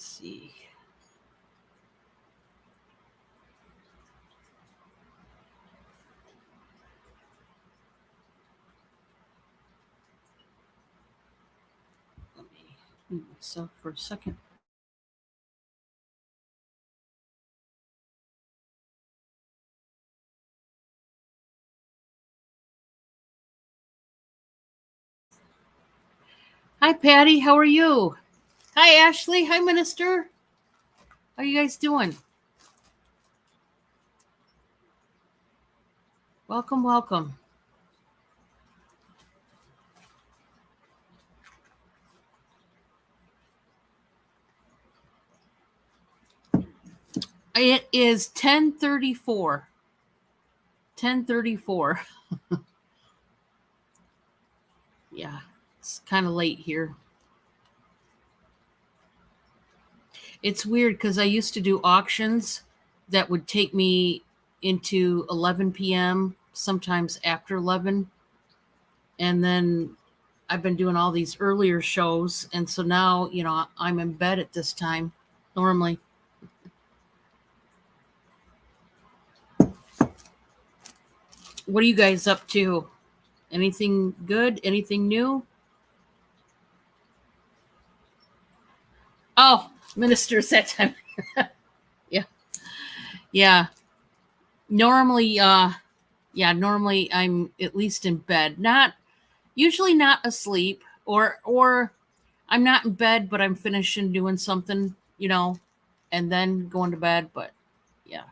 see. Let me mute myself for a second. Hi, Patty. How are you? Hi, Ashley. Hi, Minister. How you guys doing? Welcome, welcome. It is 10:34. 10:34. Yeah, it's kind of late here. It's weird because I used to do auctions that would take me into 11 p.m., sometimes after 11. And then I've been doing all these earlier shows. And so now, I'm in bed at this time normally. What are you guys up to? Anything good? Anything new? Oh, ministers that time. Yeah. Yeah. Normally, normally I'm at least in bed. Usually not asleep or I'm not in bed, but I'm finishing doing something, and then going to bed. But yeah.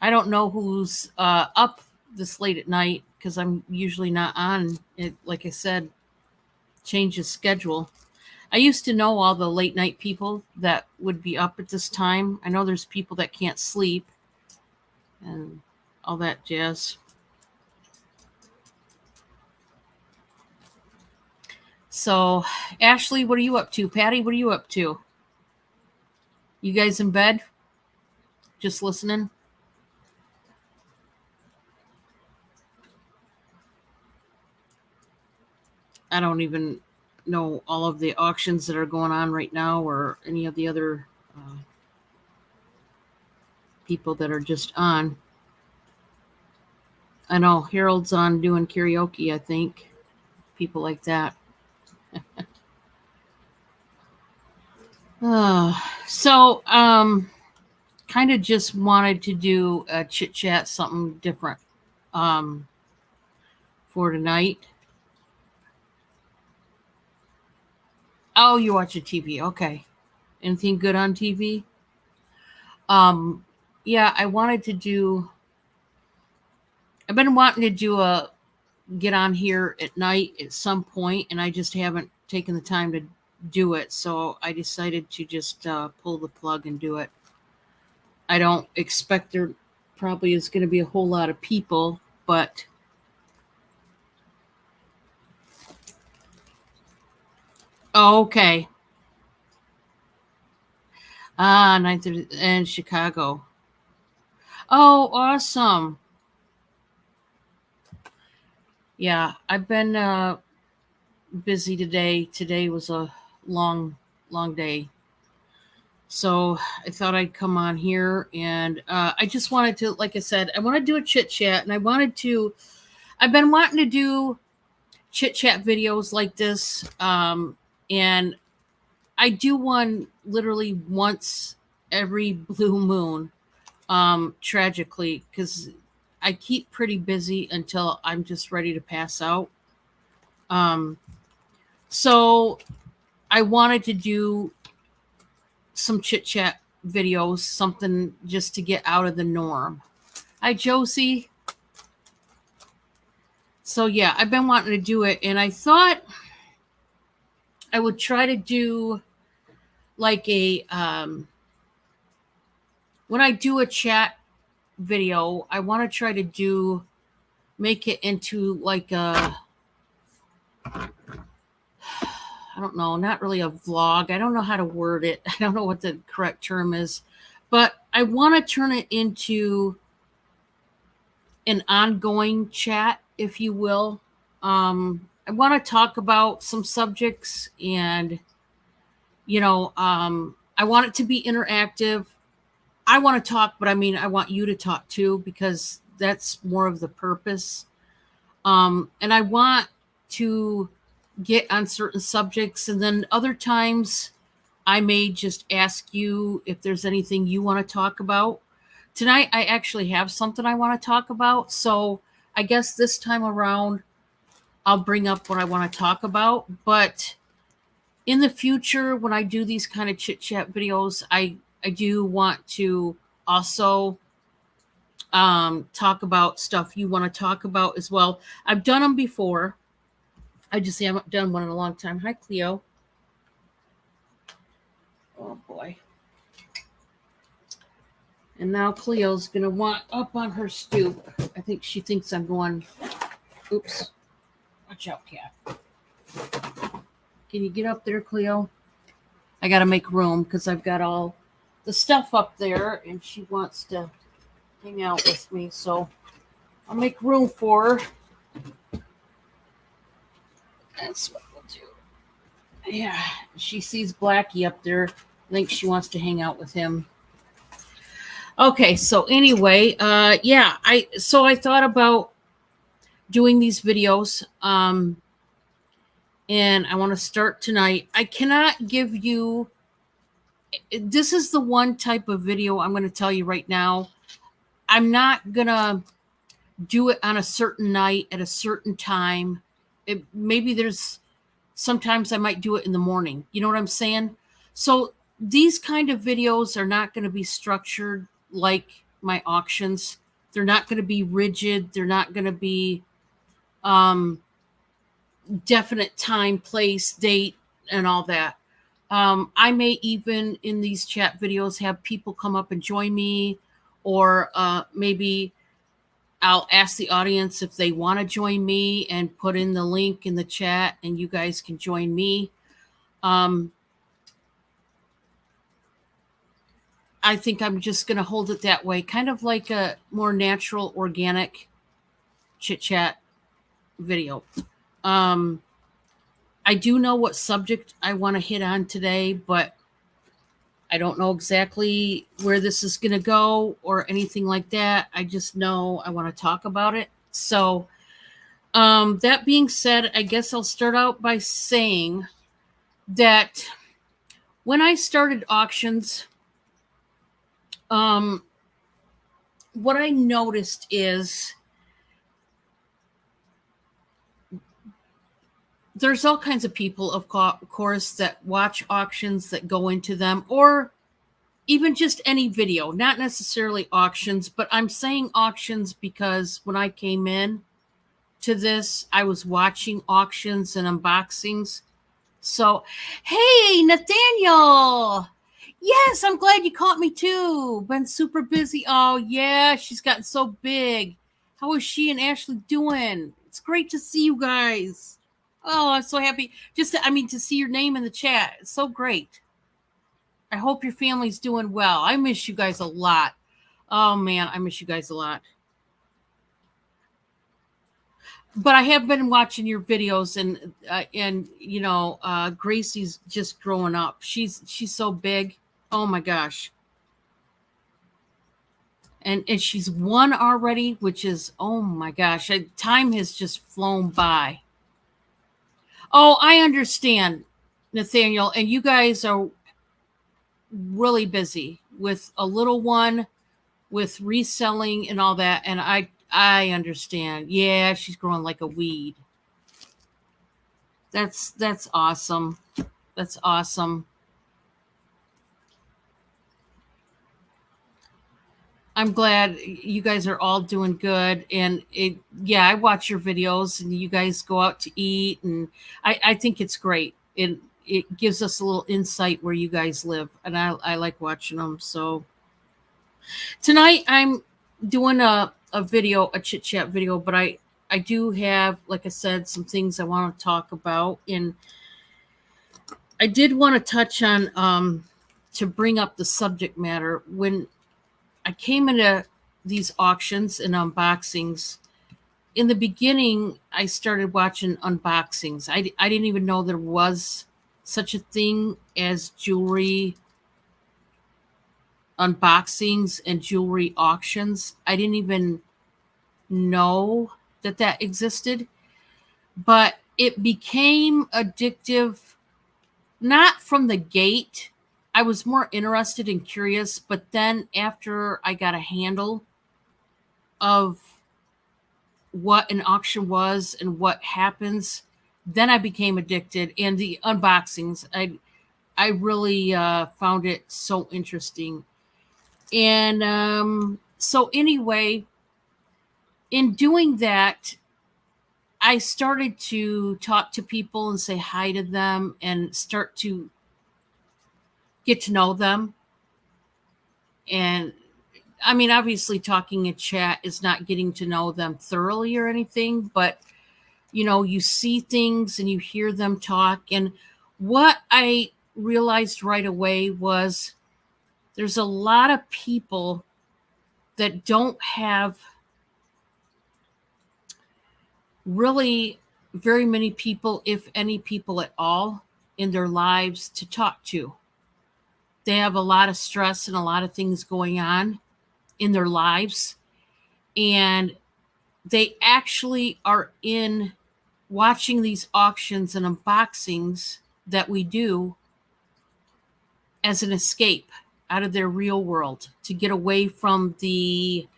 I don't know who's up this late at night because I'm usually not on it. Like I said, changes schedule. I used to know all the late night people that would be up at this time. I know there's people that can't sleep and all that jazz. So, Ashley, what are you up to? Patty, what are you up to? You guys in bed? Just listening? I don't even know all of the auctions that are going on right now or any of the other people that are just on. I know Harold's on doing karaoke, I think. People like that. So, kind of just wanted to do a chit chat, something different um, for tonight. Oh, you're watching TV. Okay. Anything good on TV? Um, yeah, I've been wanting to do get on here at night at some point, and I just haven't taken the time to do it. So I decided to just pull the plug and do it. I don't expect there probably is going to be a whole lot of people, but oh, okay. 9:30 in Chicago. Oh, awesome. Yeah, I've been busy today. Today was a long, long day. So I thought I'd come on here and I just wanted to, like I said, I want to do a chit chat and I've been wanting to do chit chat videos like this. And I do one literally once every blue moon, tragically, because I keep pretty busy until I'm just ready to pass out. Um, so I wanted to do some chit chat videos, something just to get out of the norm. Hi, Josie. So yeah, I've been wanting to do it, and I thought I would try to do like a when I do a chat video, I want to try to make it into like a I don't know, not really a vlog. I don't know how to word it. I don't know what the correct term is, but I want to turn it into an ongoing chat, if you will. I want to talk about some subjects, and I want it to be interactive. I want to talk, but I mean, I want you to talk too, because that's more of the purpose. And I want to get on certain subjects, and then other times I may just ask you if there's anything you want to talk about. Tonight, I actually have something I want to talk about. So I guess this time around, I'll bring up what I want to talk about. But in the future, when I do these kind of chit chat videos, I do want to also talk about stuff you want to talk about as well. I've done them before. I just haven't done one in a long time. Hi, Cleo. Oh boy. And now Cleo's going to want up on her stoop. I think she thinks I'm going. Oops. Watch out, cat. Can you get up there, Cleo? I got to make room because I've got all the stuff up there and she wants to hang out with me. So I'll make room for her. That's what we'll do. Yeah, she sees Blackie up there. I think she wants to hang out with him. Okay, so anyway, I thought about doing these videos, and I want to start tonight. I cannot give you. This is the one type of video I'm going to tell you right now. I'm not gonna do it on a certain night at a certain time. Maybe there's sometimes I might do it in the morning. You know what I'm saying? So these kind of videos are not going to be structured like my auctions. They're not going to be rigid. They're not going to be definite time, place, date, and all that. I may even in these chat videos have people come up and join me, or maybe I'll ask the audience if they want to join me and put in the link in the chat and you guys can join me. I think I'm just going to hold it that way, kind of like a more natural, organic chit chat video. I do know what subject I want to hit on today, but I don't know exactly where this is going to go or anything like that. I just know I want to talk about it. So, that being said, I guess I'll start out by saying that when I started auctions, what I noticed is there's all kinds of people, of course, that watch auctions, that go into them, or even just any video, not necessarily auctions, but I'm saying auctions because when I came in to this, I was watching auctions and unboxings. So, hey, Nathaniel. Yes, I'm glad you caught me too. Been super busy. Oh, yeah, she's gotten so big. How is she and Ashley doing? It's great to see you guys. Oh, I'm so happy. To see your name in the chat. It's so great. I hope your family's doing well. I miss you guys a lot. Oh, man, I miss you guys a lot. But I have been watching your videos, and Gracie's just growing up. She's so big. Oh my gosh. And she's won already, which is, oh my gosh, time has just flown by. Oh, I understand, Nathaniel, and you guys are really busy with a little one, with reselling and all that, and I understand. Yeah, she's growing like a weed. That's awesome. That's awesome. I'm glad you guys are all doing good. And I watch your videos and you guys go out to eat. And I think it's great. It gives us a little insight where you guys live. And I like watching them. So tonight I'm doing a video, a chit chat video, but I do have, like I said, some things I want to talk about. And I did want to touch on, to bring up the subject matter. When I came into these auctions and unboxings, in the beginning, I started watching unboxings. I didn't even know there was such a thing as jewelry unboxings and jewelry auctions. I didn't even know that that existed, but it became addictive not from the gate. I was more interested and curious, but then after I got a handle of what an auction was and what happens, then I became addicted. And the unboxings, I really found it so interesting. And so anyway, in doing that, I started to talk to people and say hi to them and start to get to know them. And I mean, obviously, talking in chat is not getting to know them thoroughly or anything, but you see things and you hear them talk. And what I realized right away was there's a lot of people that don't have really very many people, if any people at all, in their lives to talk to. They have a lot of stress and a lot of things going on in their lives. And they actually are in watching these auctions and unboxings that we do as an escape out of their real world to get away from the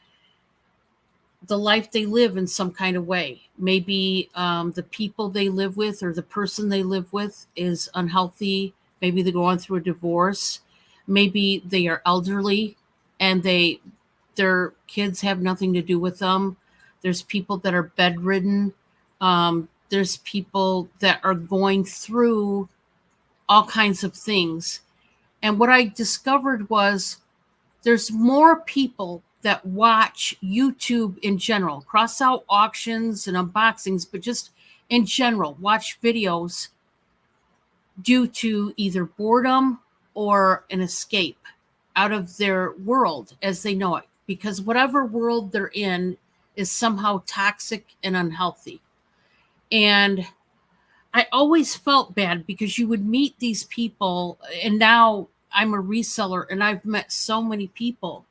life they live in some kind of way. Maybe the people they live with or the person they live with is unhealthy. Maybe they're going through a divorce. Maybe they are elderly and their kids have nothing to do with them. There's people that are bedridden. There's people that are going through all kinds of things. And what I discovered was there's more people that watch YouTube in general, cross out auctions and unboxings, but just in general, watch videos due to either boredom or an escape out of their world as they know it. Because whatever world they're in is somehow toxic and unhealthy. And I always felt bad because you would meet these people, and now I'm a reseller and I've met so many people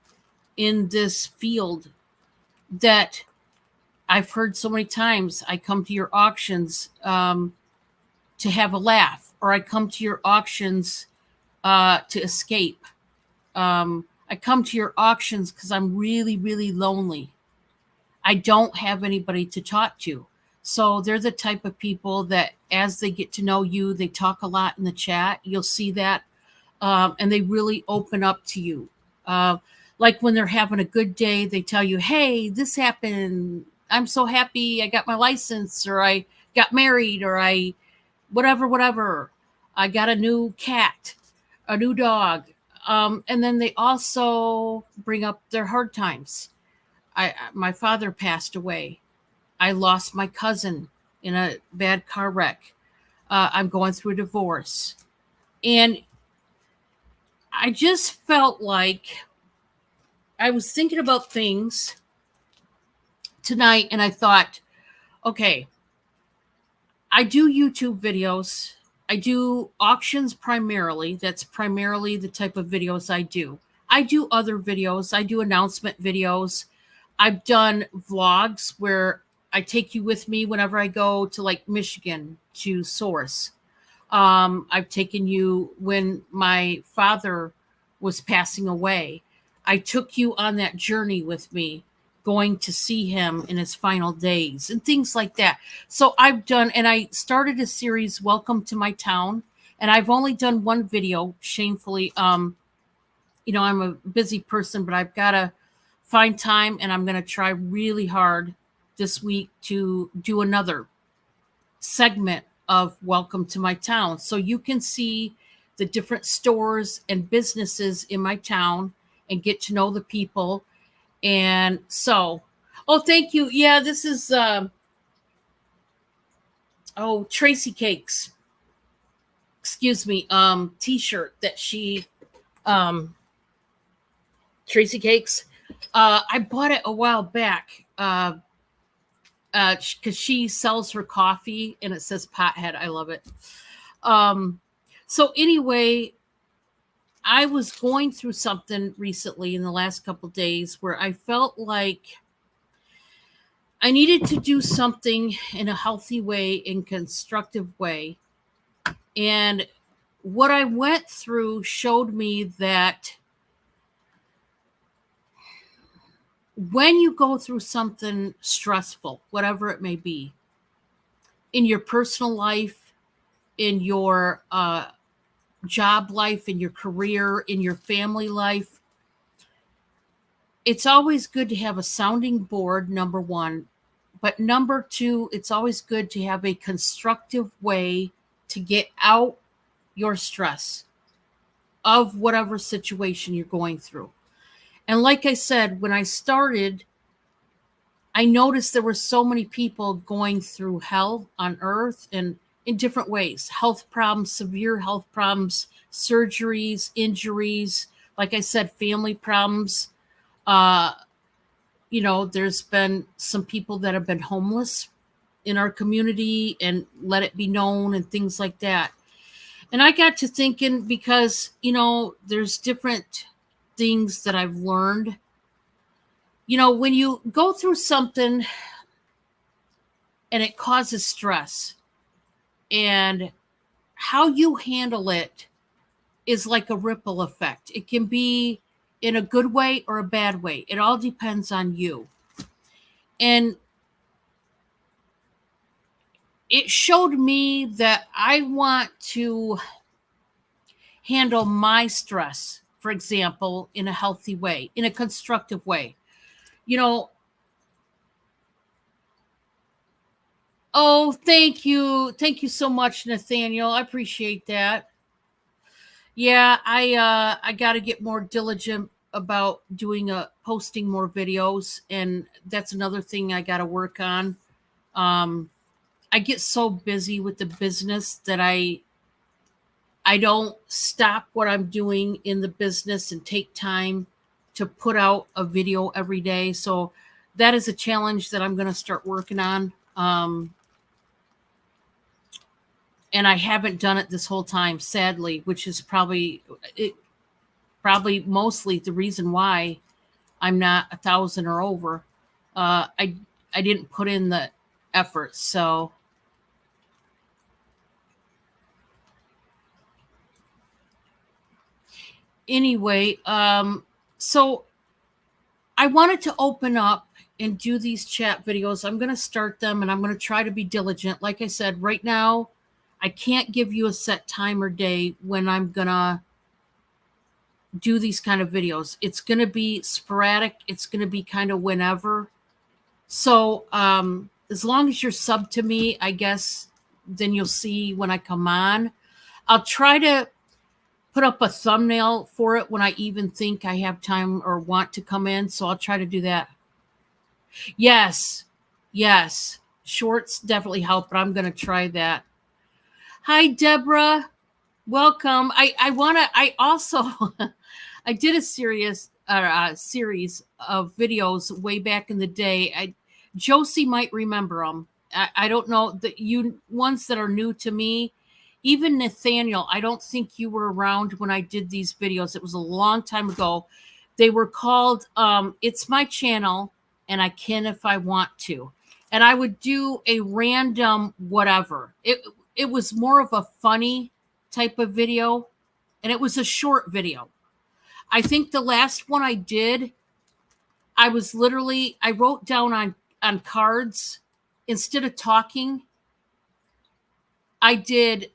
in this field that I've heard so many times. I come to your auctions to have a laugh, or I come to your auctions to escape. I come to your auctions because I'm really, really lonely. I don't have anybody to talk to. So they're the type of people that, as they get to know you, they talk a lot in the chat. You'll see that. And they really open up to you. Like when they're having a good day, they tell you, hey, this happened. I'm so happy I got my license, or I got married, or I, whatever. I got a new cat, a new dog. And then they also bring up their hard times. My father passed away. I lost my cousin in a bad car wreck. I'm going through a divorce. And I just felt like I was thinking about things tonight and I thought, okay, I do YouTube videos. I do auctions primarily. That's primarily the type of videos I do. I do other videos. I do announcement videos. I've done vlogs where I take you with me whenever I go to like Michigan to source. I've taken you when my father was passing away. I took you on that journey with me, going to see him in his final days and things like that. So I've done, and I started a series, Welcome to My Town, and I've only done one video, shamefully. I'm a busy person, but I've got to find time, and I'm going to try really hard this week to do another segment of Welcome to My Town. So you can see the different stores and businesses in my town and get to know the people. And so, oh, thank you. Yeah, this is, Tracy Cakes, excuse me, t-shirt that she, Tracy Cakes. I bought it a while back. because she sells her coffee and it says pothead. I love it. Um, so anyway, I was going through something recently in the last couple days where I felt like I needed to do something in a healthy way, in constructive way. And what I went through showed me that when you go through something stressful, whatever it may be, in your personal life, in your job life, in your career, in your family life, it's always good to have a sounding board, number one. But number two, it's always good to have a constructive way to get out your stress of whatever situation you're going through. And like I said, when I started, I noticed there were so many people going through hell on earth and in different ways, health problems, severe health problems, surgeries, injuries, like I said, family problems. Uh, there's been some people that have been homeless in our community and let it be known and things like that. And I got to thinking because, there's different things that I've learned. When you go through something and it causes stress, and how you handle it is like a ripple effect. It can be in a good way or a bad way. It all depends on you. And it showed me that I want to handle my stress, for example, in a healthy way, in a constructive way. You know, oh, thank you. Thank you so much, Nathaniel. I appreciate that. Yeah, I got to get more diligent about doing posting more videos, and that's another thing I got to work on. Um I get so busy with the business that I don't stop what I'm doing in the business and take time to put out a video every day. So that is a challenge that I'm going to start working on. And I haven't done it this whole time, sadly, which is probably mostly the reason why I'm not 1,000 or over. I didn't put in the effort. So anyway, so I wanted to open up and do these chat videos. I'm going to start them and I'm going to try to be diligent. Like I said, right now, I can't give you a set time or day when I'm going to do these kind of videos. It's going to be sporadic, it's going to be kind of whenever. So, as long as you're sub to me, I guess then you'll see when I come on. I'll try to put up a thumbnail for it when I even think I have time or want to come in. So I'll try to do that. Yes. Yes. Shorts definitely help, but I'm going to try that. Hi, Deborah. Welcome. I also, I did a series of videos way back in the day. Josie might remember them. I don't know the ones that are new to me. Even Nathaniel, I don't think you were around when I did these videos. It was a long time ago. They were called It's My Channel and I Can If I Want to. And I would do a random whatever. It was more of a funny type of video, and it was a short video. I think the last one I did, I wrote down on cards instead of talking. I did,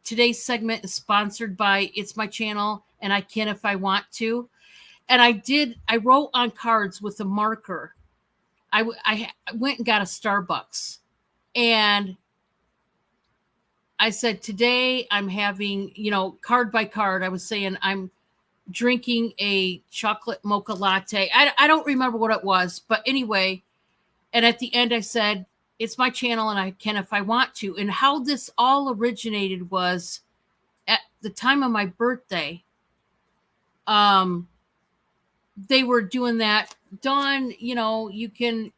today's segment is sponsored by It's My Channel and I Can If I Want to. And I wrote on cards with a marker. I went and got a Starbucks and I said, today I'm having, card by card, I was saying I'm drinking a chocolate mocha latte. I don't remember what it was, but anyway. And at the end, I said, it's my channel and I can if I want to. And how this all originated was at the time of my birthday. They were doing that. Dawn, you can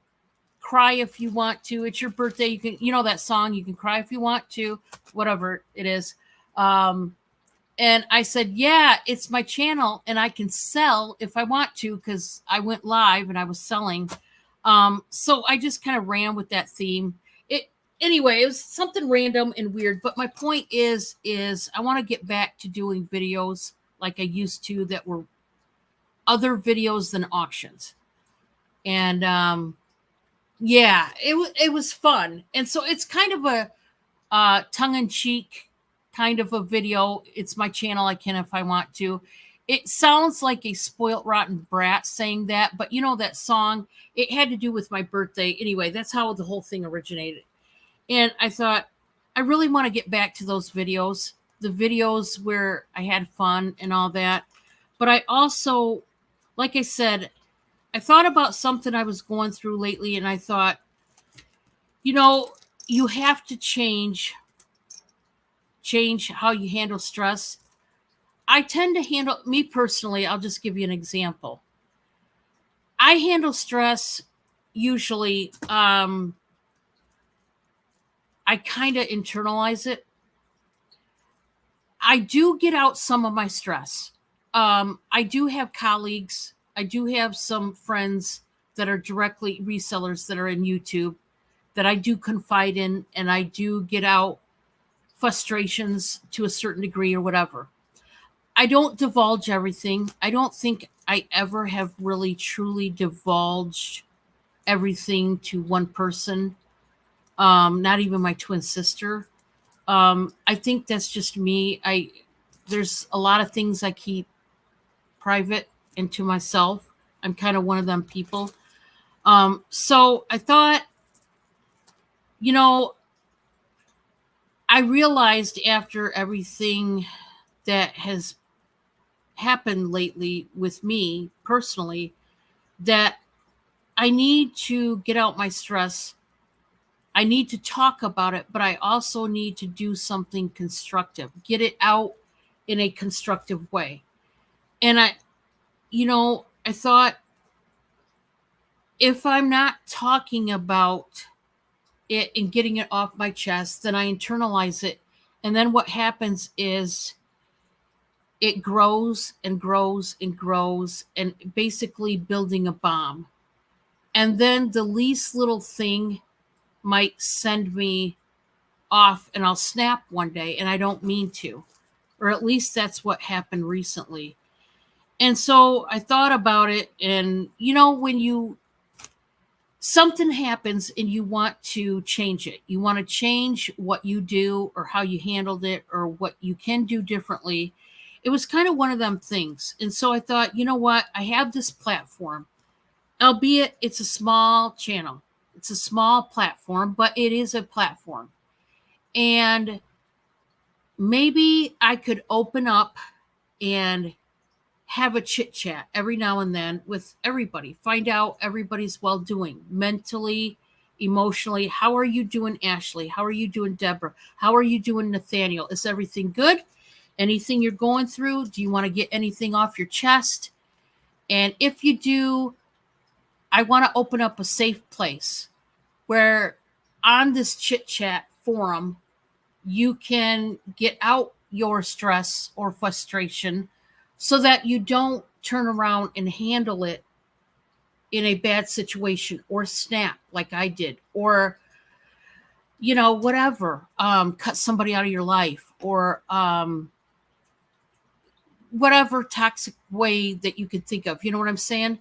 cry if you want to. It's your birthday. You can, you know, that song, you can cry if you want to, whatever it is. And I said, yeah, it's my channel and I can sell if I want to, because I went live and I was selling. So I just kind of ran with that theme. Anyway, it was something random and weird. But my point is I want to get back to doing videos like I used to that were other videos than auctions. And yeah, it was fun. And so it's kind of a tongue-in-cheek kind of a video. It's my channel. I can if I want to. It sounds like a spoilt rotten brat saying that, but you know that song, it had to do with my birthday. Anyway, that's how the whole thing originated. And I thought, I really want to get back to those videos, the videos where I had fun and all that. But I also, like I said, I thought about something I was going through lately, and I thought, you know, you have to change how you handle stress. I tend to handle, me personally, I'll just give you an example. I handle stress usually, I kind of internalize it. I do get out some of my stress. I do have colleagues. I do have some friends that are directly resellers that are in YouTube that I do confide in, and I do get out frustrations to a certain degree or whatever. I don't divulge everything. I don't think I ever have really truly divulged everything to one person, not even my twin sister. I think that's just me. There's a lot of things I keep private and to myself. I'm kind of one of them people. So I thought, you know, I realized after everything that has happened lately with me personally that I need to get out my stress. I need to talk about it, but I also need to do something constructive, get it out in a constructive way. And I thought, if I'm not talking about it and getting it off my chest, then I internalize it. And then what happens is it grows and grows and grows, and basically building a bomb. And then the least little thing might send me off and I'll snap one day and I don't mean to. Or at least that's what happened recently. And so I thought about it, and when something happens and you want to change it, you want to change what you do or how you handled it or what you can do differently. It was kind of one of them things. And so I thought, you know what? I have this platform, albeit it's a small channel. It's a small platform, but it is a platform. And maybe I could open up and have a chit chat every now and then with everybody, find out everybody's well doing mentally, emotionally. How are you doing, Ashley? How are you doing, Deborah? How are you doing, Nathaniel? Is everything good? Anything you're going through? Do you want to get anything off your chest? And if you do, I want to open up a safe place where on this chit chat forum, you can get out your stress or frustration so that you don't turn around and handle it in a bad situation or snap like I did, or, whatever, cut somebody out of your life, or whatever toxic way that you could think of. You know what I'm saying?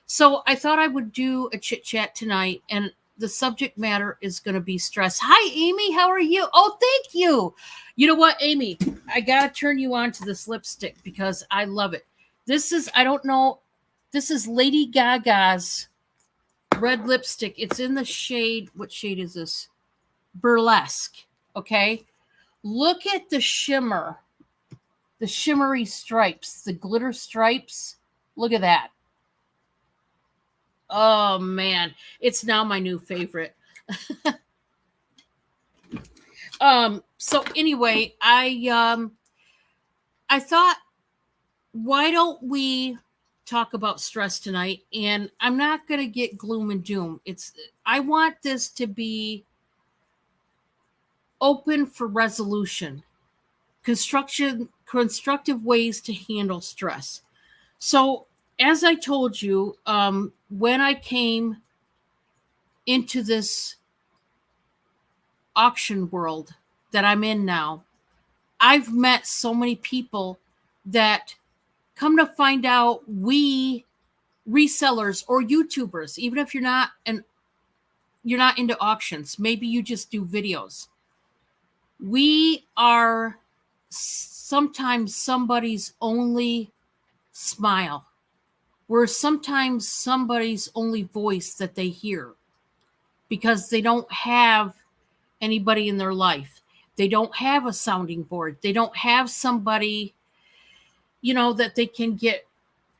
So I thought I would do a chit chat tonight, and the subject matter is going to be stress. Hi, Amy. How are you? Oh, thank you. You know what, Amy? I got to turn you on to this lipstick because I love it. I don't know. This is Lady Gaga's red lipstick. It's in the shade. What shade is this? Burlesque. Okay. Look at the shimmer, the shimmery stripes, the glitter stripes. Look at that. Oh man, it's now my new favorite. So anyway, I thought, why don't we talk about stress tonight, and I'm not going to get gloom and doom. I want this to be open for resolution, constructive ways to handle stress. So, as I told you, when I came into this auction world that I'm in now, I've met so many people that come to find out we resellers or YouTubers, even if you're not into auctions, maybe you just do videos. We are sometimes somebody's only smile. We're sometimes somebody's only voice that they hear because they don't have anybody in their life. They don't have a sounding board. They don't have somebody, that they can get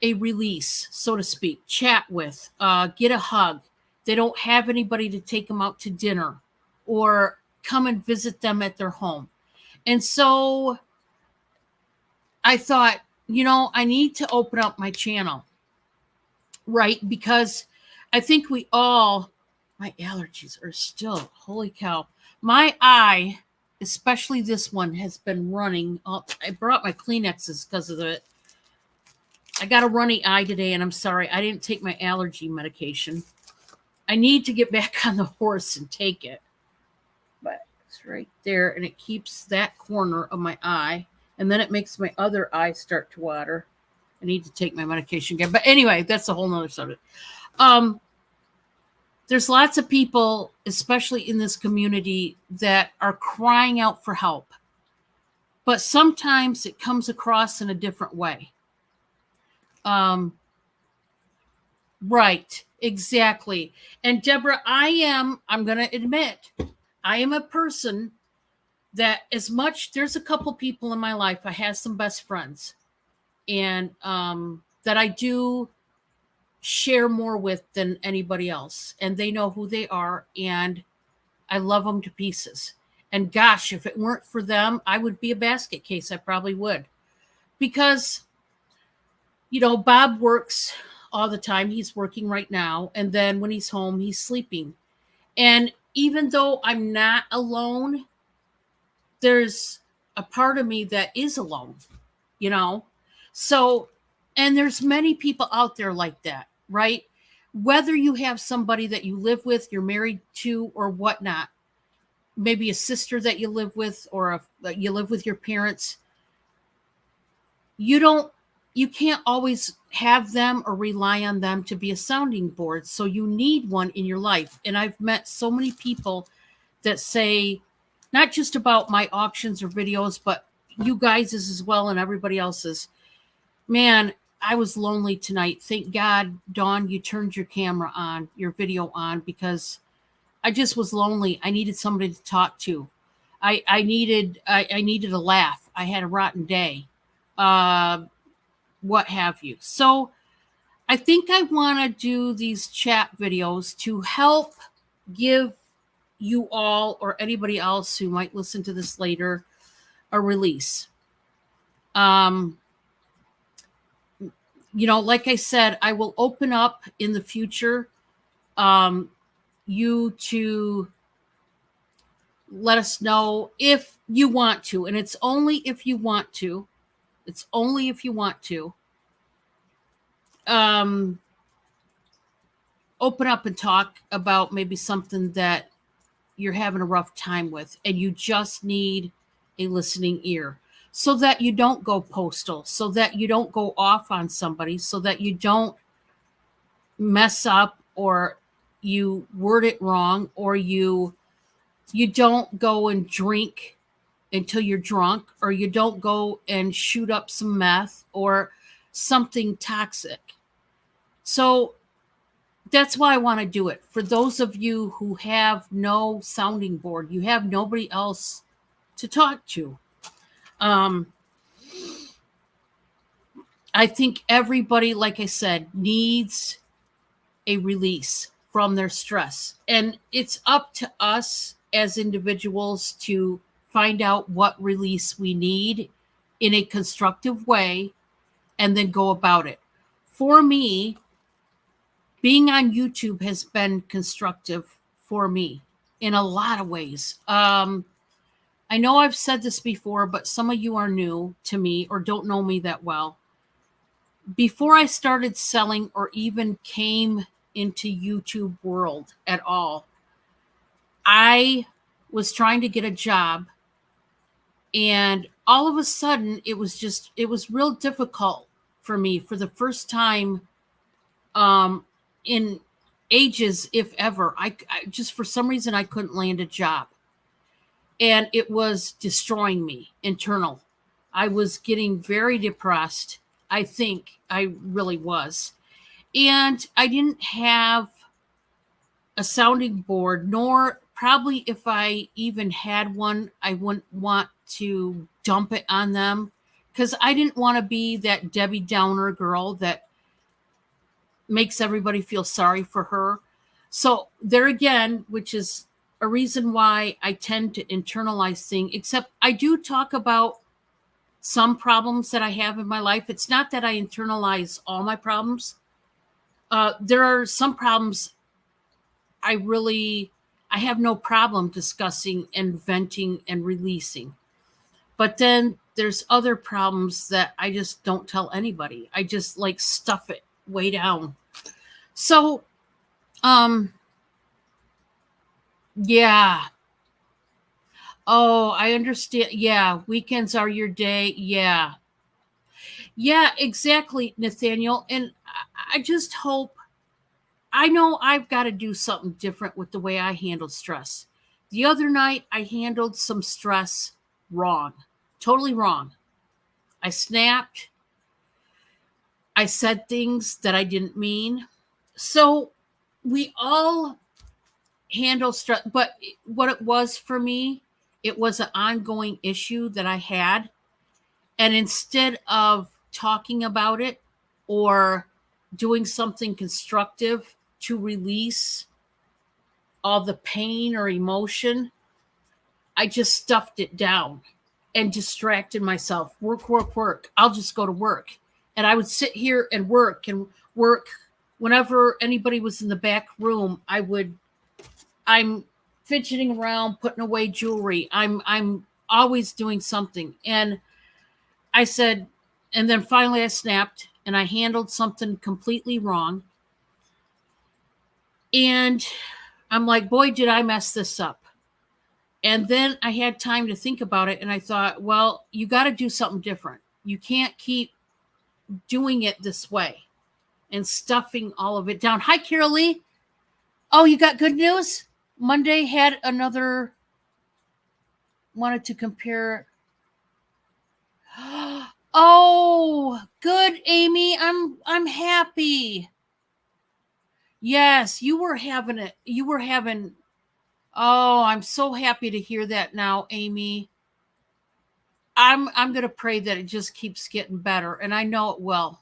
a release, so to speak, chat with, get a hug. They don't have anybody to take them out to dinner or come and visit them at their home. And so I thought, I need to open up my channel, right? Because I think my allergies are still, holy cow. My eye, especially this one, has been running. I brought my Kleenexes because of it. I got a runny eye today, and I'm sorry, I didn't take my allergy medication. I need to get back on the horse and take it. But it's right there, and it keeps that corner of my eye, and then it makes my other eye start to water. I need to take my medication again. But anyway, that's a whole nother subject. There's lots of people, especially in this community, that are crying out for help. But sometimes it comes across in a different way. Right, exactly. And Deborah, I'm going to admit, I am a person that there's a couple people in my life, I have some best friends, and that I do share more with than anybody else. And they know who they are, and I love them to pieces. And gosh, if it weren't for them, I would be a basket case. I probably would. Because, Bob works all the time. He's working right now. And then when he's home, he's sleeping. And even though I'm not alone, there's a part of me that is alone, So, and there's many people out there like that, right? Whether you have somebody that you live with, you're married to, or whatnot, maybe a sister that you live with, or you live with your parents, you can't always have them or rely on them to be a sounding board. So you need one in your life. And I've met so many people that say, not just about my auctions or videos, but you guys as well, and everybody else's, man, I was lonely tonight. Thank God, Dawn, you turned your camera on, your video on, because I just was lonely. I needed somebody to talk to. I needed a laugh. I had a rotten day. What have you. So I think I want to do these chat videos to help give you all, or anybody else who might listen to this later, a release. Like I said, I will open up in the future you to let us know if you want to. And it's only if you want to. It's only if you want to. Open up and talk about maybe something that you're having a rough time with, and you just need a listening ear, so that you don't go postal, so that you don't go off on somebody, so that you don't mess up, or you word it wrong, or you don't go and drink until you're drunk, or you don't go and shoot up some meth or something toxic. So that's why I want to do it. For those of you who have no sounding board, you have nobody else to talk to. I think everybody, like I said, needs a release from their stress. And it's up to us as individuals to find out what release we need in a constructive way and then go about it. for me, being on YouTube has been constructive for me in a lot of ways. I know I've said this before, but some of you are new to me or don't know me that well. Before I started selling or even came into YouTube world at all, I was trying to get a job, and all of a sudden it was real difficult for me for the first time in ages, if ever. I just, for some reason, I couldn't land a job, and it was destroying me internal. I was getting very depressed. I think I really was. And I didn't have a sounding board, nor probably if I even had one, I wouldn't want to dump it on them because I didn't want to be that Debbie Downer girl that makes everybody feel sorry for her. So there again, which is a reason why I tend to internalize things, except I do talk about some problems that I have in my life. It's not that I internalize all my problems. There are some problems I have no problem discussing and venting and releasing. But then there's other problems that I just don't tell anybody. I just like stuff it way down. So, yeah. Oh, I understand. Yeah, weekends are your day. Yeah. Yeah, exactly, Nathaniel. And I just hope, I know I've got to do something different with the way I handle stress. The other night, I handled some stress wrong, totally wrong. I snapped. I said things that I didn't mean. So we all handle stress, but what it was for me, it was an ongoing issue that I had. And instead of talking about it or doing something constructive to release all the pain or emotion, I just stuffed it down and distracted myself. Work, work, work. I'll just go to work. And I would sit here and work and work. Whenever anybody was in the back room, I'm fidgeting around, putting away jewelry. I'm always doing something. And I said, and then finally I snapped and I handled something completely wrong. And I'm like, boy, did I mess this up. And then I had time to think about it. And I thought, well, you got to do something different. You can't keep doing it this way and stuffing all of it down. Hi, Carol Lee. Oh, you got good news? Monday had another, wanted to compare. Oh, good, Amy. I'm happy. Yes, you were having it. You were having, oh, I'm so happy to hear that now, Amy. I'm going to pray that it just keeps getting better, and I know it will.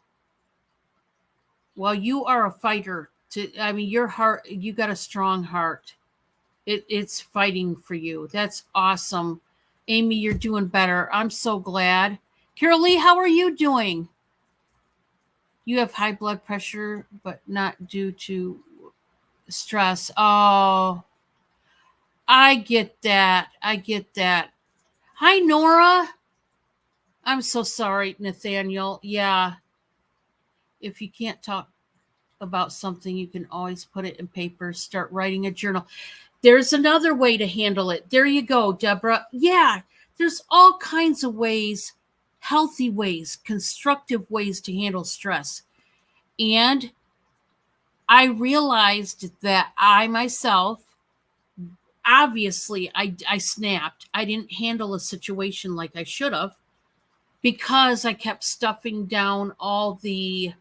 Well, you are a fighter. I mean, your heart, you got a strong heart. It's fighting for you. That's awesome. Amy, you're doing better. I'm so glad. Carol Lee, how are you doing? You have high blood pressure, but not due to stress. Oh, I get that. I get that. Hi, Nora. I'm so sorry, Nathaniel. Yeah. If you can't talk about something, you can always put it in paper, start writing a journal. There's another way to handle it. There you go, Deborah. Yeah, there's all kinds of ways, healthy ways, constructive ways to handle stress. And I realized that I myself, obviously, I snapped. I didn't handle a situation like I should have because I kept stuffing down all the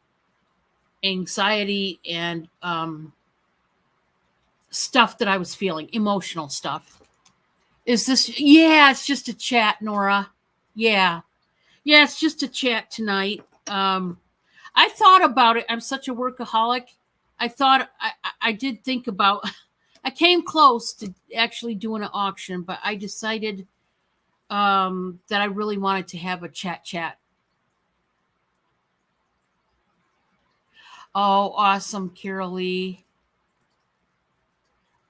anxiety and stuff that I was feeling, emotional stuff. Is this, yeah, it's just a chat, Nora. Yeah. Yeah, it's just a chat tonight. I thought about it. I'm such a workaholic. I thought I did think about, I came close to actually doing an auction, but I decided that I really wanted to have a chat. Oh, awesome, Carol Lee.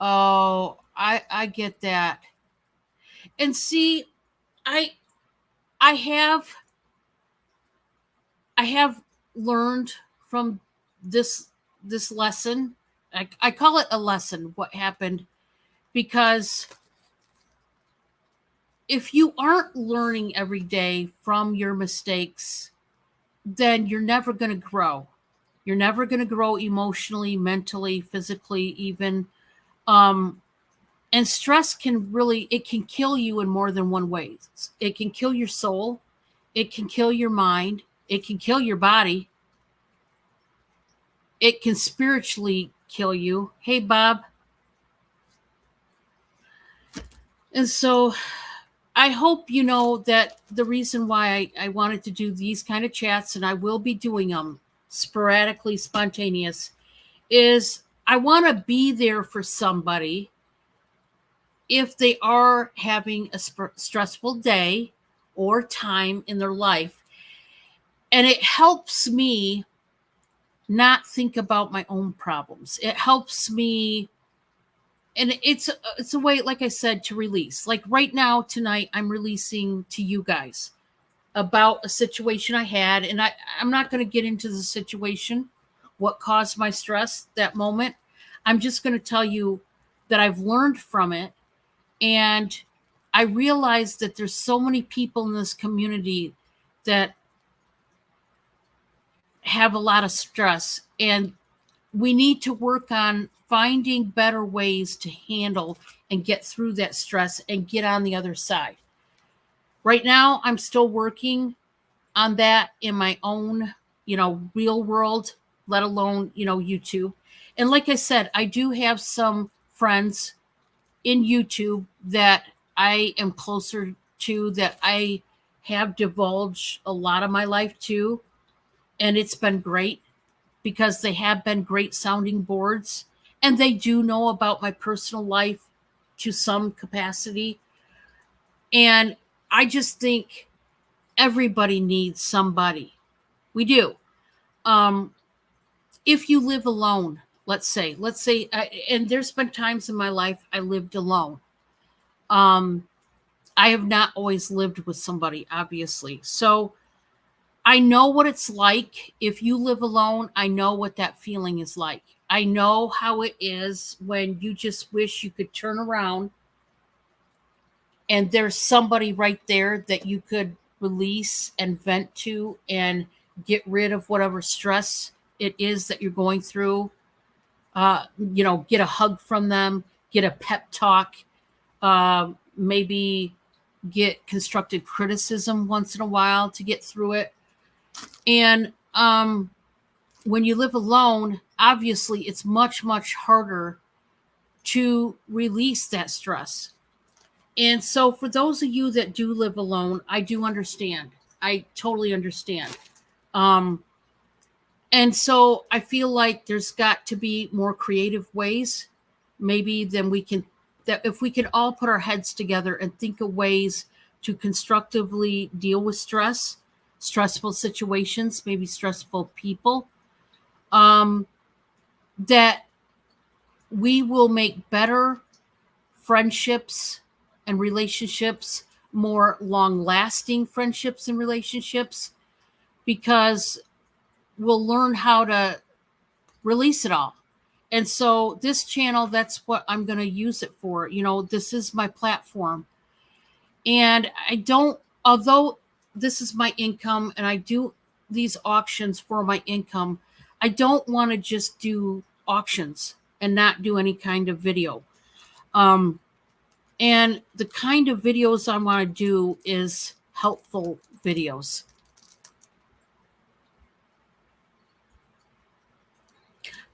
Oh, I get that. And see, I I have I have learned from this this lesson. I call it a lesson what happened because if you aren't learning every day from your mistakes, then you're never going to grow. You're never going to grow emotionally, mentally, physically, even. Um, and stress can really it can kill you in more than one way. It can kill your soul, it can kill your mind, it can kill your body, it can spiritually kill you. Hey, Bob. And so I hope you know that the reason why I wanted to do these kind of chats, and I will be doing them sporadically, spontaneous, is I want to be there for somebody if they are having a stressful day or time in their life. And it helps me not think about my own problems. It helps me, and it's a way, like I said, to release. Like right now, tonight, I'm releasing to you guys about a situation I had, and I'm not going to get into the situation, what caused my stress that moment. I'm just going to tell you that I've learned from it, and I realized that there's so many people in this community that have a lot of stress, and we need to work on finding better ways to handle and get through that stress and get on the other side. Right now, I'm still working on that in my own, real world, let alone, YouTube. And like I said, I do have some friends in YouTube that I am closer to, that I have divulged a lot of my life to. And it's been great because they have been great sounding boards and they do know about my personal life to some capacity. And I just think everybody needs somebody. We do. Um, if you live alone, let's say, and there's been times in my life I lived alone. Um, I have not always lived with somebody, obviously. So I know what it's like. If you live alone, I know what that feeling is like. I know how it is when you just wish you could turn around and there's somebody right there that you could release and vent to and get rid of whatever stress it is that you're going through. Get a hug from them, get a pep talk, maybe get constructive criticism once in a while to get through it. And when you live alone, obviously it's much, much harder to release that stress. And so, for those of you that do live alone, I do understand. I totally understand. Um, and so, I feel like there's got to be more creative ways, maybe than we can, that if we can all put our heads together and think of ways to constructively deal with stress, stressful situations, maybe stressful people, um, that we will make better friendships and relationships, more long lasting friendships and relationships, because we'll learn how to release it all. And so, this channel, that's what I'm going to use it for. This is my platform. And I don't, although this is my income and I do these auctions for my income, I don't want to just do auctions and not do any kind of video. Um, And the kind of videos I want to do is helpful videos.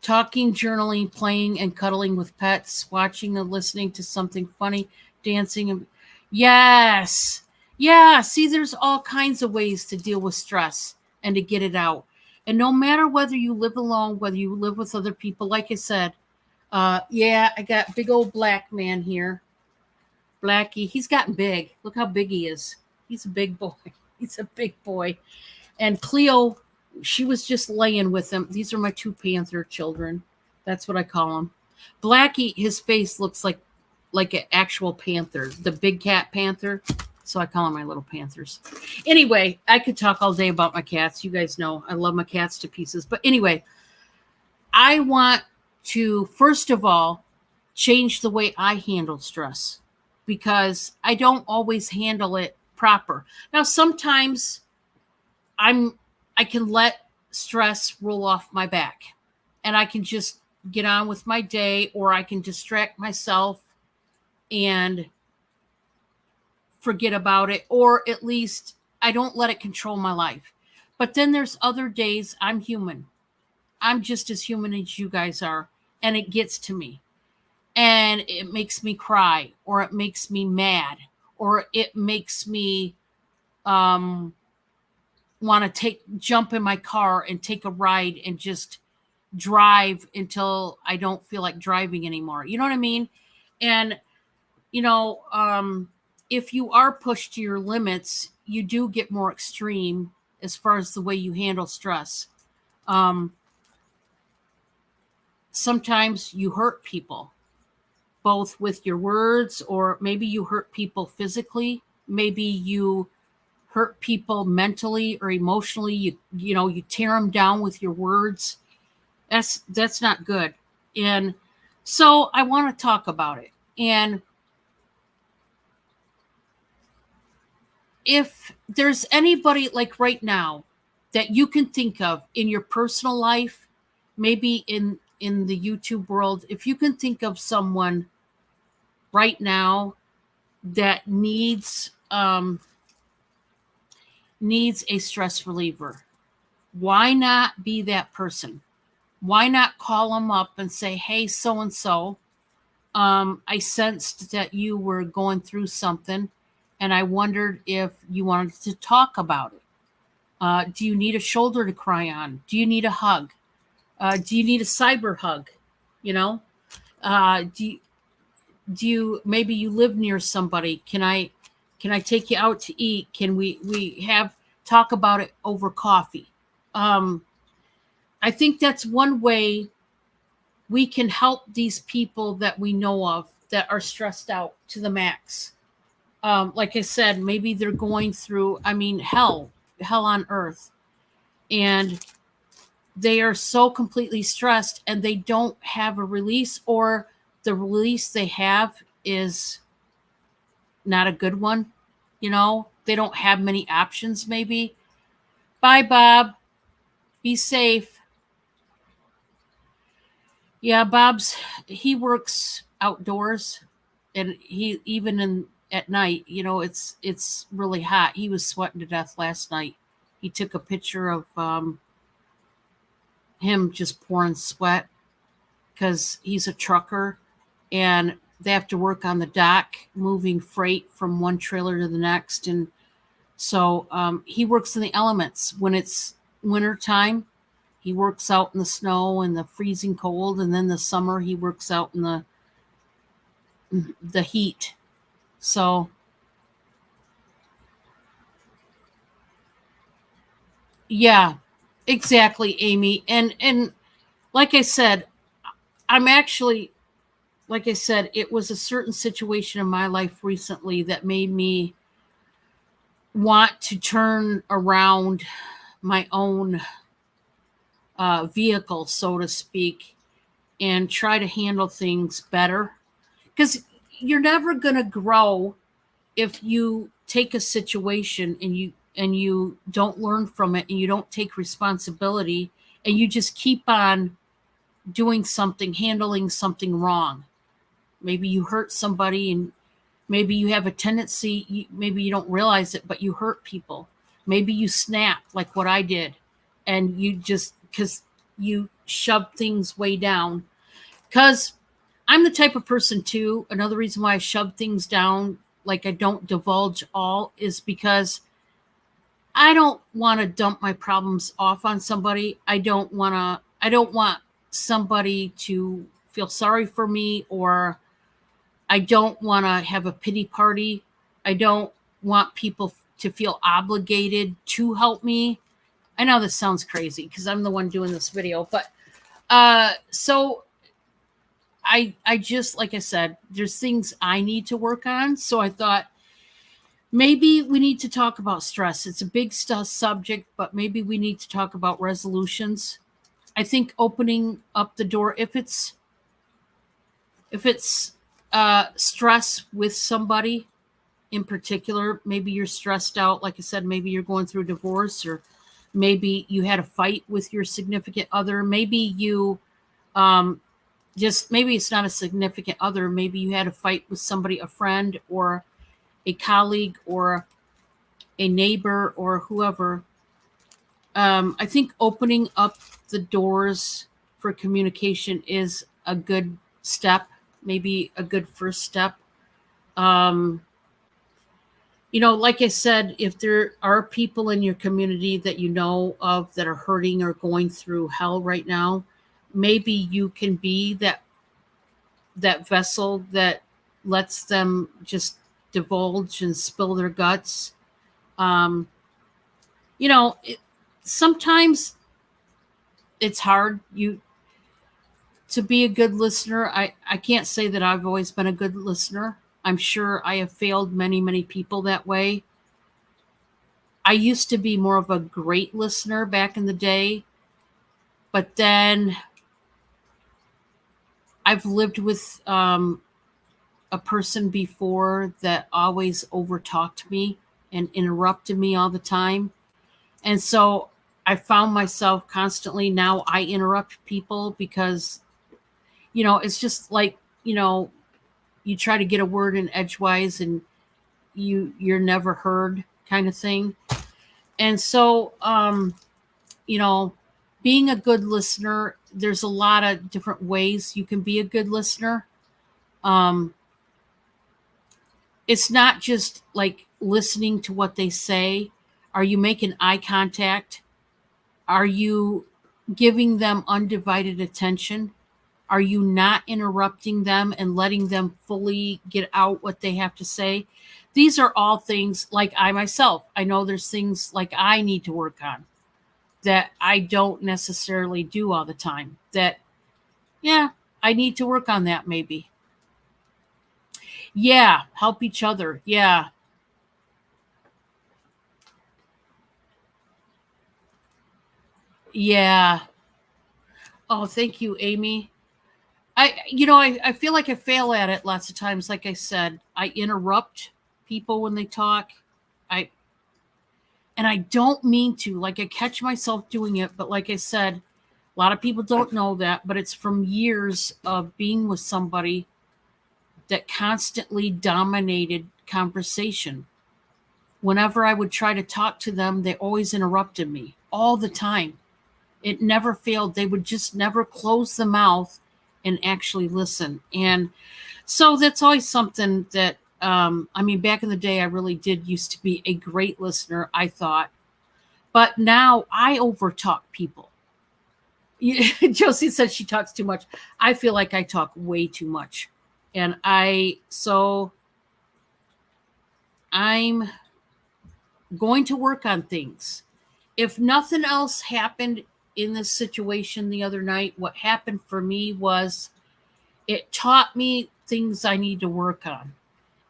Talking, journaling, playing, and cuddling with pets, watching and listening to something funny, dancing. Yes. Yeah. See, there's all kinds of ways to deal with stress and to get it out. And no matter whether you live alone, whether you live with other people, like I said, yeah, I got big old black man here. Blackie, he's gotten big. Look how big he is. He's a big boy. He's a big boy. And Cleo, She was just laying with them. These are my two panther children. That's what I call them. Blackie, his face looks like an actual panther, the big cat panther. So I call them my little panthers. Anyway, I could talk all day about my cats. You guys know I love my cats to pieces. But anyway, I want to, first of all, change the way I handle stress because I don't always handle it proper. Now, sometimes I'm I can let stress roll off my back and I can just get on with my day, or I can distract myself and forget about it, or at least I don't let it control my life. But then there's other days I'm human. I'm just as human as you guys are, and it gets to me. And it makes me cry, or it makes me mad, or it makes me um want to jump in my car and take a ride and just drive until I don't feel like driving anymore. You know what I mean? And you know, if you are pushed to your limits, you do get more extreme as far as the way you handle stress. Um, Sometimes you hurt people, both with your words, or maybe you hurt people physically. Maybe you hurt people mentally or emotionally. You tear them down with your words. That's not good. And so I want to talk about it. And if there's anybody like right now that you can think of in your personal life, maybe in the YouTube world, if you can think of someone right now that needs a stress reliever, why not be that person? Why not call them up and say, hey, so and so, I sensed that you were going through something, and I wondered if you wanted to talk about it. Do you need a shoulder to cry on? Do you need a hug? Do you need a cyber hug? You know, uh, do you, do you maybe you live near somebody? Can I take you out to eat? Can we have talk about it over coffee? Um, I think that's one way we can help these people that we know of that are stressed out to the max. Like I said, maybe they're going through, I mean, hell on earth, and they are so completely stressed and they don't have a release, or the release they have is not a good one. They don't have many options, maybe. Bye, Bob. Be safe. Yeah, he works outdoors, and he even in at night, it's really hot. He was sweating to death last night. He took a picture of him just pouring sweat because he's a trucker, and they have to work on the dock moving freight from one trailer to the next. And so he works in the elements. When it's winter time, he works out in the snow and the freezing cold, and then the summer he works out in the heat. So yeah, exactly, Amy. And like I said, I'm actually like I said, it was a certain situation in my life recently that made me want to turn around my own vehicle, so to speak, and try to handle things better. Because you're never going to grow if you take a situation and you don't learn from it, and you don't take responsibility, and you just keep on doing something, handling something wrong. Maybe you hurt somebody, and maybe you have a tendency, maybe you don't realize it, but you hurt people. Maybe you snap like what I did, and you just, because you shove things way down. Because I'm the type of person too. Another reason why I shove things down, like I don't divulge all, is because I don't want to dump my problems off on somebody. I don't want somebody to feel sorry for me, or I don't want to have a pity party. I don't want people to feel obligated to help me. I know this sounds crazy because I'm the one doing this video, but so I just, like I said, there's things I need to work on. So I thought maybe we need to talk about stress. It's a big subject, but maybe we need to talk about resolutions. I think opening up the door, if it's stress with somebody in particular, maybe you're stressed out. Like I said, maybe you're going through a divorce, or maybe you had a fight with your significant other. Maybe you um, just maybe it's not a significant other. Maybe you had a fight with somebody, a friend, or a colleague, or a neighbor, or whoever. I think opening up the doors for communication is a good step, maybe a good first step. Um, like I said, if there are people in your community that you know of that are hurting or going through hell right now, maybe you can be that vessel that lets them just divulge and spill their guts. Um, sometimes it's hard you to be a good listener. I can't say that I've always been a good listener. I'm sure I have failed many people that way. I used to be more of a great listener back in the day, but then I've lived with a person before that always overtalked me and interrupted me all the time. And so I found myself constantly now I interrupt people because, it's just like, you try to get a word in edgewise and you're never heard kind of thing. And so, you know, being a good listener, there's a lot of different ways you can be a good listener. Um, it's not just like listening to what they say. Are you making eye contact? Are you giving them undivided attention? Are you not interrupting them and letting them fully get out what they have to say? These are all things like I myself, I know there's things like I need to work on that I don't necessarily do all the time. That, yeah, I need to work on that maybe. Yeah, help each other. Yeah. Yeah. Oh, thank you, Amy. I feel like I fail at it lots of times. Like I said, I interrupt people when they talk. I and I don't mean to. Like I catch myself doing it, but like I said, a lot of people don't know that, but it's from years of being with somebody that constantly dominated conversation. Whenever I would try to talk to them, they always interrupted me all the time. It never failed. They would just never close the mouth and actually listen. And so that's always something that, I mean, back in the day, I really did used to be a great listener, I thought. But now I overtalk people. Josie said she talks too much. I feel like I talk way too much. And I'm going to work on things. If nothing else happened in this situation the other night, what happened for me was it taught me things I need to work on.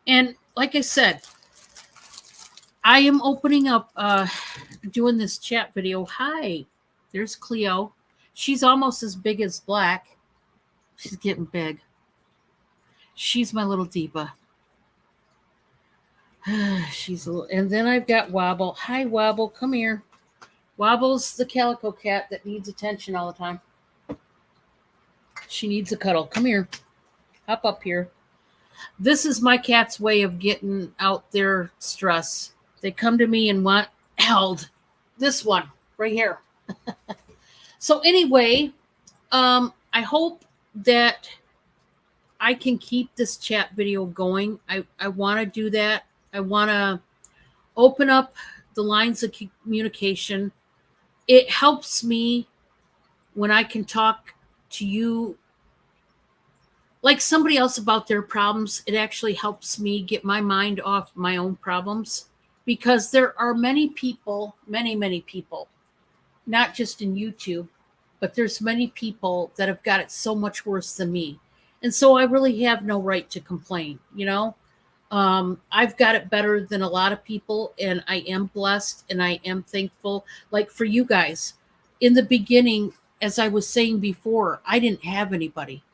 And like I said, I am opening up, doing this chat video. Hi, there's Cleo. She's almost as big as Black. She's getting big. She's my little diva. She's a little, and then I've got Wobble. Hi, Wobble. Come here. Wobble's the calico cat that needs attention all the time. She needs a cuddle. Come here. Hop up here. This is my cat's way of getting out their stress. They come to me and want held. This one right here. So anyway, I hope that I can keep this chat video going. I want to do that. I want to open up the lines of communication. It helps me when I can talk to you like somebody else about their problems. It actually helps me get my mind off my own problems because there are many people, many people not just in YouTube, but there's many people that have got it so much worse than me. And so I really have no right to complain, you know? I've got it better than a lot of people, and I am blessed and I am thankful. Like for you guys, in the beginning, as I was saying before, I didn't have anybody.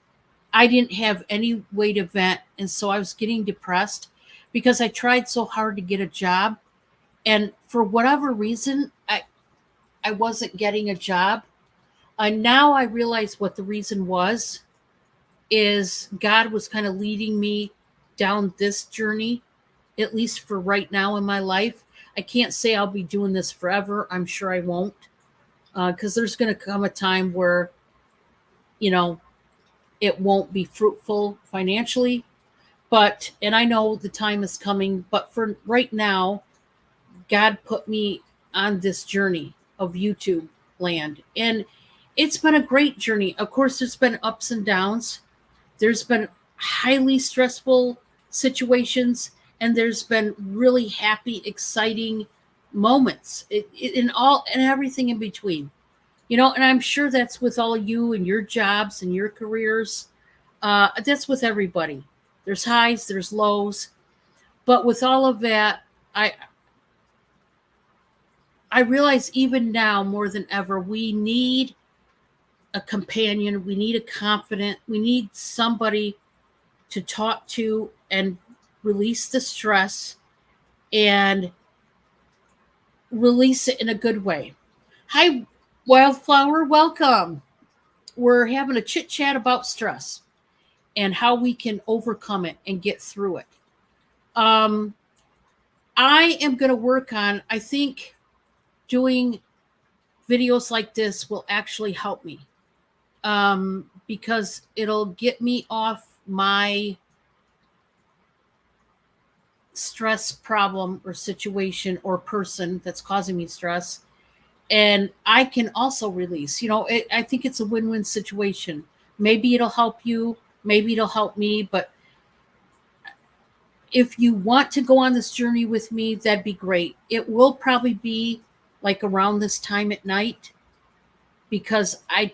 I didn't have any way to vent. And so I was getting depressed because I tried so hard to get a job. And for whatever reason, I wasn't getting a job. And now I realize what the reason was is God was kind of leading me down this journey, at least for right now in my life. I can't say I'll be doing this forever. I'm sure I won't, because there's going to come a time where, you know, it won't be fruitful financially. But, and I know the time is coming, but for right now, God put me on this journey of YouTube land. And it's been a great journey. Of course, there's been ups and downs. There's been highly stressful situations, and there's been really happy, exciting moments in all and everything in between. You know, and I'm sure that's with all of you and your jobs and your careers. That's with everybody. There's highs, there's lows, but with all of that, I I realize even now more than ever, we need a companion. We need a confidant. We need somebody to talk to and release the stress and release it in a good way. Hi, Wildflower. Welcome. We're having a chit chat about stress and how we can overcome it and get through it. Um, I am going to work on, I think, doing videos like this will actually help me, because it'll get me off my stress problem or situation or person that's causing me stress. And I can also release, I think it's a win-win situation. Maybe it'll help you, maybe it'll help me, but if you want to go on this journey with me, that'd be great. It will probably be like around this time at night, because I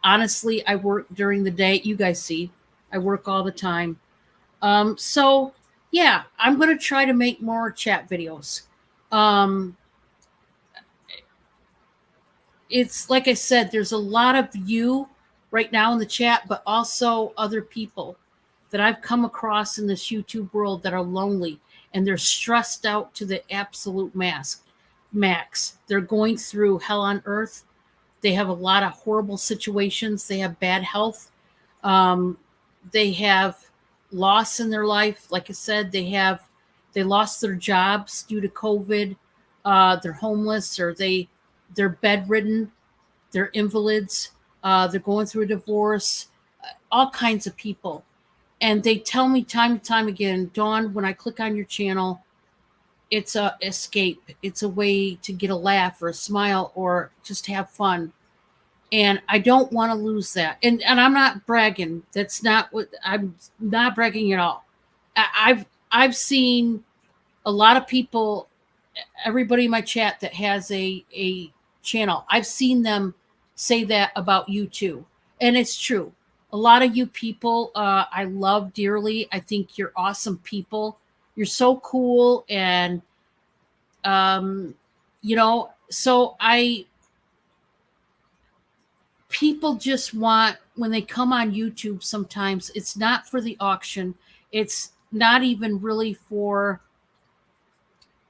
honestly, I work during the day. You guys see, I work all the time. So yeah, I'm going to try to make more chat videos. Um, it's like I said, there's a lot of you right now in the chat, but also other people that I've come across in this YouTube world that are lonely and they're stressed out to the absolute max. They're going through hell on earth. They have a lot of horrible situations. They have bad health. Um, they have loss in their life. Like I said, they lost their jobs due to COVID. They're homeless, or they're bedridden. They're invalids. They're going through a divorce. All kinds of people, and they tell me time and time again, Dawn, when I click on your channel, it's a escape. It's a way to get a laugh or a smile or just have fun. And I don't want to lose that. And I'm not bragging. That's not what I'm not bragging at all. I've seen a lot of people, everybody in my chat that has a channel. I've seen them say that about you too. And it's true. A lot of you people I love dearly. I think you're awesome people. You're so cool, and um so I people just want, when they come on YouTube, sometimes it's not for the auction. It's not even really for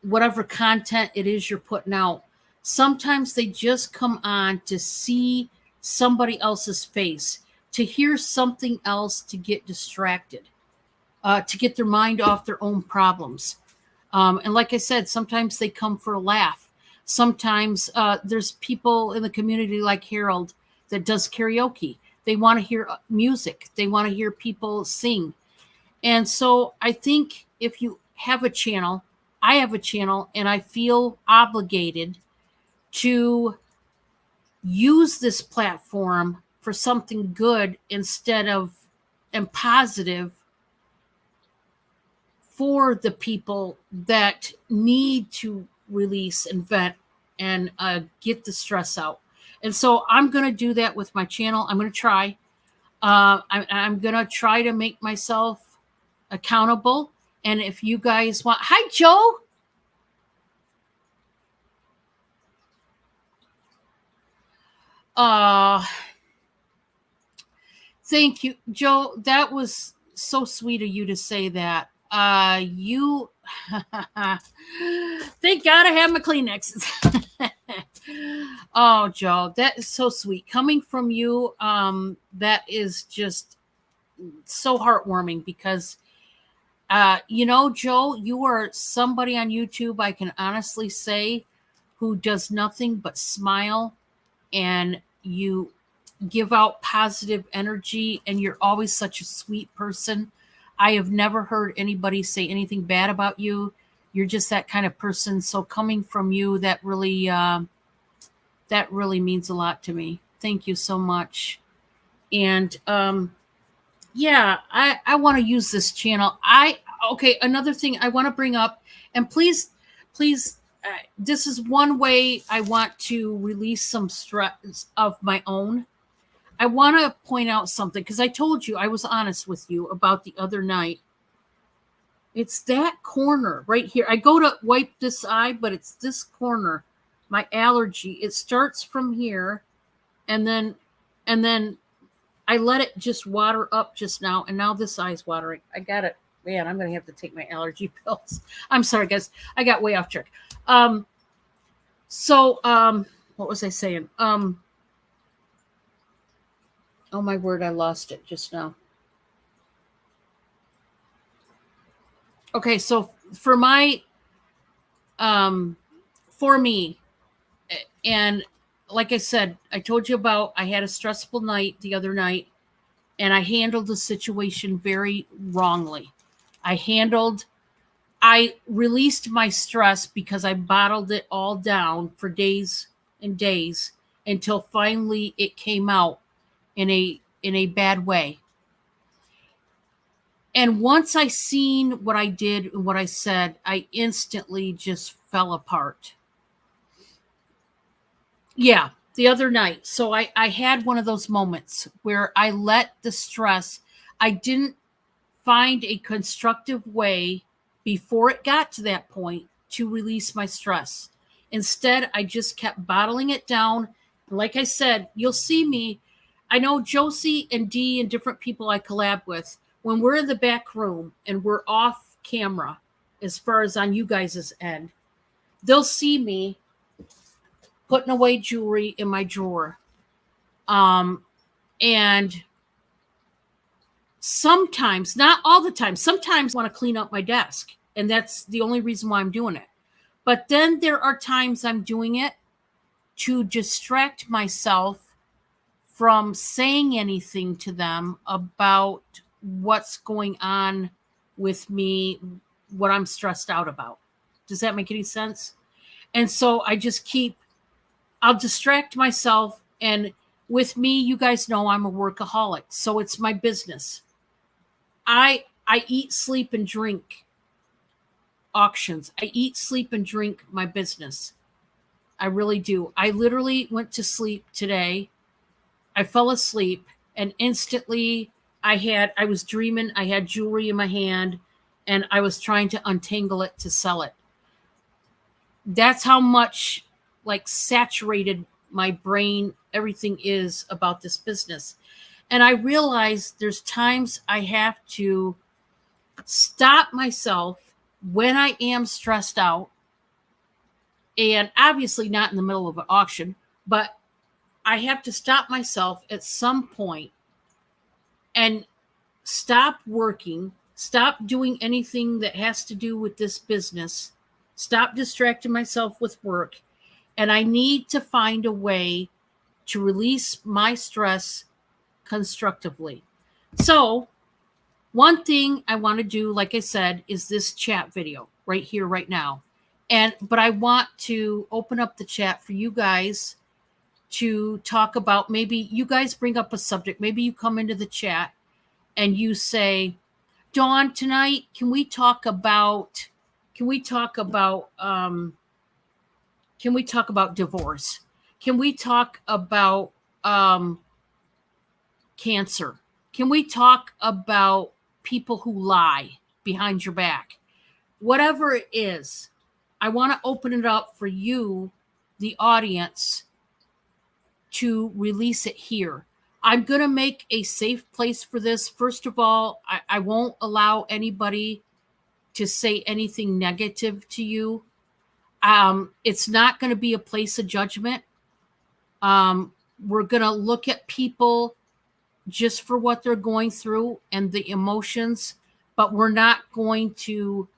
whatever content it is you're putting out. Sometimes they just come on to see somebody else's face, to hear something else, to get distracted, to get their mind off their own problems. And like I said, sometimes they come for a laugh. Sometimes there's people in the community like Harold that does karaoke. They want to hear music. They want to hear people sing. And so I think if you have a channel, I have a channel, and I feel obligated to use this platform for something good instead of and positive for the people that need to release and vent and get the stress out. And so I'm going to do that with my channel. I'm going to try. I'm going to try to make myself accountable. And if you guys want, hi, Joe. Thank you, Joe. That was so sweet of you to say that. You, thank God I have my Kleenexes. Oh, Joe, that is so sweet coming from you. That is just so heartwarming because, Joe, you are somebody on YouTube I can honestly say who does nothing but smile, and you give out positive energy, and you're always such a sweet person. I have never heard anybody say anything bad about you. You're just that kind of person. So coming from you, that really means a lot to me. Thank you so much. And yeah, I want to use this channel. Another thing I want to bring up, and please, this is one way I want to release some stress of my own. I want to point out something because I told you, I was honest with you about the other night. It's that corner right here. I go to wipe this eye, but it's this corner. My allergy. It starts from here, and then I let it just water up just now, and now this eye's watering. I got it. Man, I'm gonna have to take my allergy pills. I'm sorry, guys. I got way off track. What was I saying? Oh my word, I lost it just now. Okay, so for my for me, and like I said, I told you about I had a stressful night the other night, and I handled the situation very wrongly. I released my stress because I bottled it all down for days and days until finally it came out in a bad way. And once I seen what I did and what I said, I instantly just fell apart. Yeah, the other night. So I had one of those moments where I let the stress, I didn't find a constructive way before it got to that point to release my stress. Instead, I just kept bottling it down. Like I said, you'll see me. I know Josie and Dee and different people I collab with, when we're in the back room and we're off camera, as far as on you guys' end, they'll see me putting away jewelry in my drawer. And sometimes, not all the time, sometimes I want to clean up my desk. And that's the only reason why I'm doing it. But then there are times I'm doing it to distract myself from saying anything to them about what's going on with me, what I'm stressed out about. Does that make any sense? And so I'll distract myself. And with me, you guys know I'm a workaholic. So it's my business. I eat, sleep, and drink auctions. I eat, sleep, and drink my business. I really do. I literally went to sleep today. I fell asleep, and instantly I was dreaming. I had jewelry in my hand, and I was trying to untangle it to sell it. That's how much like saturated my brain, everything is about this business. And I realize there's times I have to stop myself when I am stressed out, and obviously not in the middle of an auction, but I have to stop myself at some point and stop working, stop doing anything that has to do with this business, stop distracting myself with work, and I need to find a way to release my stress constructively. So, one thing I want to do, like I said, is this chat video right here, right now. But I want to open up the chat for you guys to talk about. Maybe you guys bring up a subject. Maybe you come into the chat and you say, Dawn, tonight, can we talk about Can we talk about divorce? Can we talk about um, cancer? Can we talk about people who lie behind your back? Whatever it is, I want to open it up for you, the audience, to release it here. I'm going to make a safe place for this. First of all, I won't allow anybody to say anything negative to you. It's not going to be a place of judgment. We're going to look at people just for what they're going through and the emotions, but we're not going to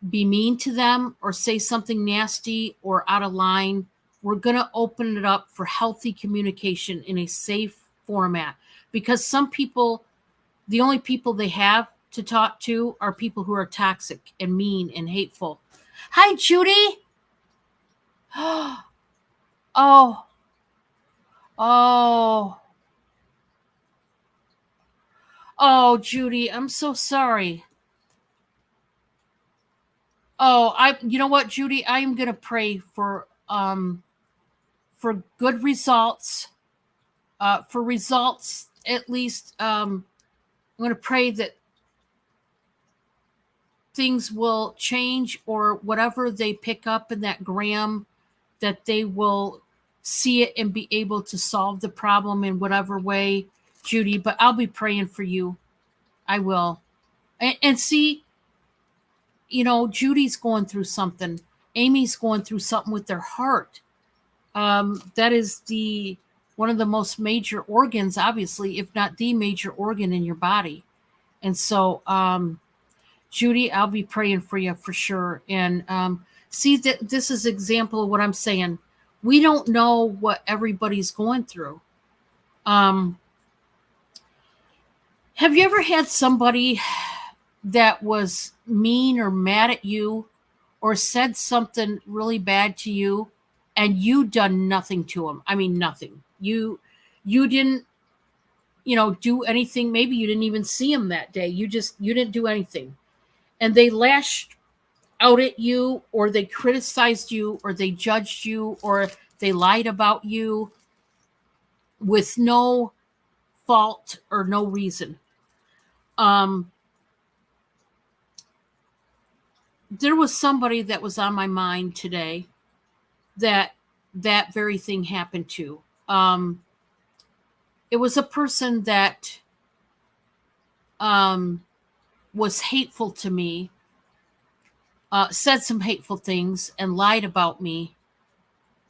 be mean to them or say something nasty or out of line. We're going to open it up for healthy communication in a safe format, because some people, the only people they have to talk to are people who are toxic and mean and hateful. Hi, Judy. Oh, oh, oh, Judy, I'm so sorry. Oh, you know what, Judy, I am going to pray for good results, for results at least. I'm going to pray that things will change, or whatever they pick up in that gram, that they will see it and be able to solve the problem in whatever way, Judy. But I'll be praying for you. I will. And see, Judy's going through something. Amy's going through something with their heart. That is the one of the most major organs, obviously, if not the major organ in your body. And so, Judy, I'll be praying for you for sure. And see that this is an example of what I'm saying. We don't know what everybody's going through. Have you ever had somebody that was mean or mad at you, or said something really bad to you, and you done nothing to them? I mean, nothing. You didn't, do anything. Maybe you didn't even see them that day. You didn't do anything, and they lashed out at you, or they criticized you, or they judged you, or they lied about you with no fault or no reason. There was somebody that was on my mind today that very thing happened to. It was a person that was hateful to me, said some hateful things, and lied about me.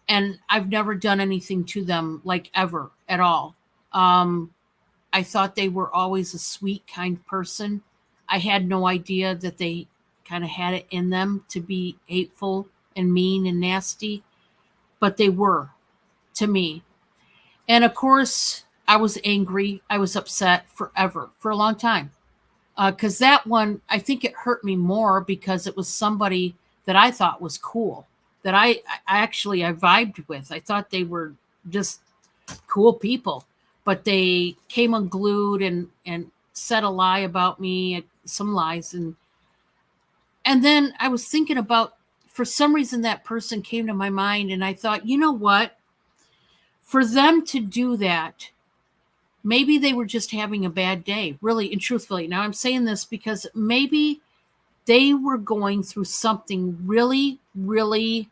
And I've never done anything to them, like, ever at all. I thought they were always a sweet, kind person. I had no idea that they kind of had it in them to be hateful and mean and nasty, but they were to me. And of course, I was angry. I was upset forever, for a long time. Because that one, I think it hurt me more because it was somebody that I thought was cool, that I vibed with. I thought they were just cool people, but they came unglued and said a lie about me, some lies, and then I was thinking about, for some reason, that person came to my mind, and I thought, you know what? For them to do that, maybe they were just having a bad day, really and truthfully. Now, I'm saying this because maybe they were going through something really, really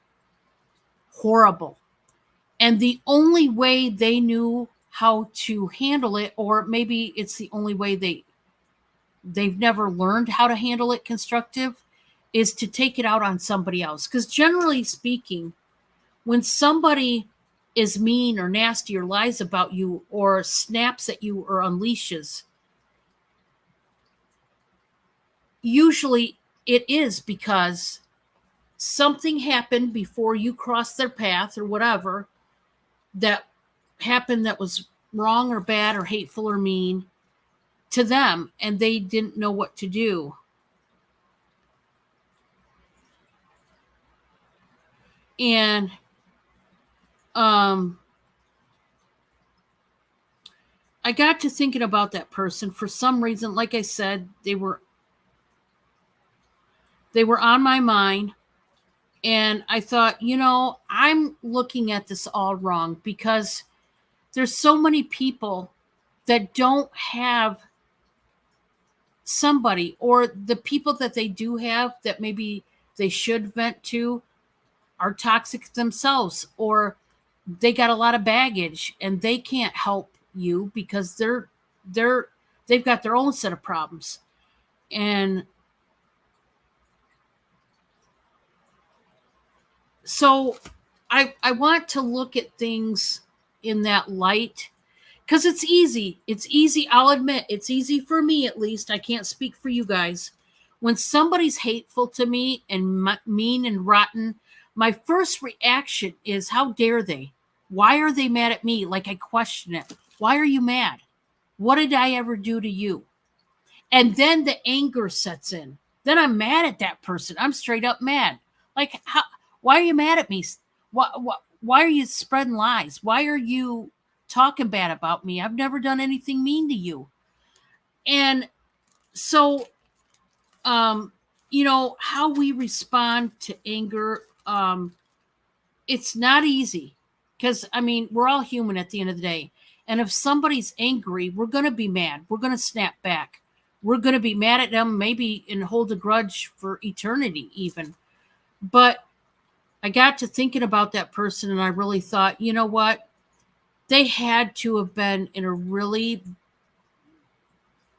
horrible. And the only way they knew how to handle it, or maybe it's the only way they've never learned how to handle it constructive, is to take it out on somebody else. Because generally speaking, when somebody is mean or nasty or lies about you or snaps at you or unleashes, usually it is because something happened before you crossed their path, or whatever that happened that was wrong or bad or hateful or mean to them, and they didn't know what to do. And I got to thinking about that person. For some reason, like I said, they were on my mind. And I thought, I'm looking at this all wrong because there's so many people that don't have somebody, or the people that they do have that maybe they should vent to are toxic themselves, or they got a lot of baggage and they can't help you because they're they've got their own set of problems. And so I want to look at things in that light, because it's easy. I'll admit it's easy for me, at least. I can't speak for you guys. When somebody's hateful to me and mean and rotten, my first reaction is, how dare they? Why are they mad at me? Like, I question it. Why are you mad? What did I ever do to you? And then the anger sets in. Then I'm mad at that person. I'm straight up mad. Like, how? Why are you mad at me? Why are you spreading lies? Why are you talking bad about me? I've never done anything mean to you. And so, how we respond to anger, it's not easy, because, I mean, we're all human at the end of the day. And if somebody's angry, we're going to be mad. We're going to snap back. We're going to be mad at them, maybe, and hold a grudge for eternity, even. But I got to thinking about that person, and I really thought, you know what? They had to have been in a really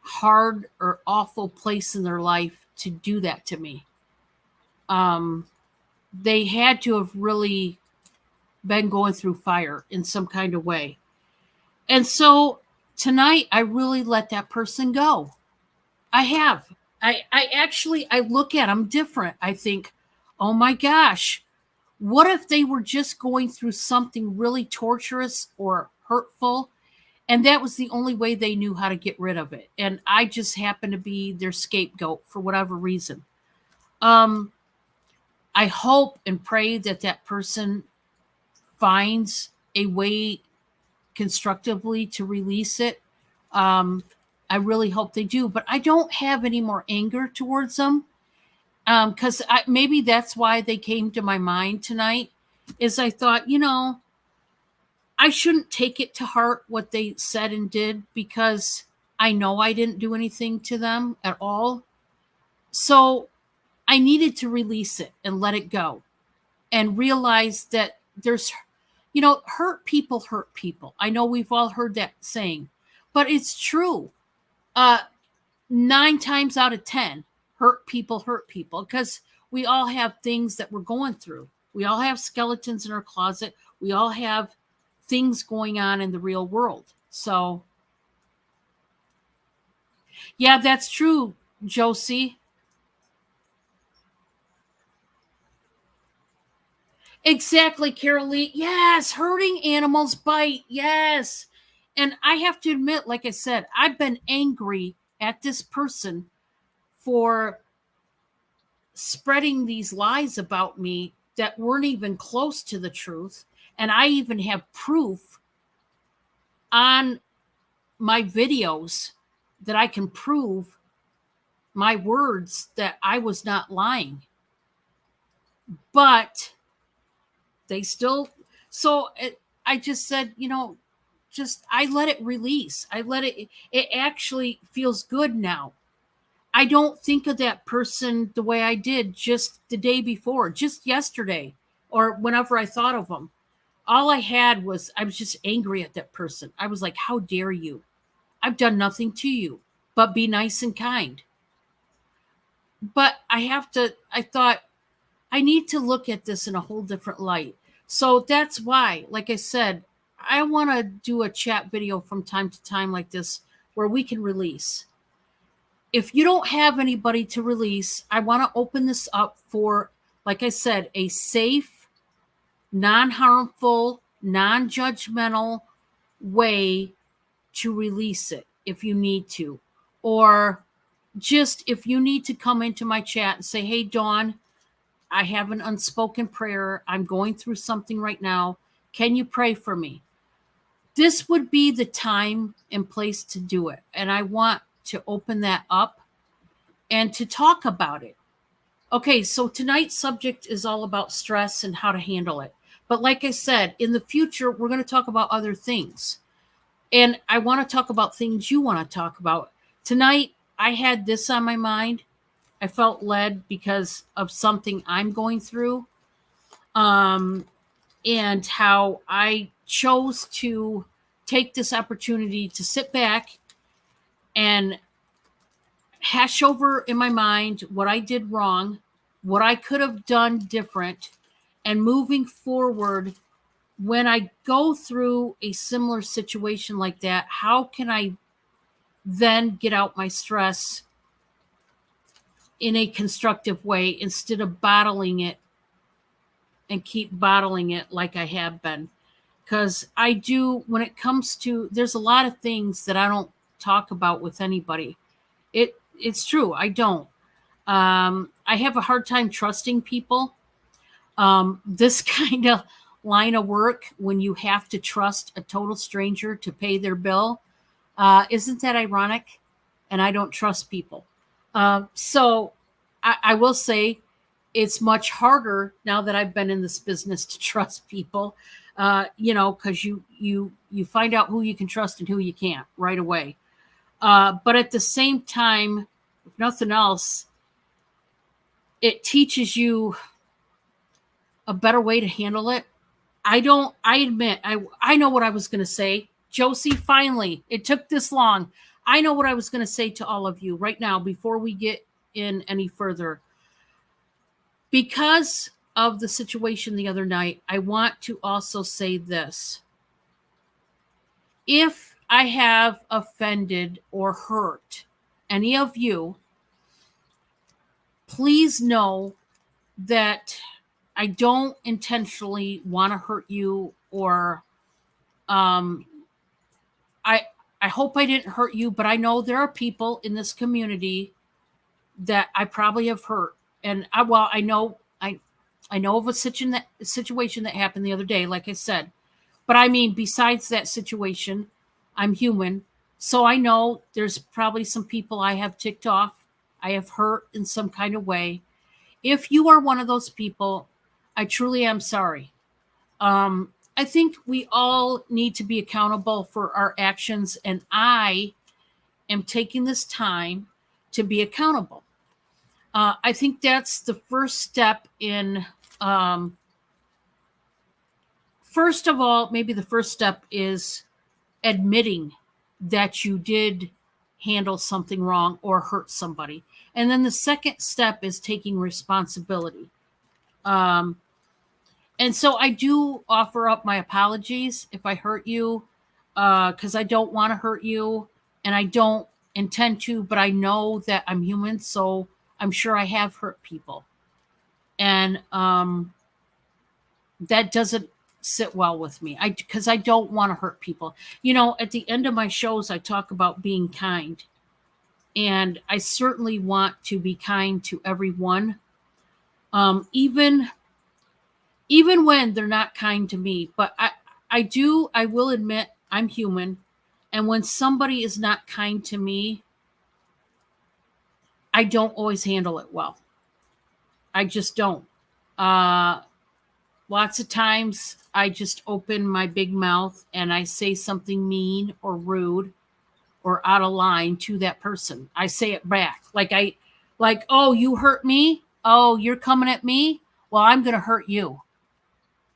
hard or awful place in their life to do that to me. Um, they had to have really been going through fire in some kind of way. And so tonight, I really let that person go. I have. I look at them different. I think, oh my gosh, what if they were just going through something really torturous or hurtful, and that was the only way they knew how to get rid of it, and I just happened to be their scapegoat for whatever reason. Um, I hope and pray that that person finds a way constructively to release it. Um, I really hope they do, but I don't have any more anger towards them, because maybe that's why they came to my mind tonight. Is I thought, I shouldn't take it to heart what they said and did, because I know I didn't do anything to them at all. So I needed to release it and let it go and realize that hurt people hurt people. I know we've all heard that saying, but it's true. Uh, 9 times out of 10, hurt people, because we all have things that we're going through. We all have skeletons in our closet. We all have things going on in the real world. So, yeah, that's true, Josie. Exactly, Carol Lee. Yes, hurting animals bite. Yes. And I have to admit, like I said, I've been angry at this person for spreading these lies about me that weren't even close to the truth. And I even have proof on my videos that I can prove my words that I was not lying. But they still, so I just said, just I let it release. I let it actually feels good now. I don't think of that person the way I did just the day before, just yesterday, or whenever I thought of them. All I had was, I was just angry at that person. I was like, how dare you? I've done nothing to you but be nice and kind. But I thought, I need to look at this in a whole different light. So that's why, like I said, I want to do a chat video from time to time like this where we can release. If you don't have anybody to release, I want to open this up for, like I said, a safe, non harmful, non judgmental way to release it if you need to. Or just if you need to come into my chat and say, hey, Dawn, I have an unspoken prayer. I'm going through something right now. Can you pray for me? This would be the time and place to do it. And I want to open that up and to talk about it. Okay, so tonight's subject is all about stress and how to handle it. But like I said, in the future, we're going to talk about other things. And I want to talk about things you want to talk about. Tonight, I had this on my mind. I felt led because of something I'm going through, um, and how I chose to take this opportunity to sit back and hash over in my mind what I did wrong, what I could have done different, and moving forward, when I go through a similar situation like that, how can I then get out my stress in a constructive way instead of bottling it and keep bottling it like I have been? Because I do, when it comes to, there's a lot of things that I don't talk about with anybody. It's true, I don't. I have a hard time trusting people. This kind of line of work, when you have to trust a total stranger to pay their bill, isn't that ironic? And I don't trust people. So I will say it's much harder now that I've been in this business to trust people. Because you find out who you can trust and who you can't right away. But at the same time, if nothing else, it teaches you a better way to handle it. I admit, I know what I was going to say. Josie, finally, it took this long. I know what I was going to say to all of you right now before we get in any further. Because of the situation the other night, I want to also say this. If I have offended or hurt any of you, please know that I don't intentionally want to hurt you, or um, I I hope I didn't hurt you, but I know there are people in this community that I probably have hurt. And I know of a situation that happened the other day, like I said. But I mean, besides that situation, I'm human, so I know there's probably some people I have ticked off, I have hurt in some kind of way. If you are one of those people, I truly am sorry. I think we all need to be accountable for our actions, and I am taking this time to be accountable. I think that's the first step in. Um, First of all, maybe the first step is admitting that you did handle something wrong or hurt somebody. And then the second step is taking responsibility. Um, and so I do offer up my apologies if I hurt you, because I don't want to hurt you and I don't intend to, but I know that I'm human. So I'm sure I have hurt people. And that doesn't sit well with me. Because I don't want to hurt people. At the end of my shows, I talk about being kind. And I certainly want to be kind to everyone, even when they're not kind to me. But I will admit I'm human. And when somebody is not kind to me, I don't always handle it well. I just don't. Uh, Lots of times I just open my big mouth and I say something mean or rude or out of line to that person. I say it back. Oh, you hurt me? Oh, you're coming at me? Well, I'm going to hurt you.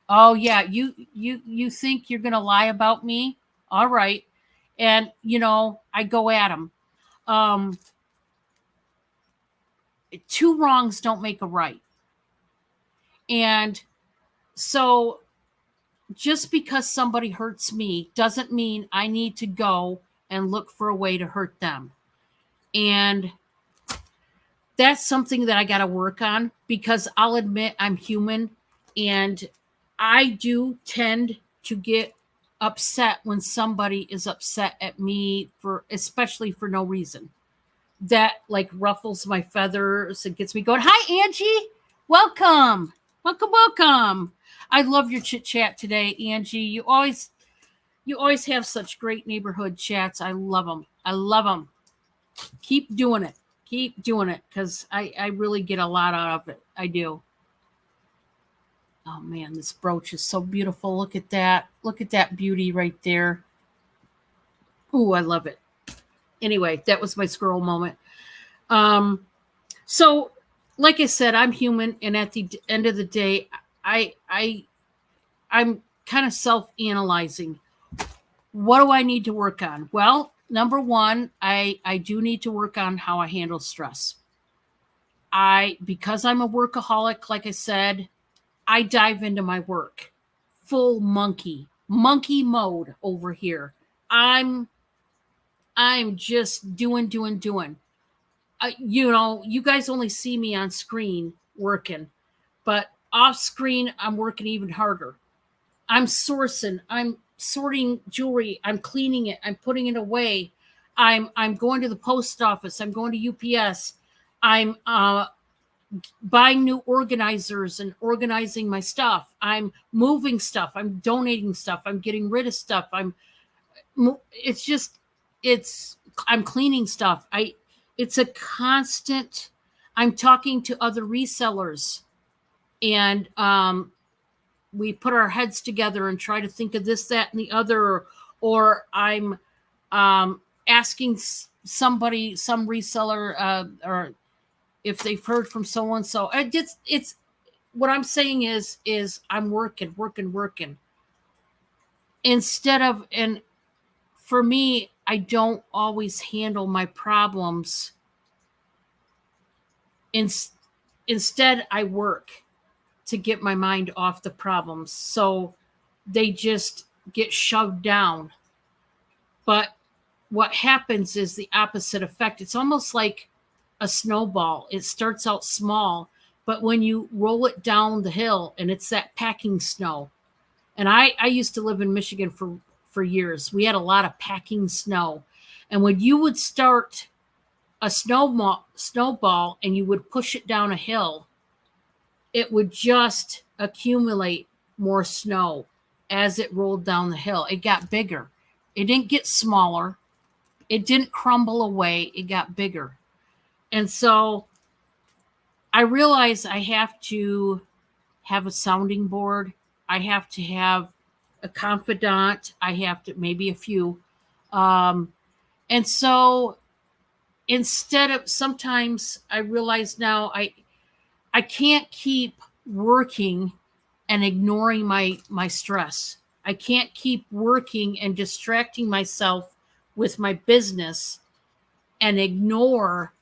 Oh yeah, you think you're going to lie about me? All right. And I go at them. Um Two wrongs don't make a right. And so just because somebody hurts me doesn't mean I need to go and look for a way to hurt them. And that's something that I got to work on, because I'll admit I'm human and I do tend to get upset when somebody is upset at me, for especially for no reason. That like ruffles my feathers and gets me going. Hi Angie, welcome. Welcome. I love your chit chat today, Angie. You always have such great neighborhood chats. I love them. Keep doing it. Keep doing it because I really get a lot out of it. I do. Oh man, this brooch is so beautiful. Look at that. Look at that beauty right there. Ooh, I love it. Anyway, that was my squirrel moment. Um, so like I said, I'm human, and at the end of the day, I I I'm kind of self-analyzing. What do I need to work on? Well, number one, I do need to work on how I handle stress. Because I'm a workaholic, like I said, I dive into my work. Full monkey mode over here. I'm I'm just doing. You guys only see me on screen working, but off screen I'm working even harder. I'm sourcing, I'm sorting jewelry, I'm cleaning it, I'm putting it away. I'm going to the post office, I'm going to UPS. I'm buying new organizers and organizing my stuff. I'm moving stuff, I'm donating stuff, I'm getting rid of stuff. It's just it's I'm cleaning stuff. I It's a constant. I'm talking to other resellers, and we put our heads together and try to think of this, that, and the other. Or I'm asking somebody, some reseller, or if they've heard from so and so. It's what I'm saying is I'm working instead of. And for me, I don't always handle my problems. In, Instead, I work to get my mind off the problems. So they just get shoved down. But what happens is the opposite effect. It's almost like a snowball. It starts out small, but when you roll it down the hill, and it's that packing snow. And I used to live in Michigan for years. We had a lot of packing snow. And when you would start a snowball and you would push it down a hill, it would just accumulate more snow as it rolled down the hill. It got bigger. It didn't get smaller. It didn't crumble away. It got bigger. And so I realized I have to have a sounding board. I have to have a confidant. I have to, maybe a few. And so instead of, sometimes I realize now I can't keep working and ignoring my stress. I can't keep working and distracting myself with my business and ignore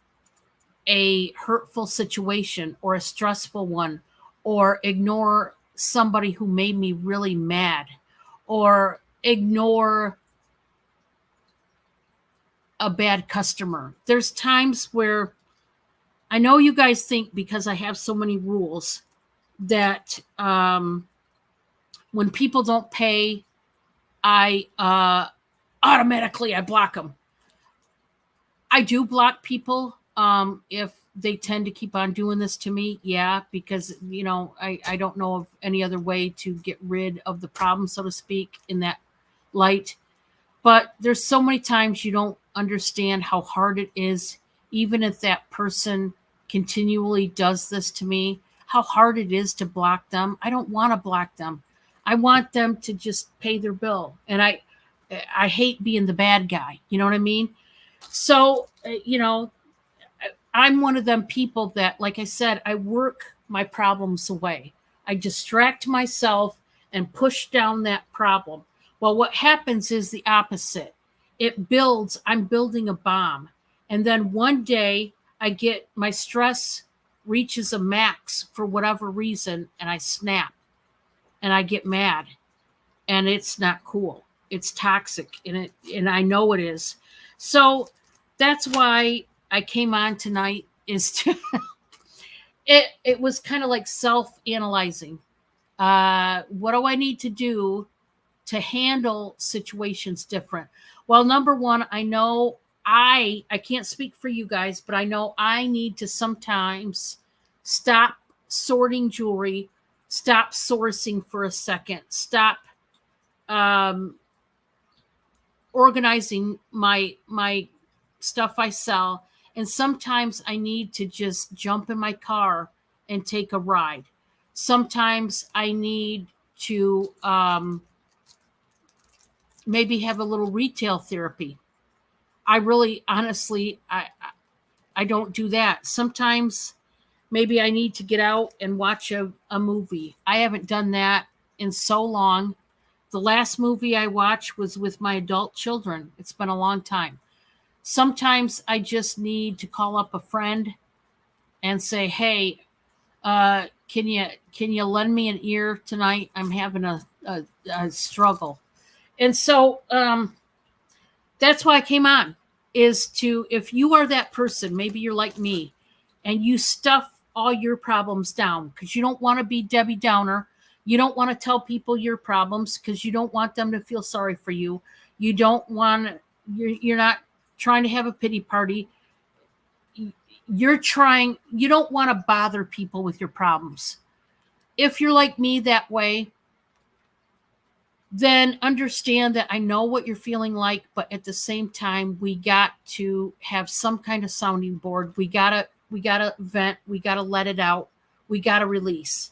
a hurtful situation or a stressful one, or ignore somebody who made me really mad, or ignore a bad customer. There's times where I know you guys think, because I have so many rules, that when people don't pay, I automatically I block them. I do block people if they tend to keep on doing this to me. Yeah, because I don't know of any other way to get rid of the problem, so to speak, in that light. But there's so many times you don't understand how hard it is, even if that person continually does this to me, how hard it is to block them. I don't want to block them. I want them to just pay their bill. And I hate being the bad guy. You know what I mean? So, I'm one of them people that, like I said, I work my problems away. I distract myself and push down that problem. Well, what happens is the opposite. It builds, I'm building a bomb. And then one day I get, my stress reaches a max for whatever reason, and I snap and I get mad. And it's not cool. It's toxic, and I know it is. So that's why I came on tonight, is to it was kind of like self-analyzing. What do I need to do to handle situations different? Well, number one, I know I can't speak for you guys, but I know I need to sometimes stop sorting jewelry, stop sourcing for a second, stop um, organizing my stuff I sell, And sometimes I need to just jump in my car and take a ride. Sometimes I need to maybe have a little retail therapy. I really, honestly, I don't do that. Sometimes maybe I need to get out and watch a movie. I haven't done that in so long. The last movie I watched was with my adult children. It's been a long time. Sometimes I just need to call up a friend and say, "Hey, can you lend me an ear tonight? I'm having a struggle." And so that's why I came on, is to, if you are that person, maybe you're like me, and you stuff all your problems down because you don't want to be Debbie Downer. You don't want to tell people your problems because you don't want them to feel sorry for you. You don't want, you're not trying to have a pity party. You don't want to bother people with your problems. If you're like me that way, then understand that I know what you're feeling like, but at the same time, we got to have some kind of sounding board. We gotta vent, we gotta let it out, we gotta release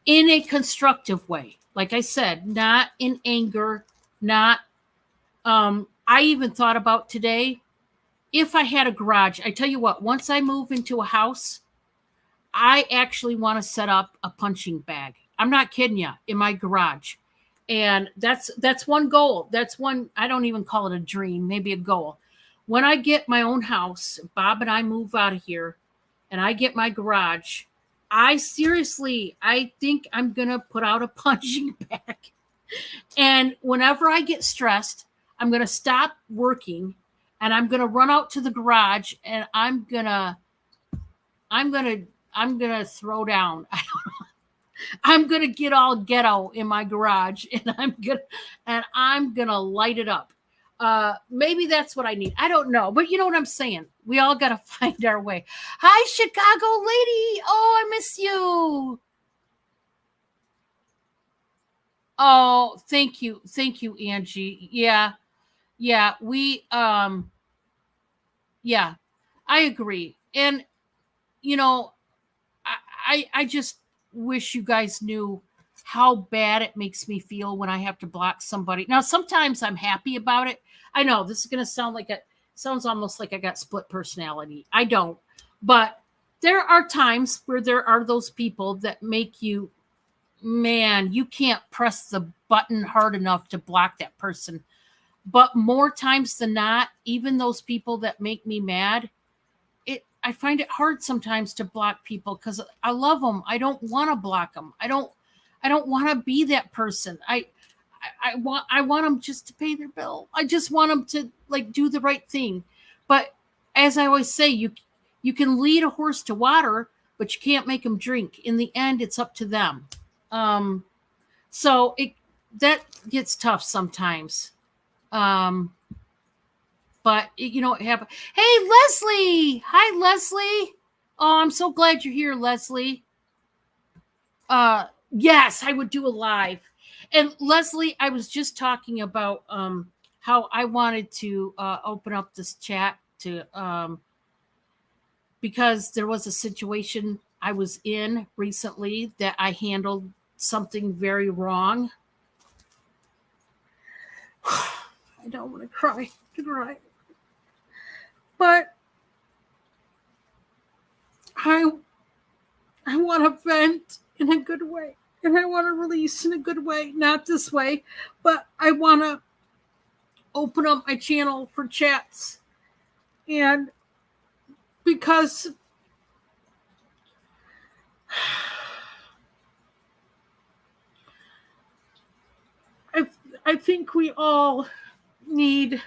in a constructive way. Like I said, not in anger, not I even thought about today, if I had a garage, I tell you what, once I move into a house, I actually want to set up a punching bag. I'm not kidding you, in my garage. And that's one goal. That's one, I don't even call it a dream, maybe a goal. When I get my own house, Bob and I move out of here and I get my garage, I think I'm going to put out a punching bag. And whenever I get stressed, I'm going to stop working and I'm going to run out to the garage and I'm going to throw down. I'm going to get all ghetto in my garage and I'm going to light it up. Maybe that's what I need. I don't know, but you know what I'm saying? We all got to find our way. Hi, Chicago lady. Oh, I miss you. Oh, thank you. Thank you, Angie. Yeah. Yeah. Yeah, I agree. And, you know, I just wish you guys knew how bad it makes me feel when I have to block somebody. Now, sometimes I'm happy about it. I know this is going to sounds almost like I got split personality. I don't. But there are times where there are those people that make you, man, you can't press the button hard enough to block that person. But more times than not, even those people that make me mad, I find it hard sometimes to block people because I love them. I don't want to block them. I don't want to be that person. I want them just to pay their bill. I just want them to like do the right thing. But as I always say, you can lead a horse to water, but you can't make them drink. In the end, it's up to them. So that gets tough sometimes. But it happened. Hey, Leslie. Hi, Leslie. Oh, I'm so glad you're here, Leslie. Yes, I would do a live. And Leslie, I was just talking about how I wanted to open up this chat to because there was a situation I was in recently that I handled something very wrong. I don't want to cry. But I want to vent in a good way. And I want to release in a good way. Not this way, but I want to open up my channel for chats. And because I think we all need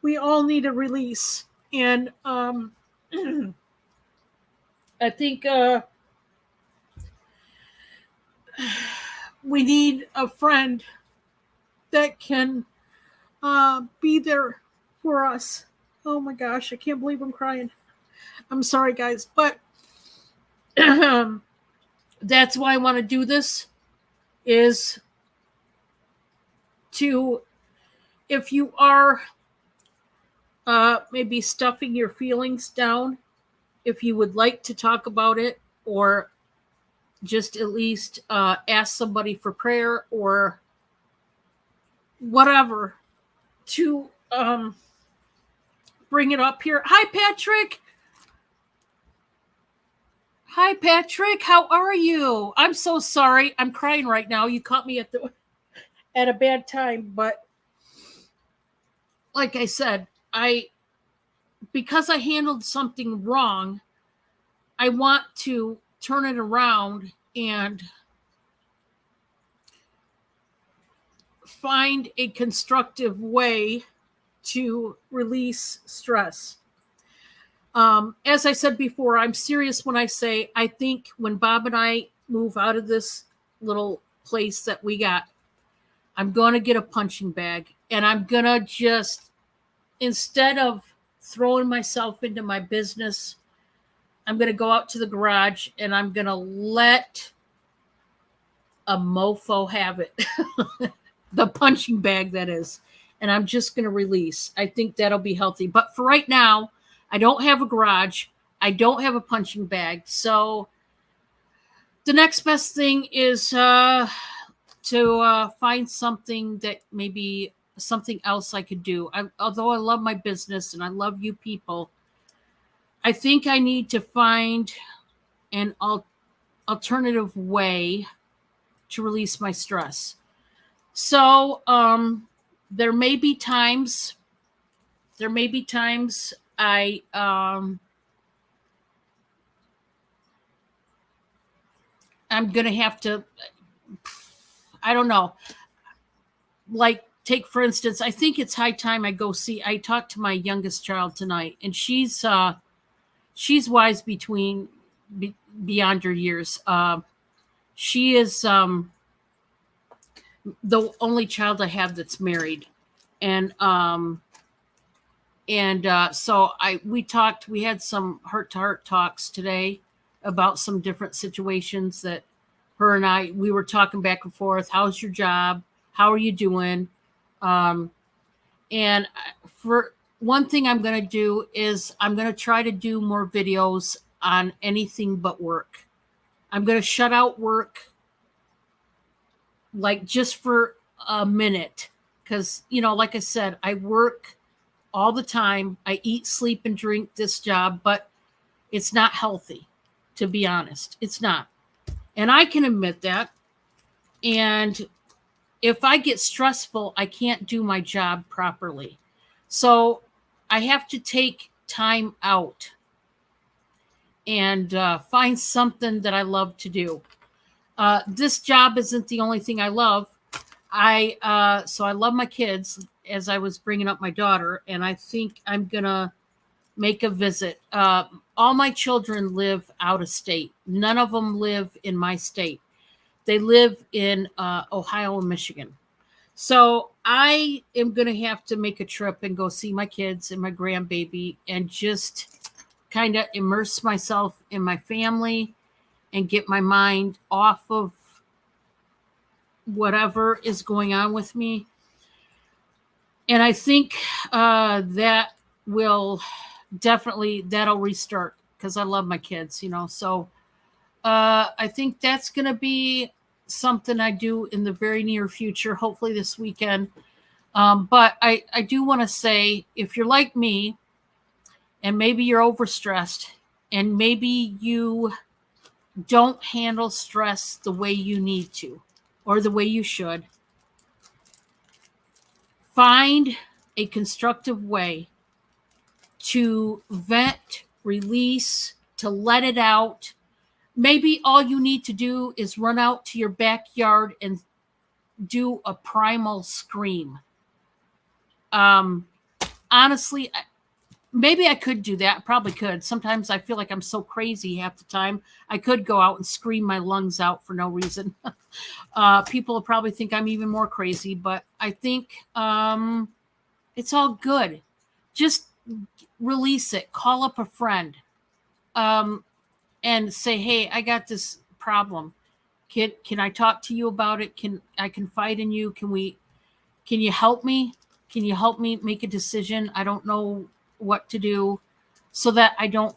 a release. And I think we need a friend that can be there for us. Oh my gosh, I can't believe I'm crying. I'm sorry, guys, but that's why I want to do this, is to, if you are maybe stuffing your feelings down if you would like to talk about it, or just at least ask somebody for prayer or whatever to bring it up here. Hi, Patrick. Hi, Patrick. How are you? I'm so sorry. I'm crying right now. You caught me at a bad time, but like I said, because I handled something wrong, I want to turn it around and find a constructive way to release stress. As I said before, I'm serious when I say I think when Bob and I move out of this little place that we got, I'm going to get a punching bag, and I'm going to just, instead of throwing myself into my business, I'm going to go out to the garage and I'm going to let a mofo have it. The punching bag, that is. And I'm just going to release. I think that'll be healthy. But for right now, I don't have a garage. I don't have a punching bag. So the next best thing is to find something that maybe something else I could do. Although I love my business and I love you people, I think I need to find an alternative way to release my stress. So there may be times I I'm gonna have to, I don't know, like, take for instance, I think it's high time I talked to my youngest child tonight, and she's wise beyond her years. She is the only child I have that's married, and so we had some heart to heart talks today about some different situations that her and we were talking back and forth. How's your job? How are you doing? And for one thing I'm going to do is I'm going to try to do more videos on anything but work. I'm going to shut out work, like, just for a minute. Because, like I said, I work all the time. I eat, sleep, and drink this job, but it's not healthy, to be honest. It's not. And I can admit that. And if I get stressful, I can't do my job properly. So I have to take time out and find something that I love to do. This job isn't the only thing I love. So I love my kids, as I was bringing up my daughter, and I think I'm gonna make a visit. All my children live out of state. None of them live in my state. They live in Ohio and Michigan. So I am going to have to make a trip and go see my kids and my grandbaby and just kind of immerse myself in my family and get my mind off of whatever is going on with me. And I think that will that'll restart, because I love my kids, So I think that's going to be something I do in the very near future, hopefully this weekend. But I do want to say, if you're like me, and maybe you're overstressed, and maybe you don't handle stress the way you need to, or the way you should, find a constructive way to vent, release, to let it out. Maybe all you need to do is run out to your backyard and do a primal scream. Honestly, maybe I could do that. Probably could. Sometimes I feel like I'm so crazy half the time. I could go out and scream my lungs out for no reason. People will probably think I'm even more crazy, but I think it's all good. Just release it. Call up a friend. And say, hey, I got this problem. Can I talk to you about it? Can I confide in you? Can you help me? Can you help me make a decision? I don't know what to do so that I don't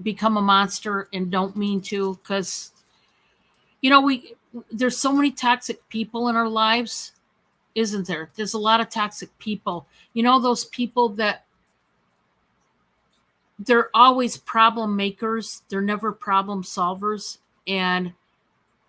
become a monster and don't mean to, because we there's so many toxic people in our lives, isn't there? There's a lot of toxic people. Those people that they're always problem makers, they're never problem solvers, and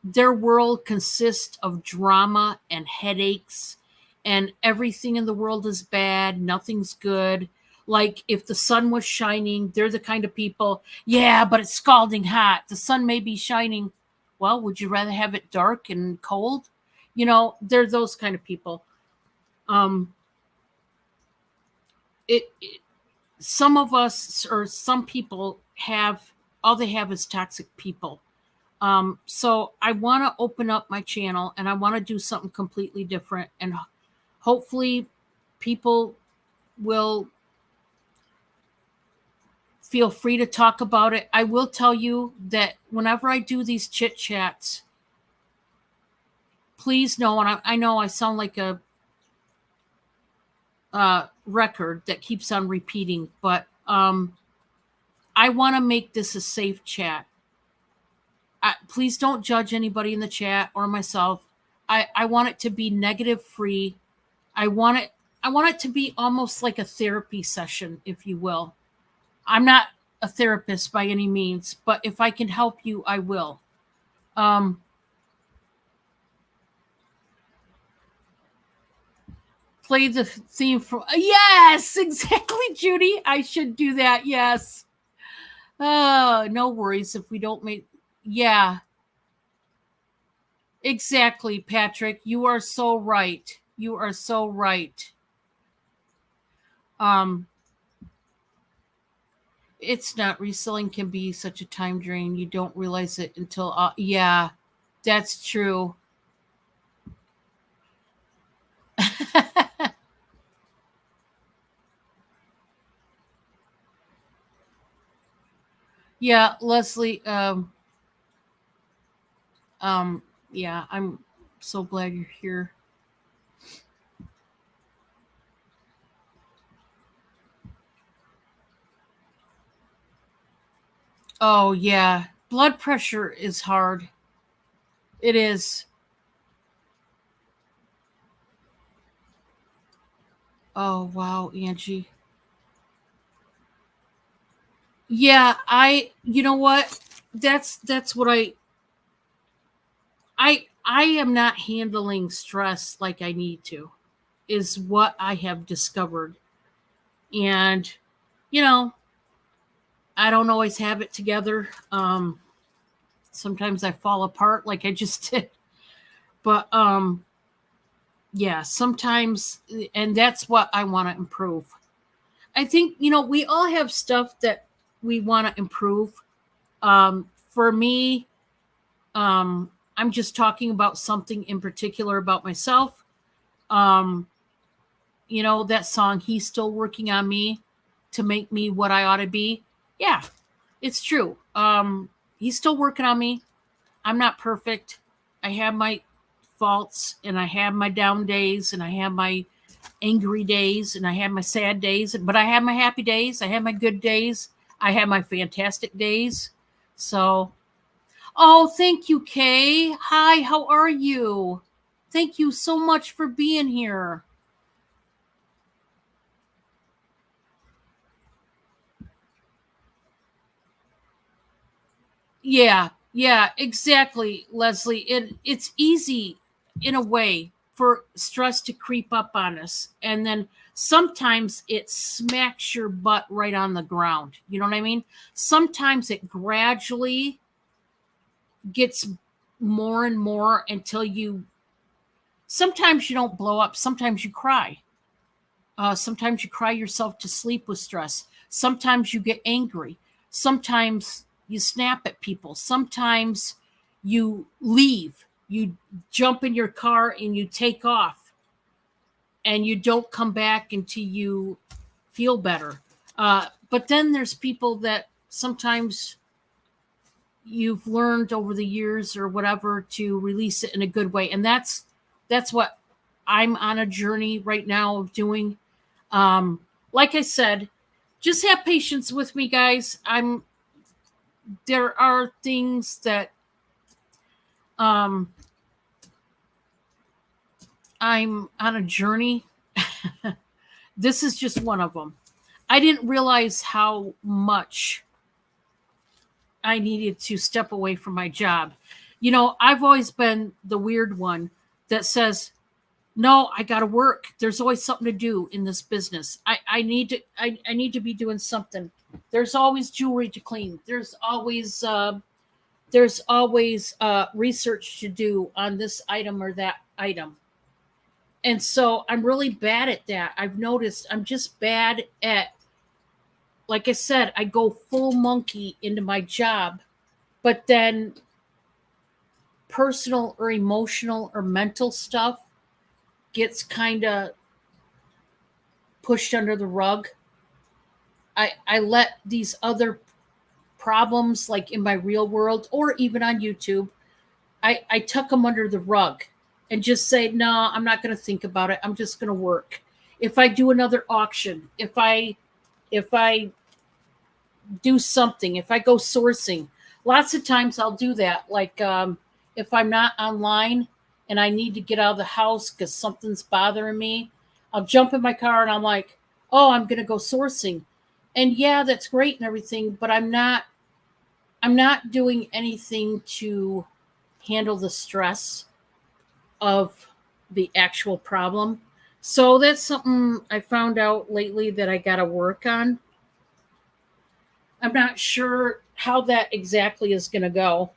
their world consists of drama and headaches, and everything in the world is bad, nothing's good. Like if the sun was shining, they're the kind of people, yeah, but it's scalding hot. The sun may be shining. Well, would you rather have it dark and cold? They're those kind of people. Um, it some of us or some people have all they have is toxic people. So I want to open up my channel and I want to do something completely different. And hopefully people will feel free to talk about it. I will tell you that whenever I do these chit chats, please know, and I know I sound like a record that keeps on repeating, but I want to make this a safe chat. Please don't judge anybody in the chat or myself. I want it to be negative free. I want it to be almost like a therapy session, if you will. I'm not a therapist by any means, but if I can help you, I will. Play the theme for yes, exactly, Judy. I should do that. Yes. Oh, no worries if we don't make. Yeah, exactly, Patrick. You are so right. You are so right. Um, it's not, reselling can be such a time drain. You don't realize it until yeah, that's true. Yeah, Leslie. Um, yeah, I'm so glad you're here. Oh yeah, blood pressure is hard. It is. Oh wow, Angie. Yeah, you know what? That's what I am not handling stress like I need to, is what I have discovered. And you know, I don't always have it together. Sometimes I fall apart like I just did. But yeah, sometimes, and that's what I want to improve. I think, we all have stuff that we want to improve. For me, I'm just talking about something in particular about myself. Um, that song, He's Still Working on Me to Make Me What I Ought to Be. Yeah, it's true. He's still working on me. I'm not perfect. I have my faults and I have my down days and I have my angry days and I have my sad days, but I have my happy days. I have my good days. I have my fantastic days. So, oh, thank you, Kay. Hi, how are you? Thank you so much for being here. Yeah, exactly, Leslie. It's easy in a way for stress to creep up on us. And then sometimes it smacks your butt right on the ground. You know what I mean? Sometimes it gradually gets more and more until sometimes you don't blow up, sometimes you cry. Sometimes you cry yourself to sleep with stress. Sometimes you get angry. Sometimes you snap at people. Sometimes you leave. You jump in your car and you take off and you don't come back until you feel better. But then there's people that sometimes you've learned over the years or whatever to release it in a good way. And that's what I'm on a journey right now of doing. Um, like I said, just have patience with me, guys. There are things that um, I'm on a journey. This is just one of them. I didn't realize how much I needed to step away from my job. I've always been the weird one that says, no, I got to work. There's always something to do in this business. I need to be doing something. There's always jewelry to clean. There's always research to do on this item or that item. And so I'm really bad at that. I've noticed I'm just bad at, like I said, I go full monkey into my job, but then personal or emotional or mental stuff gets kind of pushed under the rug. I let these other problems, like in my real world or even on YouTube, I tuck them under the rug and just say, no, I'm not going to think about it. I'm just going to work. If I do another auction, if I do something, if I go sourcing, lots of times I'll do that. Like if I'm not online and I need to get out of the house because something's bothering me, I'll jump in my car and I'm like, oh, I'm going to go sourcing. And yeah, that's great and everything, but I'm not doing anything to handle the stress of the actual problem. So that's something I found out lately that I got to work on. I'm not sure how that exactly is going to go.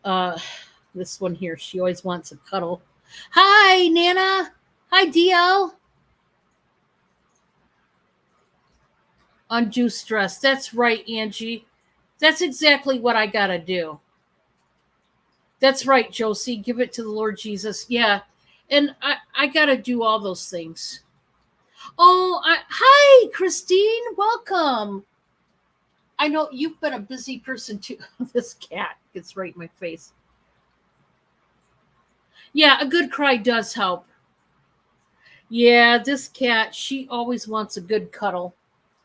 Uh, this one here, she always wants a cuddle. Hi, Nana. Hi, DL. Undue stress. That's right, Angie. That's exactly what I got to do. That's right, Josie. Give it to the Lord Jesus. Yeah. And I got to do all those things. Oh, hi, Christine. Welcome. I know you've been a busy person too. This cat gets right in my face. Yeah, a good cry does help. Yeah, this cat, she always wants a good cuddle.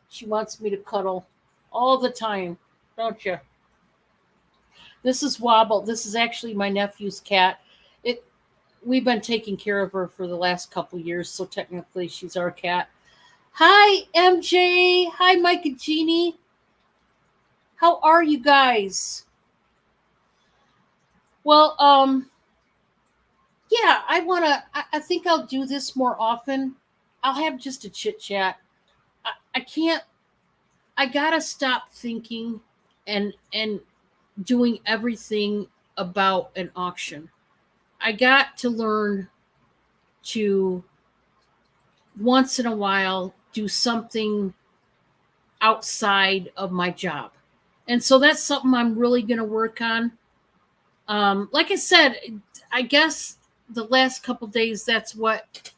She wants me to cuddle all the time, don't you? This is Wobble. This is actually my nephew's cat. It We've been taking care of her for the last couple years, so technically she's our cat. Hi, MJ. Hi, Mike and Jeannie. How are you guys? Well, yeah, I think I'll do this more often. I'll have just a chit chat. I can't. I gotta stop thinking and doing everything about an auction. I got to learn to once in a while do something outside of my job. And so that's something I'm really going to work on. Like I said, I guess the last couple days, that's what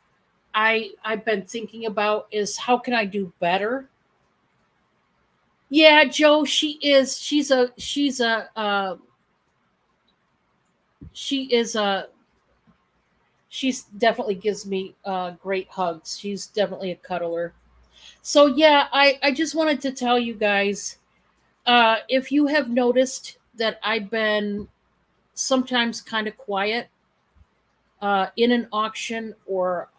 I've been thinking about is how can I do better? Yeah, Joe, she is. She is a she's definitely gives me great hugs. She's definitely a cuddler. So yeah, I just wanted to tell you guys, if you have noticed that I've been sometimes kind of quiet in an auction, or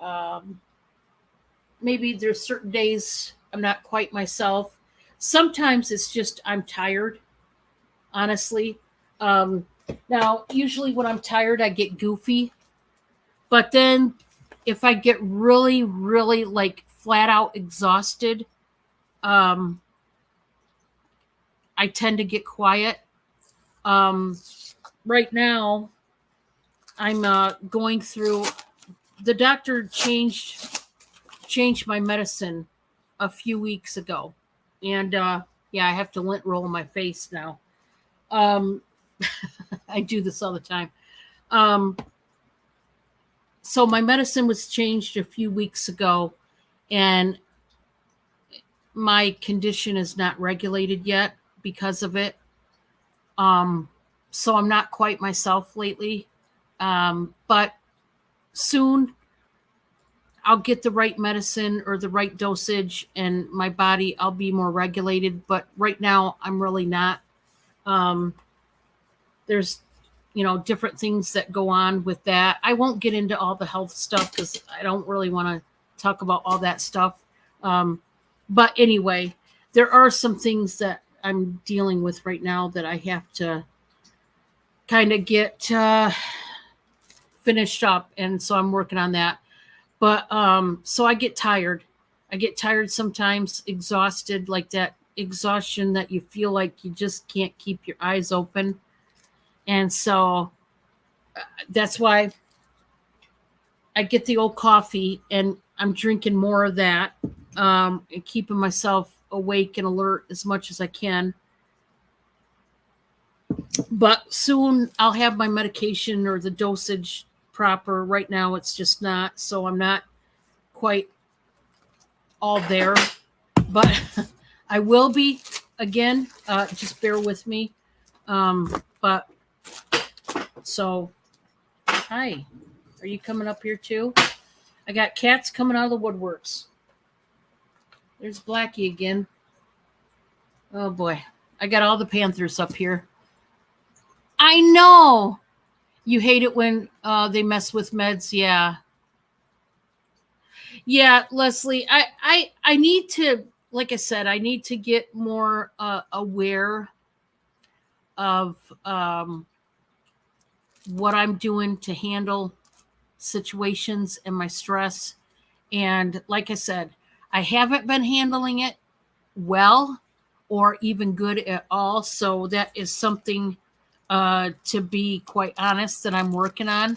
maybe there's certain days I'm not quite myself. Sometimes it's just I'm tired, honestly. Um, Now, usually when I'm tired, I get goofy. But then if I get really, really like flat out exhausted, um, I tend to get quiet. Um, right now, I'm going through. The doctor changed my medicine a few weeks ago, and yeah, I have to lint roll my face now. Um, I do this all the time. Um, so my medicine was changed a few weeks ago, and my condition is not regulated yet because of it. Um, so I'm not quite myself lately. But soon I'll get the right medicine or the right dosage, and my body, I'll be more regulated. But right now, I'm really not. Um, there's, different things that go on with that. I won't get into all the health stuff because I don't really want to talk about all that stuff. Um, but anyway, there are some things that I'm dealing with right now that I have to kind of get finished up. And so I'm working on that. But so I get tired. I get tired sometimes, exhausted, like that exhaustion that you feel like you just can't keep your eyes open. And so that's why I get the old coffee and I'm drinking more of that, and keeping myself awake and alert as much as I can. But soon I'll have my medication or the dosage proper. Right now it's just not. So I'm not quite all there. But I will be again. Just bear with me. But so, hi. Are you coming up here too? I got cats coming out of the woodworks. There's Blackie again. Oh boy. I got all the Panthers up here. I know. You hate it when they mess with meds. Yeah. Yeah, Leslie, I need to, like I said, I need to get more aware of what I'm doing to handle situations and my stress. And like I said, I haven't been handling it well or even good at all. So that is something, to be quite honest, that I'm working on.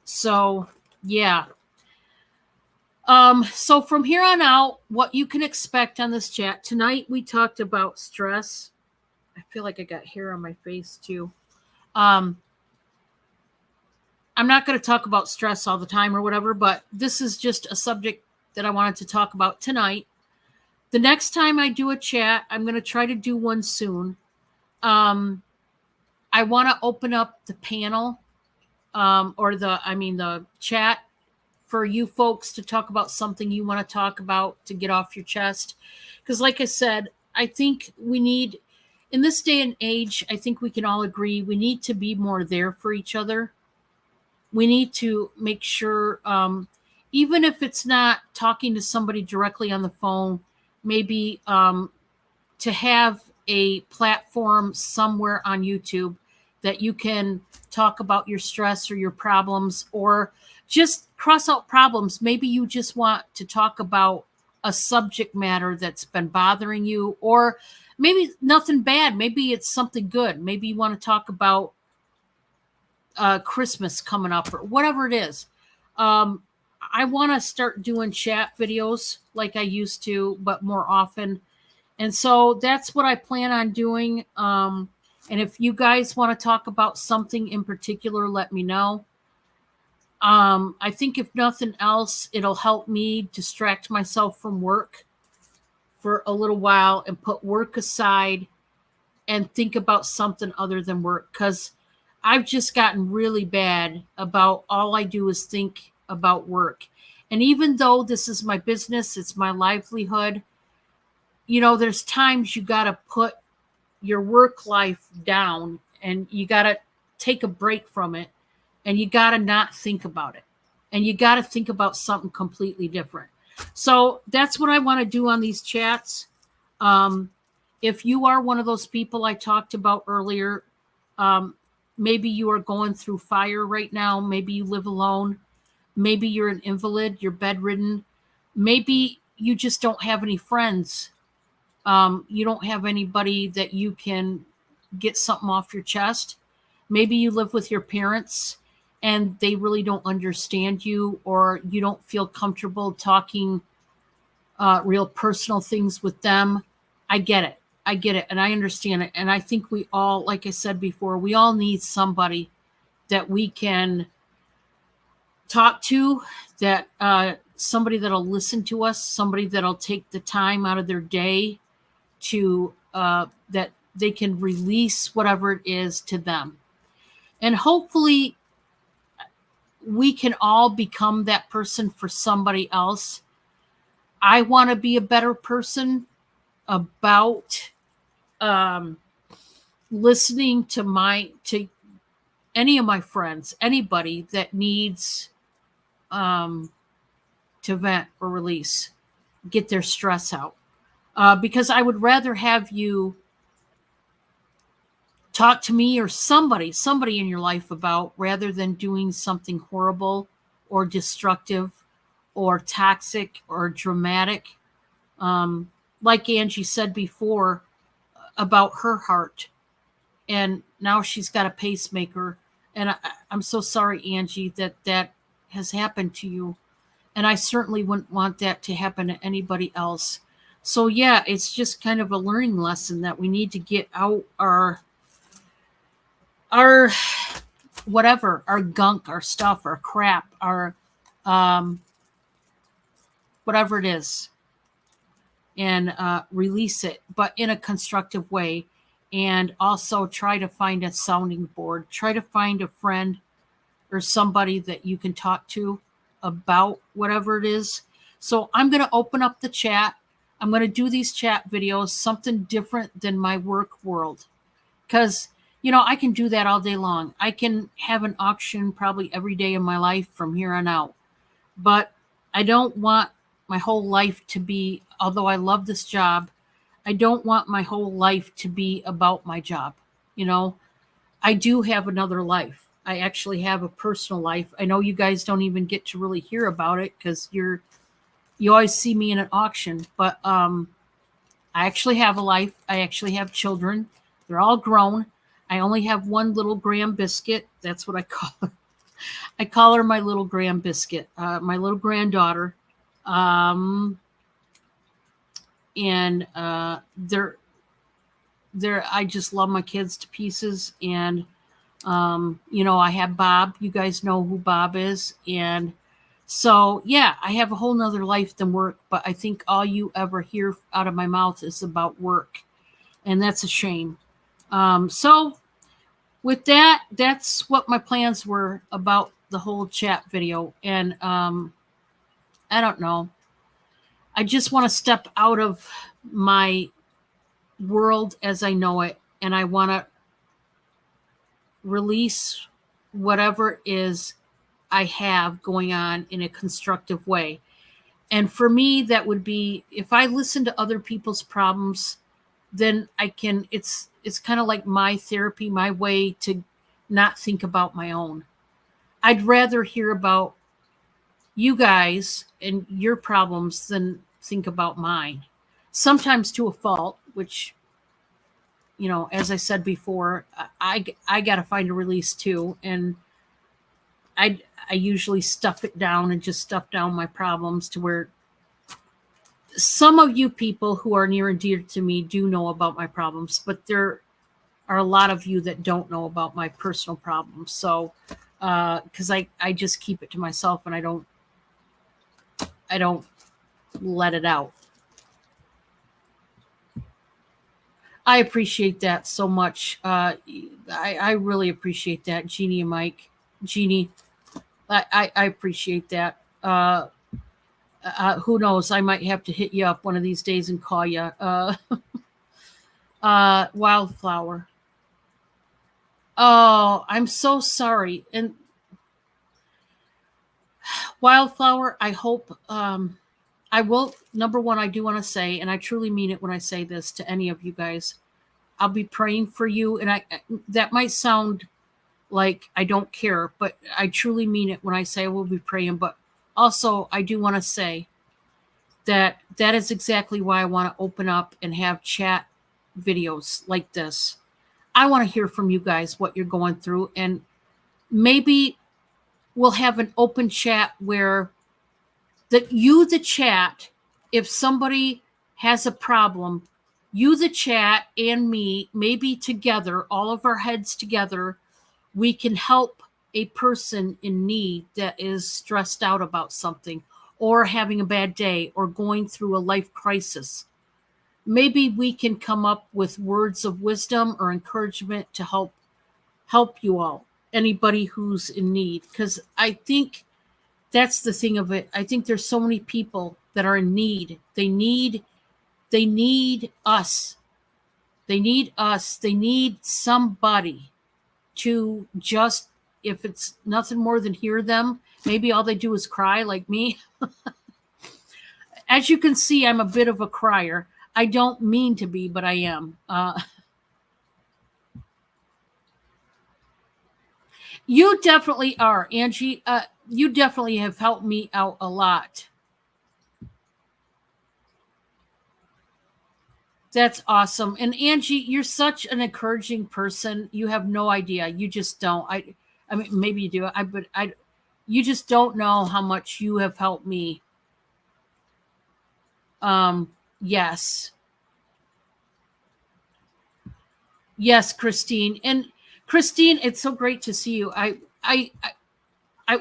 So yeah. So from here on out, what you can expect on this chat tonight, we talked about stress. I feel like I got hair on my face too. I'm not going to talk about stress all the time or whatever, but this is just a subject that I wanted to talk about tonight. The next time I do a chat, I'm going to try to do one soon. I want to open up the panel, or the chat for you folks to talk about something you want to talk about to get off your chest. Because like I said, I think we need, in this day and age, I think we can all agree we need to be more there for each other. We need to make sure, even if it's not talking to somebody directly on the phone, maybe to have a platform somewhere on YouTube that you can talk about your stress or your problems, or just cross out problems. Maybe you just want to talk about a subject matter that's been bothering you, or maybe nothing bad. Maybe it's something good. Maybe you want to talk about Christmas coming up or whatever it is. I want to start doing chat videos like I used to, but more often. And so that's what I plan on doing. And if you guys want to talk about something in particular, let me know. I think if nothing else, it'll help me distract myself from work for a little while and put work aside and think about something other than work. Because I've just gotten really bad about all I do is think about work. And even though this is my business, it's my livelihood, there's times you got to put your work life down and you got to take a break from it, and you got to not think about it, and you got to think about something completely different. So that's what I want to do on these chats. If you are one of those people I talked about earlier, maybe you are going through fire right now. Maybe you live alone. Maybe you're an invalid, you're bedridden. Maybe you just don't have any friends. You don't have anybody that you can get something off your chest. Maybe you live with your parents and they really don't understand you, or you don't feel comfortable talking real personal things with them. I get it. And I understand it. And I think we all, like I said before, we all need somebody that we can talk to, that somebody that'll listen to us, somebody that'll take the time out of their day to that they can release whatever it is to them. And hopefully, we can all become that person for somebody else. I want to be a better person about listening to any of my friends, anybody that needs um, to vent or release, get their stress out. Because I would rather have you talk to me or somebody in your life about, rather than doing something horrible or destructive or toxic or dramatic. Um, like Angie said before about her heart, and now she's got a pacemaker. And I'm so sorry, Angie, that that has happened to you. And I certainly wouldn't want that to happen to anybody else. So yeah, it's just kind of a learning lesson that we need to get out our whatever, our gunk, our stuff, our crap, our um, whatever it is, and release it, but in a constructive way. And also try to find a sounding board. Try to find a friend or somebody that you can talk to about whatever it is. So I'm going to open up the chat. I'm going to do these chat videos, something different than my work world. Because, I can do that all day long. I can have an auction probably every day of my life from here on out. But I don't want my whole life to be, although I love this job, I don't want my whole life to be about my job. You know, I do have another life. I actually have a personal life. I know you guys don't even get to really hear about it because you always see me in an auction, but I actually have a life. I actually have children. They're all grown. I only have one little Graham biscuit. That's what I call her. I call her my little Graham biscuit, my little granddaughter. Um, and they're I just love my kids to pieces. And I have Bob. You guys know who Bob is. And so, yeah, I have a whole nother life than work, but I think all you ever hear out of my mouth is about work. And that's a shame. So, with that, that's what my plans were about the whole chat video. And I don't know. I just want to step out of my world as I know it. And I want to release whatever is I have going on in a constructive way. And for me, that would be, if I listen to other people's problems, then it's kind of like my therapy, my way to not think about my own. I'd rather hear about you guys and your problems than think about mine. Sometimes to a fault, which, as I said before, I got to find a release too. And I usually stuff it down and just stuff down my problems to where some of you people who are near and dear to me do know about my problems, but there are a lot of you that don't know about my personal problems. So, because I just keep it to myself and I don't let it out. I appreciate that so much. I really appreciate that, Jeannie and Mike. Jeannie, I appreciate that. Who knows? I might have to hit you up one of these days and call you. Wildflower. Oh, I'm so sorry. And Wildflower, I hope I will. Number one, I do want to say, and I truly mean it when I say this to any of you guys, I'll be praying for you. And that might sound like I don't care, but I truly mean it when I say I will be praying. But also, I do want to say that is exactly why I want to open up and have chat videos like this. I want to hear from you guys what you're going through, and maybe we'll have an open chat where the chat, if somebody has a problem, you the chat and me, maybe together, all of our heads together, we can help a person in need that is stressed out about something or having a bad day or going through a life crisis. Maybe we can come up with words of wisdom or encouragement to help you all. anybody who's in need, because I think that's the thing of it. I think there's so many people that are in need. They need us. They need us. They need somebody to just, if it's nothing more than hear them. Maybe all they do is cry like me. As you can see, I'm a bit of a crier. I don't mean to be, but I am. You definitely are, Angie. You definitely have helped me out a lot. That's awesome. And Angie, you're such an encouraging person. You have no idea. You just don't. I mean, maybe you do. But you just don't know how much you have helped me. Yes. Yes, Christine. And Christine, it's so great to see you. I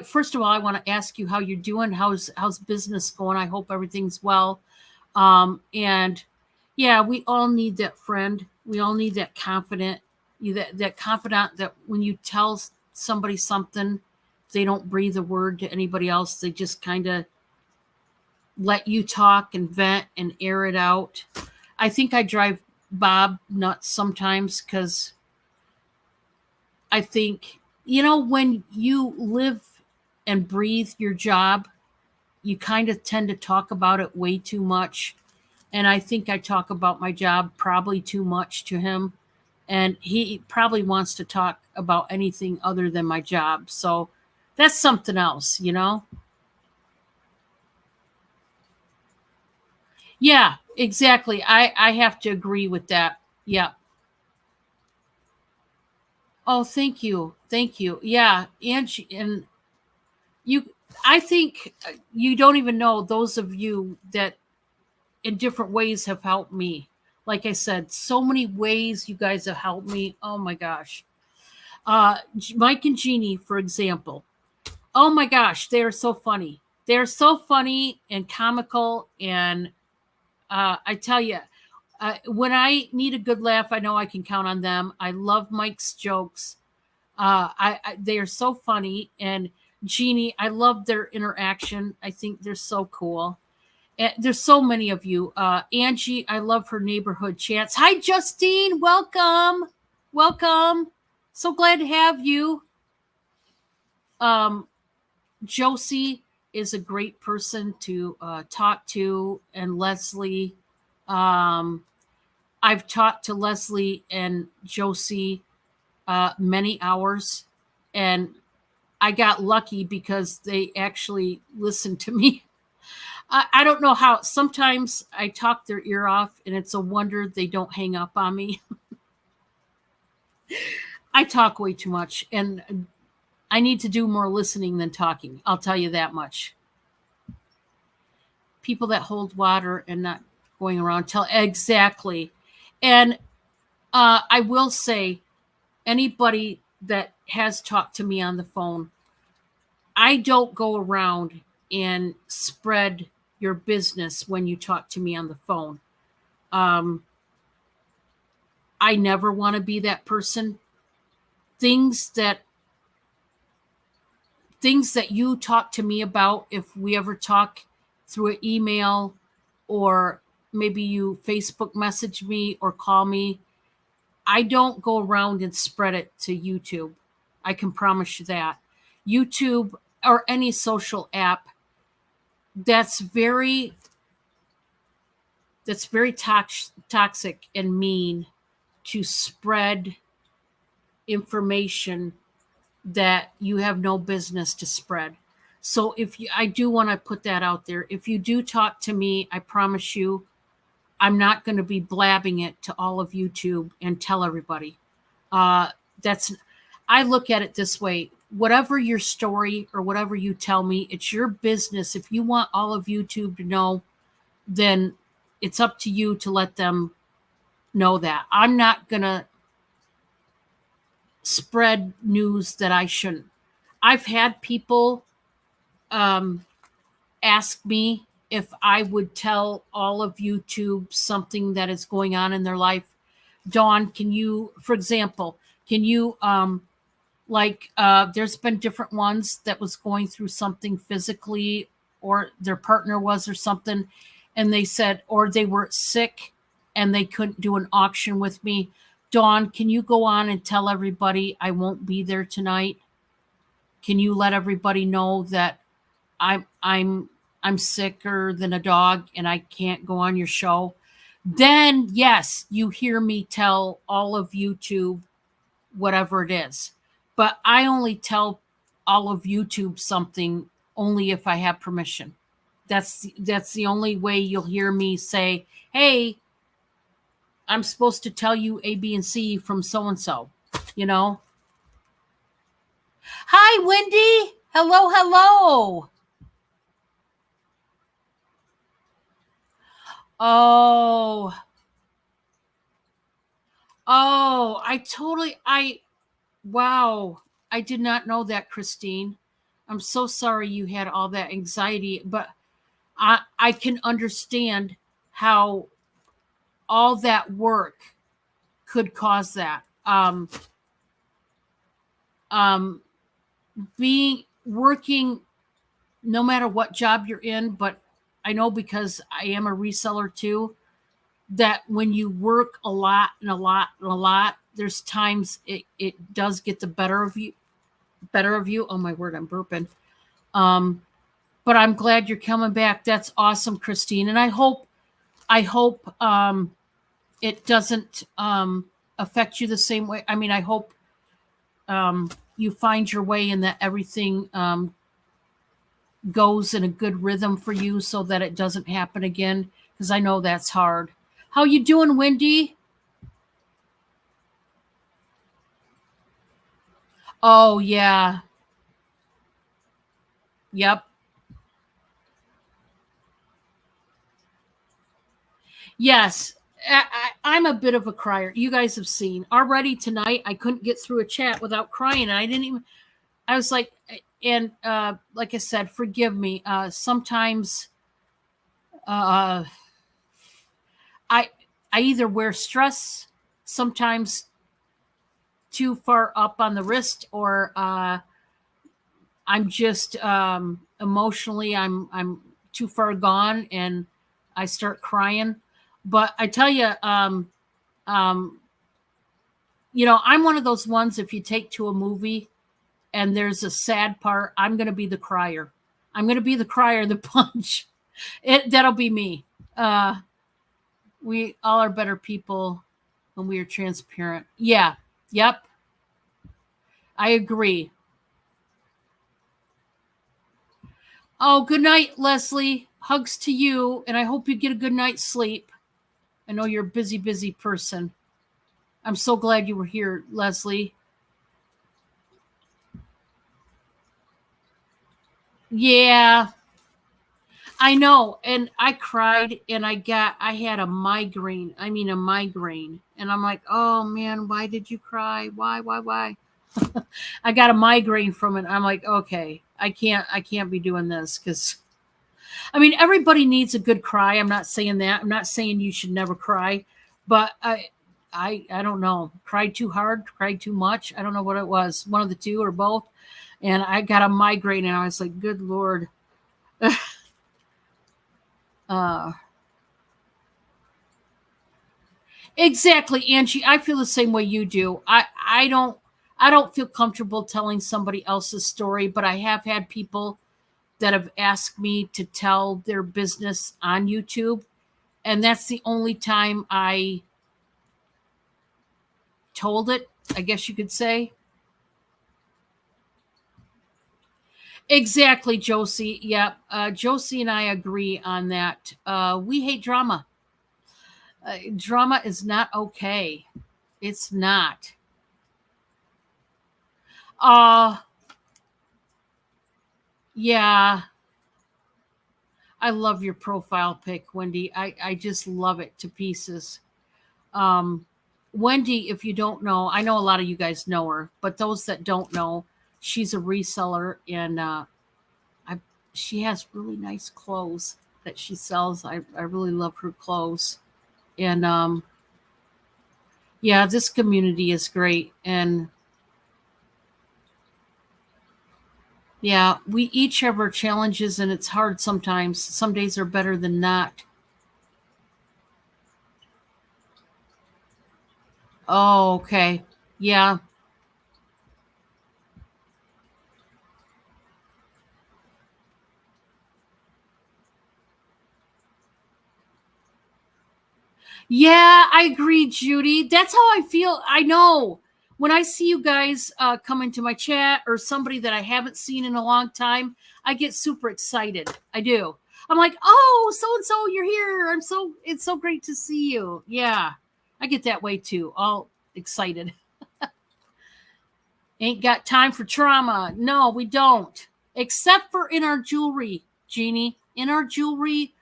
first of all, I want to ask you how you're doing. How's business going? I hope everything's well. And yeah, we all need that friend. We all need that confident, that confidant that when you tell somebody something, they don't breathe a word to anybody else. They just kind of let you talk and vent and air it out. I think I drive Bob nuts sometimes because I think, when you live and breathe your job, you kind of tend to talk about it way too much. And I think I talk about my job probably too much to him. And he probably wants to talk about anything other than my job. So that's something else. Yeah, exactly. I have to agree with that. Yeah. Oh, thank you. Thank you. Yeah. And you, I think you don't even know those of you that in different ways have helped me. Like I said, so many ways you guys have helped me. Oh my gosh. Mike and Jeannie, for example. Oh my gosh, they are so funny. They're so funny and comical. And I tell you, when I need a good laugh, I know I can count on them. I love Mike's jokes. They are so funny. And Jeannie, I love their interaction. I think they're so cool. There's so many of you. Angie, I love her neighborhood chants. Hi, Justine. Welcome. Welcome. So glad to have you. Um, Josie is a great person to talk to, and Leslie. Um, I've talked to Leslie and Josie many hours, and I got lucky because they actually listened to me. I don't know how. Sometimes I talk their ear off, and it's a wonder they don't hang up on me. I talk way too much, and I need to do more listening than talking. I'll tell you that much. People that hold water and not going around tell exactly. And I will say, anybody that has talked to me on the phone, I don't go around and spread your business when you talk to me on the phone. Um, I never want to be that person. Things that things that you talk to me about, if we ever talk through an email, or maybe you Facebook message me or call me, I don't go around and spread it to YouTube. I can promise you that. YouTube or any social app, that's very toxic and mean to spread information that you have no business to spread. So I do want to put that out there. If you do talk to me, I promise you, I'm not going to be blabbing it to all of YouTube and tell everybody. Uh, that's I look at it this way. Whatever your story or whatever you tell me, it's your business. If you want all of YouTube to know, then it's up to you to let them know that. I'm not going to spread news that I shouldn't. I've had people um, ask me if I would tell all of YouTube something that is going on in their life. Dawn, can you, for example, can you Like there's been different ones that was going through something physically, or their partner was or something, and they said, or they were sick and they couldn't do an auction with me. Dawn, can you go on and tell everybody I won't be there tonight? Can you let everybody know that I'm sicker than a dog and I can't go on your show? Then yes, you hear me tell all of YouTube whatever it is. But I only tell all of YouTube something only if I have permission. That's the only way you'll hear me say, "Hey, I'm supposed to tell you A, B, and C from so and so." You know. Hi, Wendy. Hello, hello. Oh, I wow. I did not know that, Christine. I'm so sorry you had all that anxiety, but I can understand how all that work could cause that. Um, being working, no matter what job you're in, but I know because I am a reseller too, that when you work a lot and a lot and a lot, there's times it does get the better of you. Oh my word, I'm burping. Um, but I'm glad you're coming back. That's awesome, Christine. And I hope it doesn't affect you the same way. I mean, I hope you find your way and that everything goes in a good rhythm for you so that it doesn't happen again, because I know that's hard. How you doing, Wendy? Oh yeah. Yep. Yes. I'm a bit of a crier. You guys have seen already tonight. I couldn't get through a chat without crying. I didn't even. I was like, and like I said, forgive me. Sometimes uh, I I either wear stress, sometimes too far up on the wrist, or I'm just emotionally I'm too far gone and I start crying. But I tell you, um, I'm one of those ones. If you take to a movie and there's a sad part, I'm going to be the crier. I'm going to be the crier, the punch. That'll be me. Uh, we all are better people when we are transparent. Yeah. Yep. I agree. Oh, good night, Leslie. Hugs to you, and I hope you get a good night's sleep. I know you're a busy, busy person. I'm so glad you were here, Leslie. Yeah, I know. And I cried and I had a migraine. I mean, a migraine. And I'm like, oh man, why did you cry? Why? I got a migraine from it. I'm like, okay, I can't be doing this because I mean, everybody needs a good cry. I'm not saying that. I'm not saying you should never cry, but I don't know. Cried too hard, cried too much. I don't know what it was. One of the two or both. And I got a migraine and I was like, good Lord. uh exactly, Angie. I feel the same way you do. I don't feel comfortable telling somebody else's story, but I have had people that have asked me to tell their business on YouTube. And that's the only time I told it, I guess you could say. Exactly, Josie. Yep. Josie and I agree on that. We hate drama. Drama is not okay. It's not. Uh, yeah. I love your profile pic, Wendy. I just love it to pieces. Um, Wendy, if you don't know, I know a lot of you guys know her, but those that don't know, she's a reseller and I she has really nice clothes that she sells. I really love her clothes. And yeah, this community is great. And Yeah, we each have our challenges and it's hard sometimes. Some days are better than not. Oh, okay. Yeah. Yeah, I agree, Judy. That's how I feel. I know when I see you guys come into my chat or somebody that I haven't seen in a long time, I get super excited. I do. I'm like, oh, so and so, you're here. It's so great to see you. Yeah, I get that way too. All excited. Ain't got time for trauma. No, we don't. Except for in our jewelry, Jeannie. In our jewelry,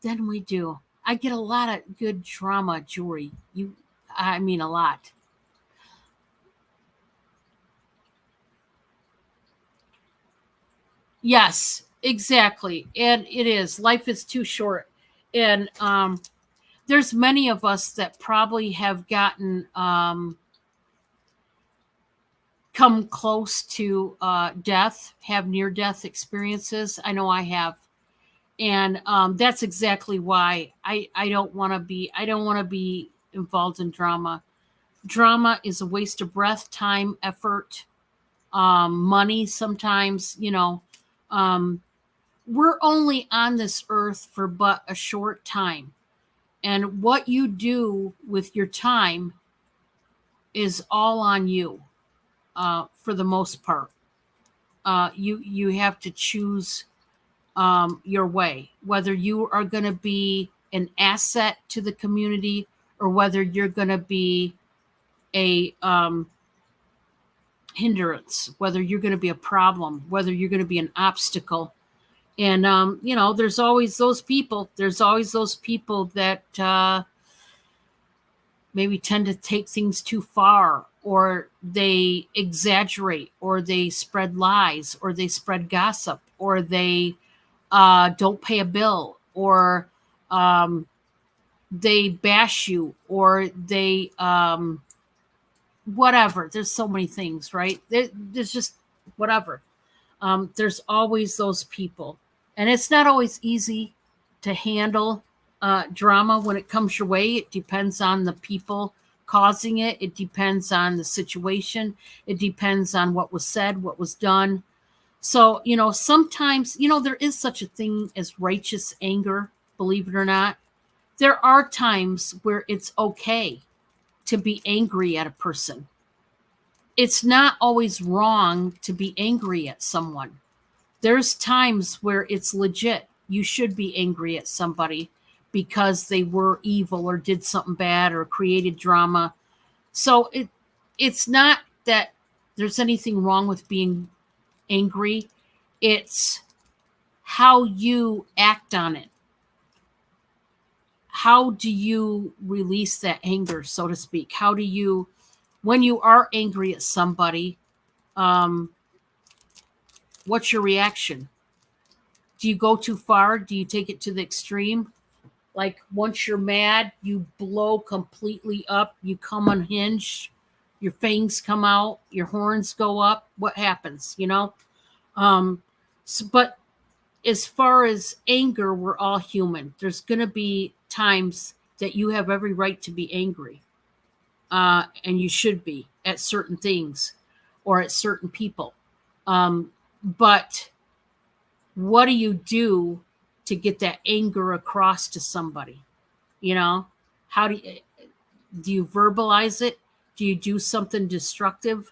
then we do. I get a lot of good trauma jewelry. I mean, a lot. Yes, exactly. And it is. Life is too short. And there's many of us that probably have gotten come close to death, have near death experiences. I know I have. And that's exactly why I don't want to be involved in drama. Drama is a waste of breath, time, effort, money. Sometimes, um, we're only on this earth for but a short time, and what you do with your time is all on you. For the most part, you have to choose your way, whether you are going to be an asset to the community or whether you're going to be a hindrance, whether you're going to be a problem, whether you're going to be an obstacle. And, there's always those people. There's always those people that maybe tend to take things too far, or they exaggerate, or they spread lies, or they spread gossip, or they don't pay a bill, or um, they bash you, or they whatever. There's so many things, right? There's just whatever. There's always those people, and it's not always easy to handle drama when it comes your way. It depends on the people causing it. It depends on the situation. It depends on what was said, what was done. So, sometimes, there is such a thing as righteous anger, believe it or not. There are times where it's okay to be angry at a person. It's not always wrong to be angry at someone. There's times where it's legit. You should be angry at somebody because they were evil or did something bad or created drama. So it's not that there's anything wrong with being angry. It's how you act on it. How do you release that anger, so to speak? How do you, when you are angry at somebody, um, what's your reaction? Do you go too far? Do you take it to the extreme? Like once you're mad, you blow completely up, you come unhinged, your fangs come out, your horns go up. What happens? Um, but as far as anger, we're all human. There's going to be times that you have every right to be angry, and you should be at certain things or at certain people. But what do you do to get that anger across to somebody? You know, how do you verbalize it? Do you do something destructive?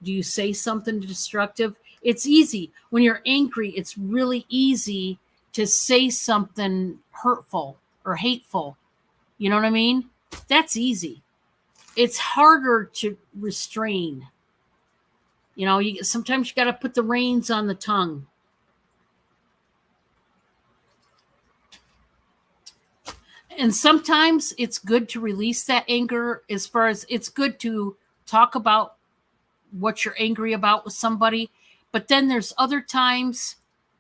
Do you say something destructive? It's easy when you're angry. It's really easy to say something hurtful or hateful. You know what I mean? That's easy. It's harder to restrain. Sometimes you got to put the reins on the tongue. And sometimes it's good to release that anger, as far as it's good to talk about what you're angry about with somebody. But then there's other times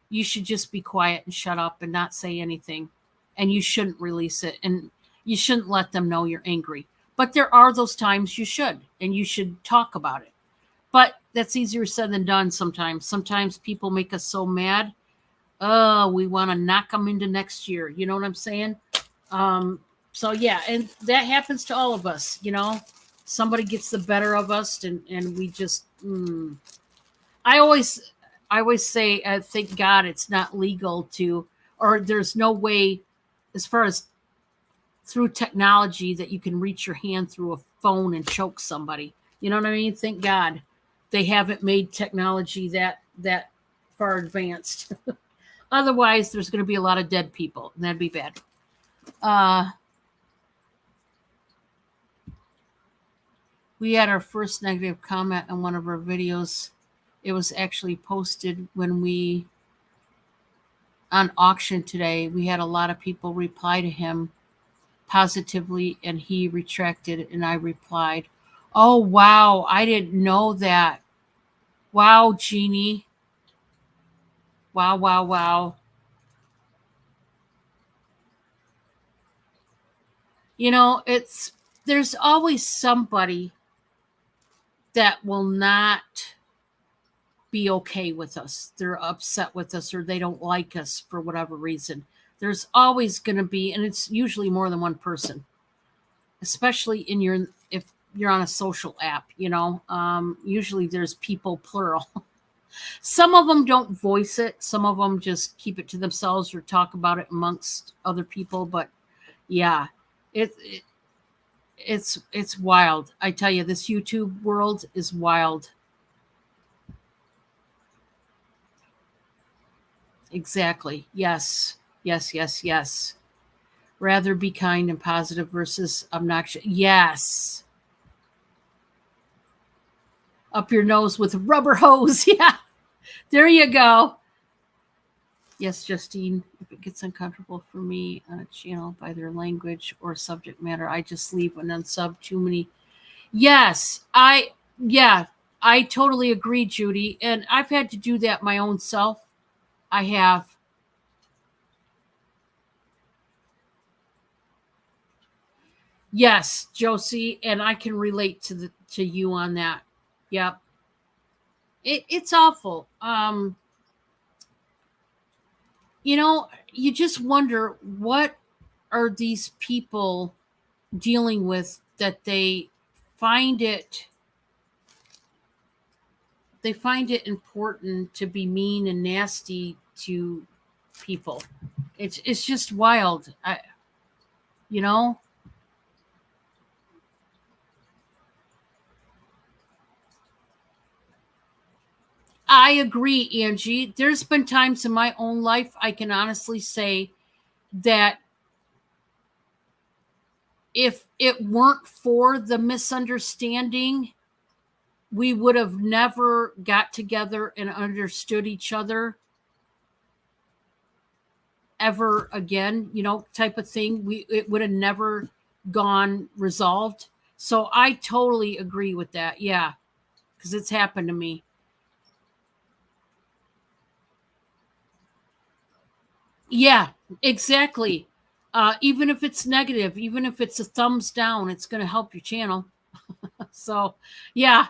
you should just be quiet and shut up and not say anything. And you shouldn't release it. And you shouldn't let them know you're angry. But there are those times you should, and you should talk about it. But that's easier said than done sometimes. Sometimes people make us so mad. Oh, we want to knock them into next year. You know what I'm saying? Um, so yeah, and that happens to all of us, Somebody gets the better of us and we just I always say, thank God it's not legal to, or there's no way, as far as through technology, that you can reach your hand through a phone and choke somebody. You know what I mean? Thank God they haven't made technology that far advanced. Otherwise, there's going to be a lot of dead people, and that'd be bad. We had our first negative comment on one of our videos. It was actually posted when we on auction today. We had a lot of people reply to him positively, and he retracted, and I replied. Oh wow, I didn't know that. Wow, Jeannie. Wow, wow, wow. There's always somebody that will not be okay with us. They're upset with us, or they don't like us for whatever reason. There's always going to be, and it's usually more than one person, especially if you're on a social app, usually there's people plural. Some of them don't voice it. Some of them just keep it to themselves or talk about it amongst other people. But yeah, it's wild. I tell you, this YouTube world is wild. Exactly. Yes. Yes. Yes. Yes. Rather be kind and positive versus obnoxious. Yes. Up your nose with a rubber hose. Yeah. There you go. Yes, Justine, if it gets uncomfortable for me on a channel by their language or subject matter, I just leave and unsub too many. Yes, yeah, I totally agree, Judy. And I've had to do that my own self. I have. Yes, Josie, and I can relate to you on that. Yep. It's awful. You just wonder, what are these people dealing with, that find it find it important to be mean and nasty to people. It's just wild. You know, I agree, Angie. There's been times in my own life I can honestly say that if it weren't for the misunderstanding, we would have never got together and understood each other ever again, type of thing. It would have never gone resolved. So I totally agree with that. Yeah, because it's happened to me. Yeah, exactly. Even if it's negative, even if it's a thumbs down, it's going to help your channel. So, yeah,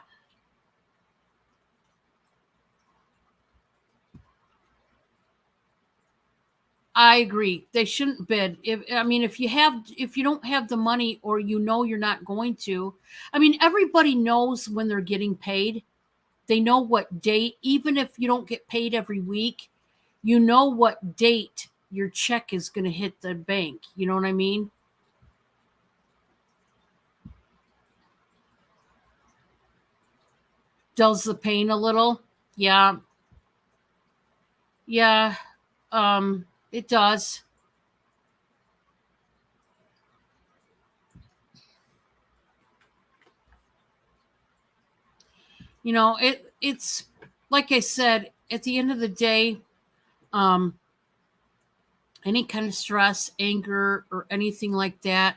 I agree. They shouldn't bid. If you don't have the money, or you're not going to. I mean, everybody knows when they're getting paid. They know what date, even if you don't get paid every week, you know what date your check is going to hit the bank. You know what I mean? Dulls the pain a little. Yeah. Yeah. It does. It's like I said, at the end of the day, um, any kind of stress, anger, or anything like that,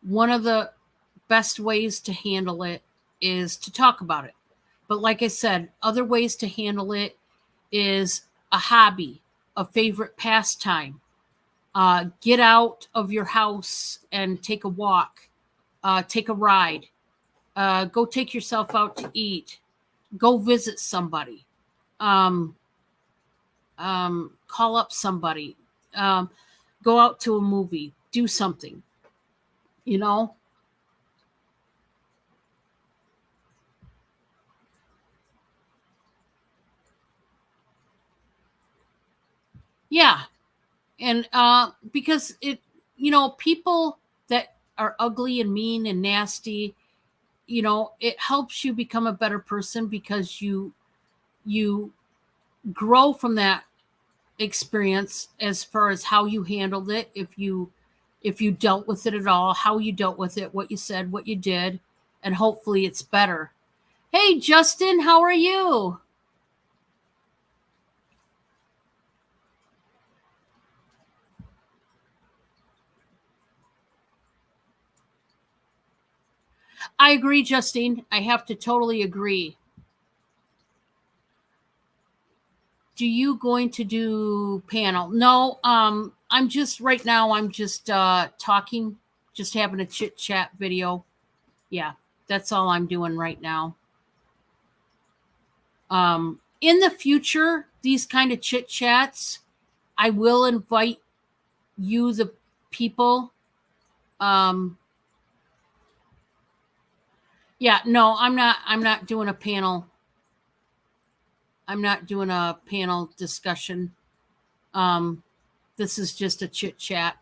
one of the best ways to handle it is to talk about it. But like I said, other ways to handle it is a hobby, a favorite pastime. Get out of your house and take a walk, take a ride, go take yourself out to eat, Go visit somebody. Um, call up somebody. Um, go out to a movie. Do something. You know. Yeah, and because people that are ugly and mean and nasty, it helps you become a better person because you grow from that experience as far as how you handled it, if you dealt with it at all, how you dealt with it, what you said, what you did, and hopefully it's better. Hey Justin, how are you? I agree, Justine. I have to totally agree. Do you going to do panel? No, I'm just right now I'm just talking, just having a chit chat video. Yeah, that's all I'm doing right now. In the future, these kind of chit chats, I will invite you, the people. Um, yeah, no, I'm not doing a panel. I'm not doing a panel discussion. Um, this is just a chit chat.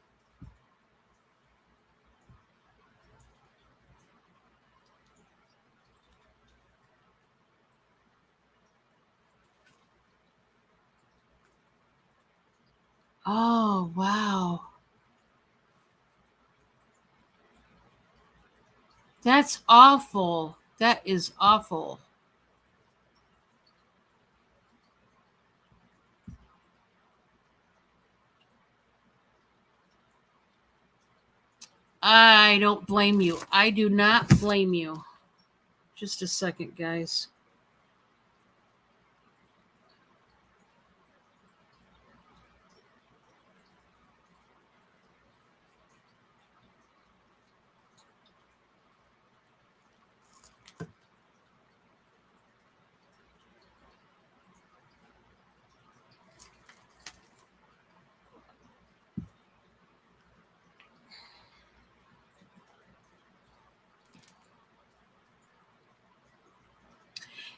Oh, wow. That's awful. That is awful. I don't blame you. I do not blame you. Just a second, guys.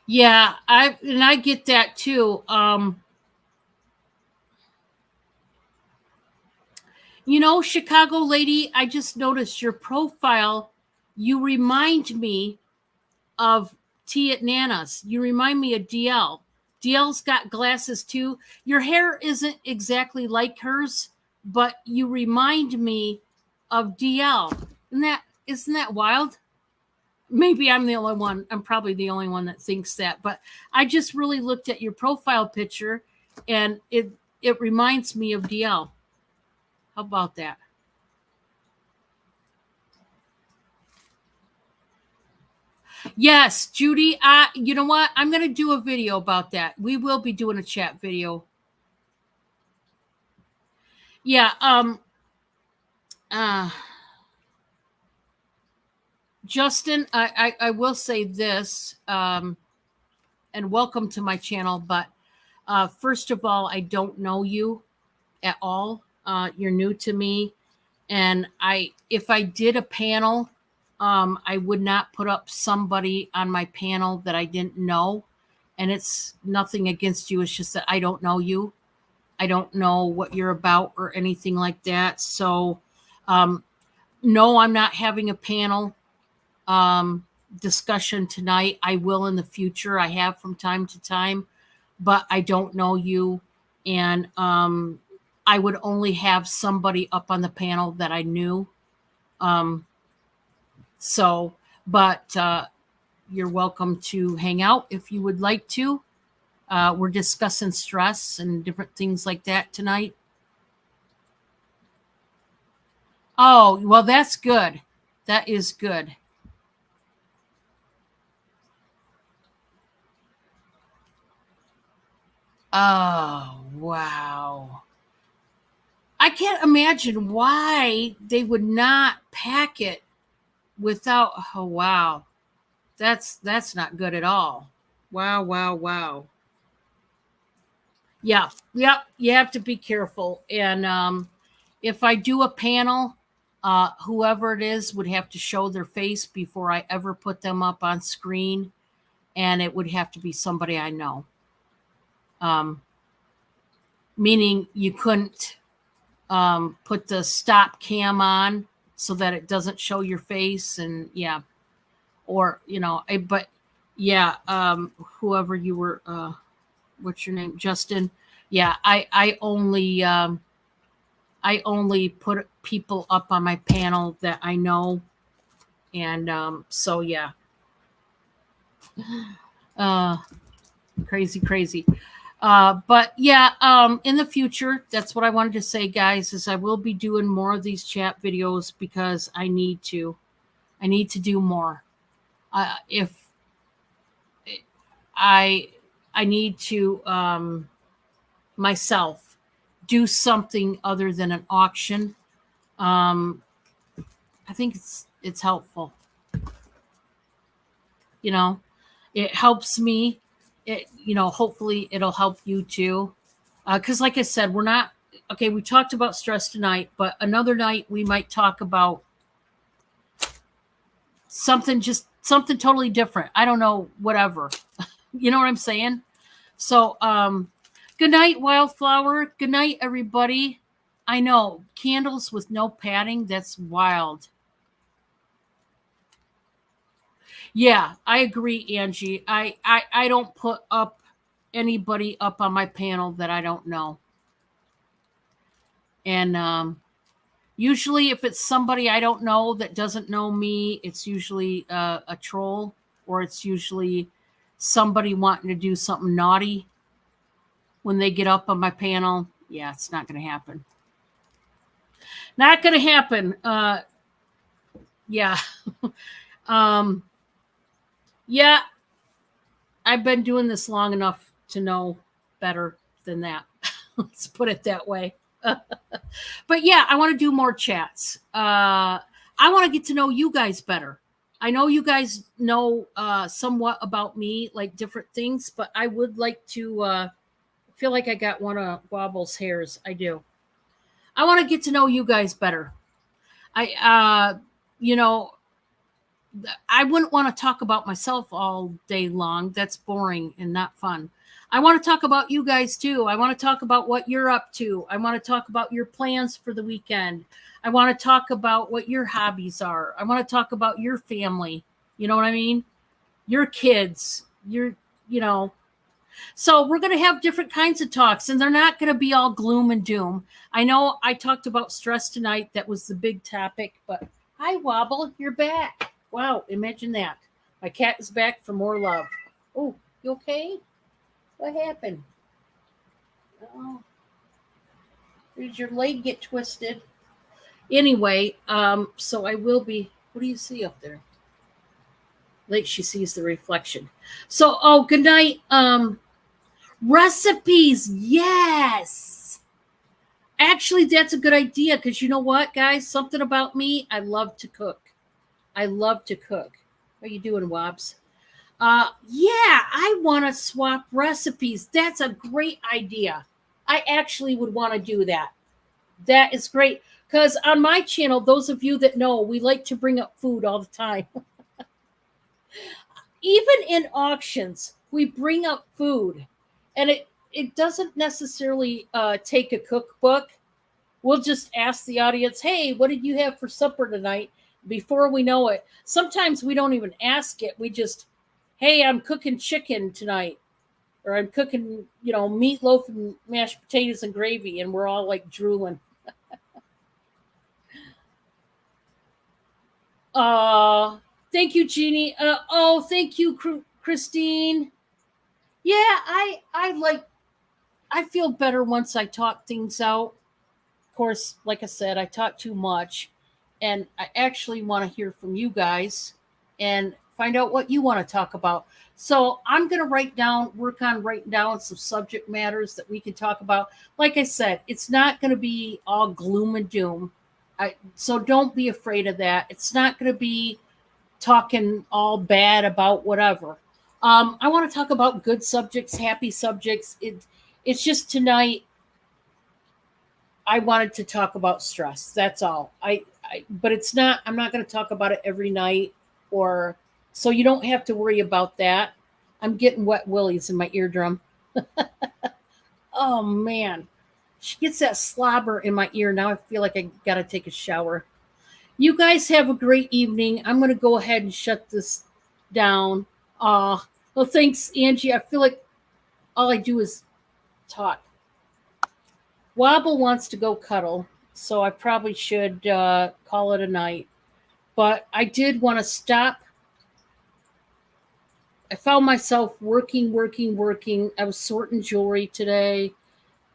Yeah, I get that too. Chicago lady, I just noticed your profile. You remind me of T at Nana's. You remind me of DL. DL's got glasses too. Your hair isn't exactly like hers, but you remind me of DL. Isn't that wild? Maybe I'm the only one. I'm probably the only one that thinks that. But I just really looked at your profile picture, and it reminds me of DL. How about that? Yes, Judy. You know what? I'm going to do a video about that. We will be doing a chat video. Yeah. Uh, Justin, I will say this, and welcome to my channel. But first of all, I don't know you at all. You're new to me, and if I did a panel, I would not put up somebody on my panel that I didn't know. And it's nothing against you. It's just that I don't know you. I don't know what you're about or anything like that. So, um, no, I'm not having a panel um, discussion tonight. I will in the future. I have from time to time, but I don't know you. And I would only have somebody up on the panel that I knew. Um, so, but you're welcome to hang out if you would like to. We're discussing stress and different things like that tonight. Oh, well, that's good. That is good. Oh, wow. I can't imagine why they would not pack it without. Oh, wow. That's not good at all. Wow, wow, wow. Yeah, yeah, you have to be careful. And if I do a panel, whoever it is would have to show their face before I ever put them up on screen, and it would have to be somebody I know. Um, Meaning you couldn't put the stop cam on so that it doesn't show your face, and yeah, or but yeah, whoever you were, what's your name, Justin? Yeah, I only put people up on my panel that I know, and so yeah, uh, crazy, crazy. But yeah, in the future, that's what I wanted to say, guys. Is I will be doing more of these chat videos because I need to. I need to do more. If I I need to myself do something other than an auction. Um, I think it's helpful. You know, it helps me. Hopefully it'll help you too. Because, like I said, we're not okay. We talked about stress tonight, but another night we might talk about something totally different. I don't know, whatever. You know what I'm saying? So, good night, Wildflower. Good night, everybody. I know candles with no padding. That's wild. Yeah, I agree, Angie. I don't put up anybody up on my panel that I don't know. And usually, if it's somebody I don't know that doesn't know me, it's usually a troll, or it's usually somebody wanting to do something naughty when they get up on my panel. Yeah, it's not going to happen. Not going to happen. Yeah. um, yeah, I've been doing this long enough to know better than that. Let's put it that way. But yeah, I want to do more chats. I want to get to know you guys better. I know you guys know somewhat about me, like different things, but I would like to feel like I got one of Wobble's hairs. I do. I want to get to know you guys better. I, you know, I wouldn't want to talk about myself all day long. That's boring and not fun. I want to talk about you guys too. I want to talk about what you're up to. I want to talk about your plans for the weekend. I want to talk about what your hobbies are. I want to talk about your family. You know what I mean? Your kids. You know. So we're going to have different kinds of talks, and they're not going to be all gloom and doom. I know I talked about stress tonight. That was the big topic, but hi, Wobble. You're back. Wow, imagine that. My cat is back for more love. Oh, you okay? What happened? Oh, did your leg get twisted? Anyway, so I will be. What do you see up there? Like she sees the reflection. So, oh, good night. Recipes, yes. Actually, that's a good idea because you know what, guys? Something about me, I love to cook. I love to cook. How you doing, Wobbs? Yeah, I want to swap recipes. That's a great idea. I actually would want to do that. That is great because on my channel, those of you that know, we like to bring up food all the time. Even in auctions, we bring up food, and it doesn't necessarily take a cookbook. We'll just ask the audience, "Hey, what did you have for supper tonight?" Before we know it, sometimes we don't even ask it. We just, "Hey, I'm cooking chicken tonight," or "I'm cooking, meatloaf and mashed potatoes and gravy," and we're all like drooling. Uh, Thank you, Jeannie. Oh, thank you, Christine. Yeah, I feel better once I talk things out. Of course, like I said, I talk too much, and I actually want to hear from you guys and find out what you want to talk about. So I'm going to work on writing down some subject matters that we can talk about. Like I said, it's not going to be all gloom and doom. So don't be afraid of that. It's not going to be talking all bad about whatever. I want to talk about good subjects, happy subjects. It's just tonight I wanted to talk about stress. That's all. But it's not. I'm not going to talk about it every night, or so you don't have to worry about that. I'm getting wet willies in my eardrum. Oh man, she gets that slobber in my ear. Now I feel like I got to take a shower. You guys have a great evening. I'm going to go ahead and shut this down. Well, thanks, Angie. I feel like all I do is talk. Wobble wants to go cuddle, so I probably should call it a night. But I did want to stop. I found myself working. I was sorting jewelry today,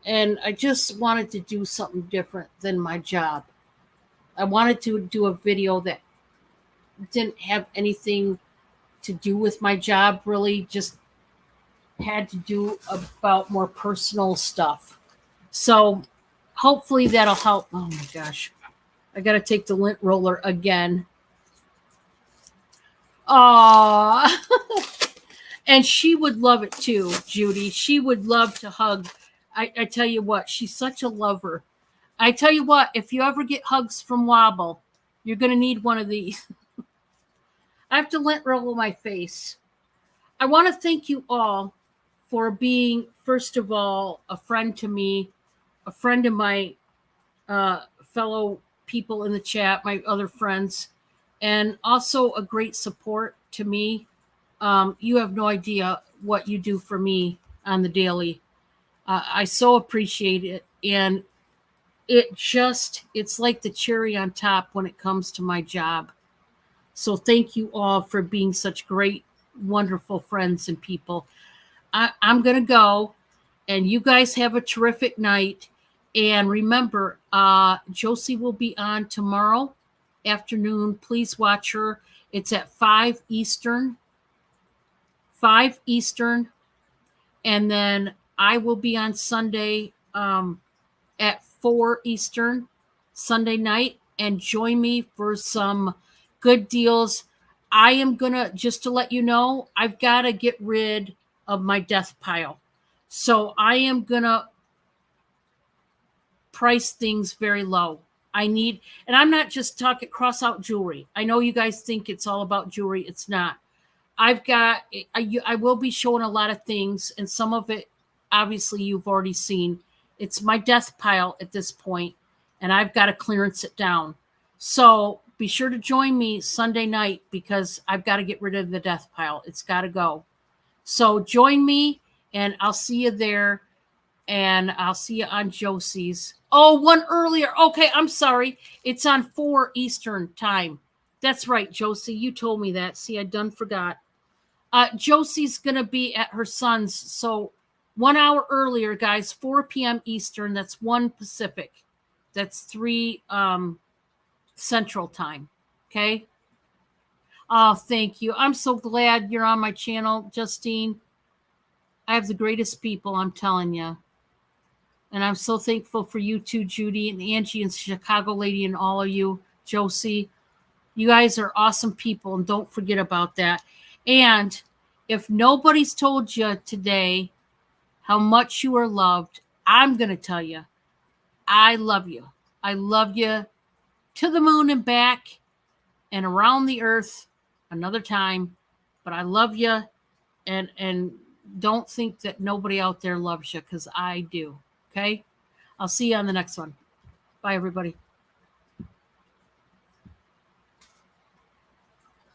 and I just wanted to do something different than my job. I wanted to do a video that didn't have anything to do with my job, really, just had to do about more personal stuff. So hopefully that'll help. Oh my gosh. I got to take the lint roller again. Aw. And she would love it too, Judy. She would love to hug. I tell you what, she's such a lover. I tell you what, if you ever get hugs from Wobble, you're going to need one of these. I have to lint roll my face. I want to thank you all for being, first of all, a friend to me, a friend of my fellow people in the chat, my other friends, and also a great support to me. You have no idea what you do for me on the daily. I so appreciate it. And it's like the cherry on top when it comes to my job. So thank you all for being such great, wonderful friends and people. I'm going to go, and you guys have a terrific night. And remember, Josie will be on tomorrow afternoon. Please watch her. It's at 5 Eastern. 5 Eastern. And then I will be on Sunday at 4 Eastern, Sunday night. And join me for some good deals. I am going to, just to let you know, I've got to get rid of my death pile. So I am going to price things very low. And I'm not just talking cross out jewelry. I know you guys think it's all about jewelry. It's not. I will be showing a lot of things, and some of it, obviously, you've already seen. It's my death pile at this point, and I've got to clearance it down. So be sure to join me Sunday night because I've got to get rid of the death pile. It's got to go. So join me, and I'll see you there, and I'll see you on Josie's. Oh, one earlier. Okay, I'm sorry. It's on 4 Eastern time. That's right, Josie. You told me that. See, I done forgot. Josie's going to be at her son's. So 1 hour earlier, guys, 4 p.m. Eastern. That's 1 Pacific. That's 3 Central time. Okay. Oh, thank you. I'm so glad you're on my channel, Justine. I have the greatest people, I'm telling you. And I'm so thankful for you too, Judy and Angie and Chicago Lady and all of you, Josie. You guys are awesome people, and don't forget about that. And if nobody's told you today how much you are loved, I'm going to tell you, I love you. I love you to the moon and back and around the earth another time. But I love you, and don't think that nobody out there loves you, because I do. Okay? I'll see you on the next one. Bye, everybody.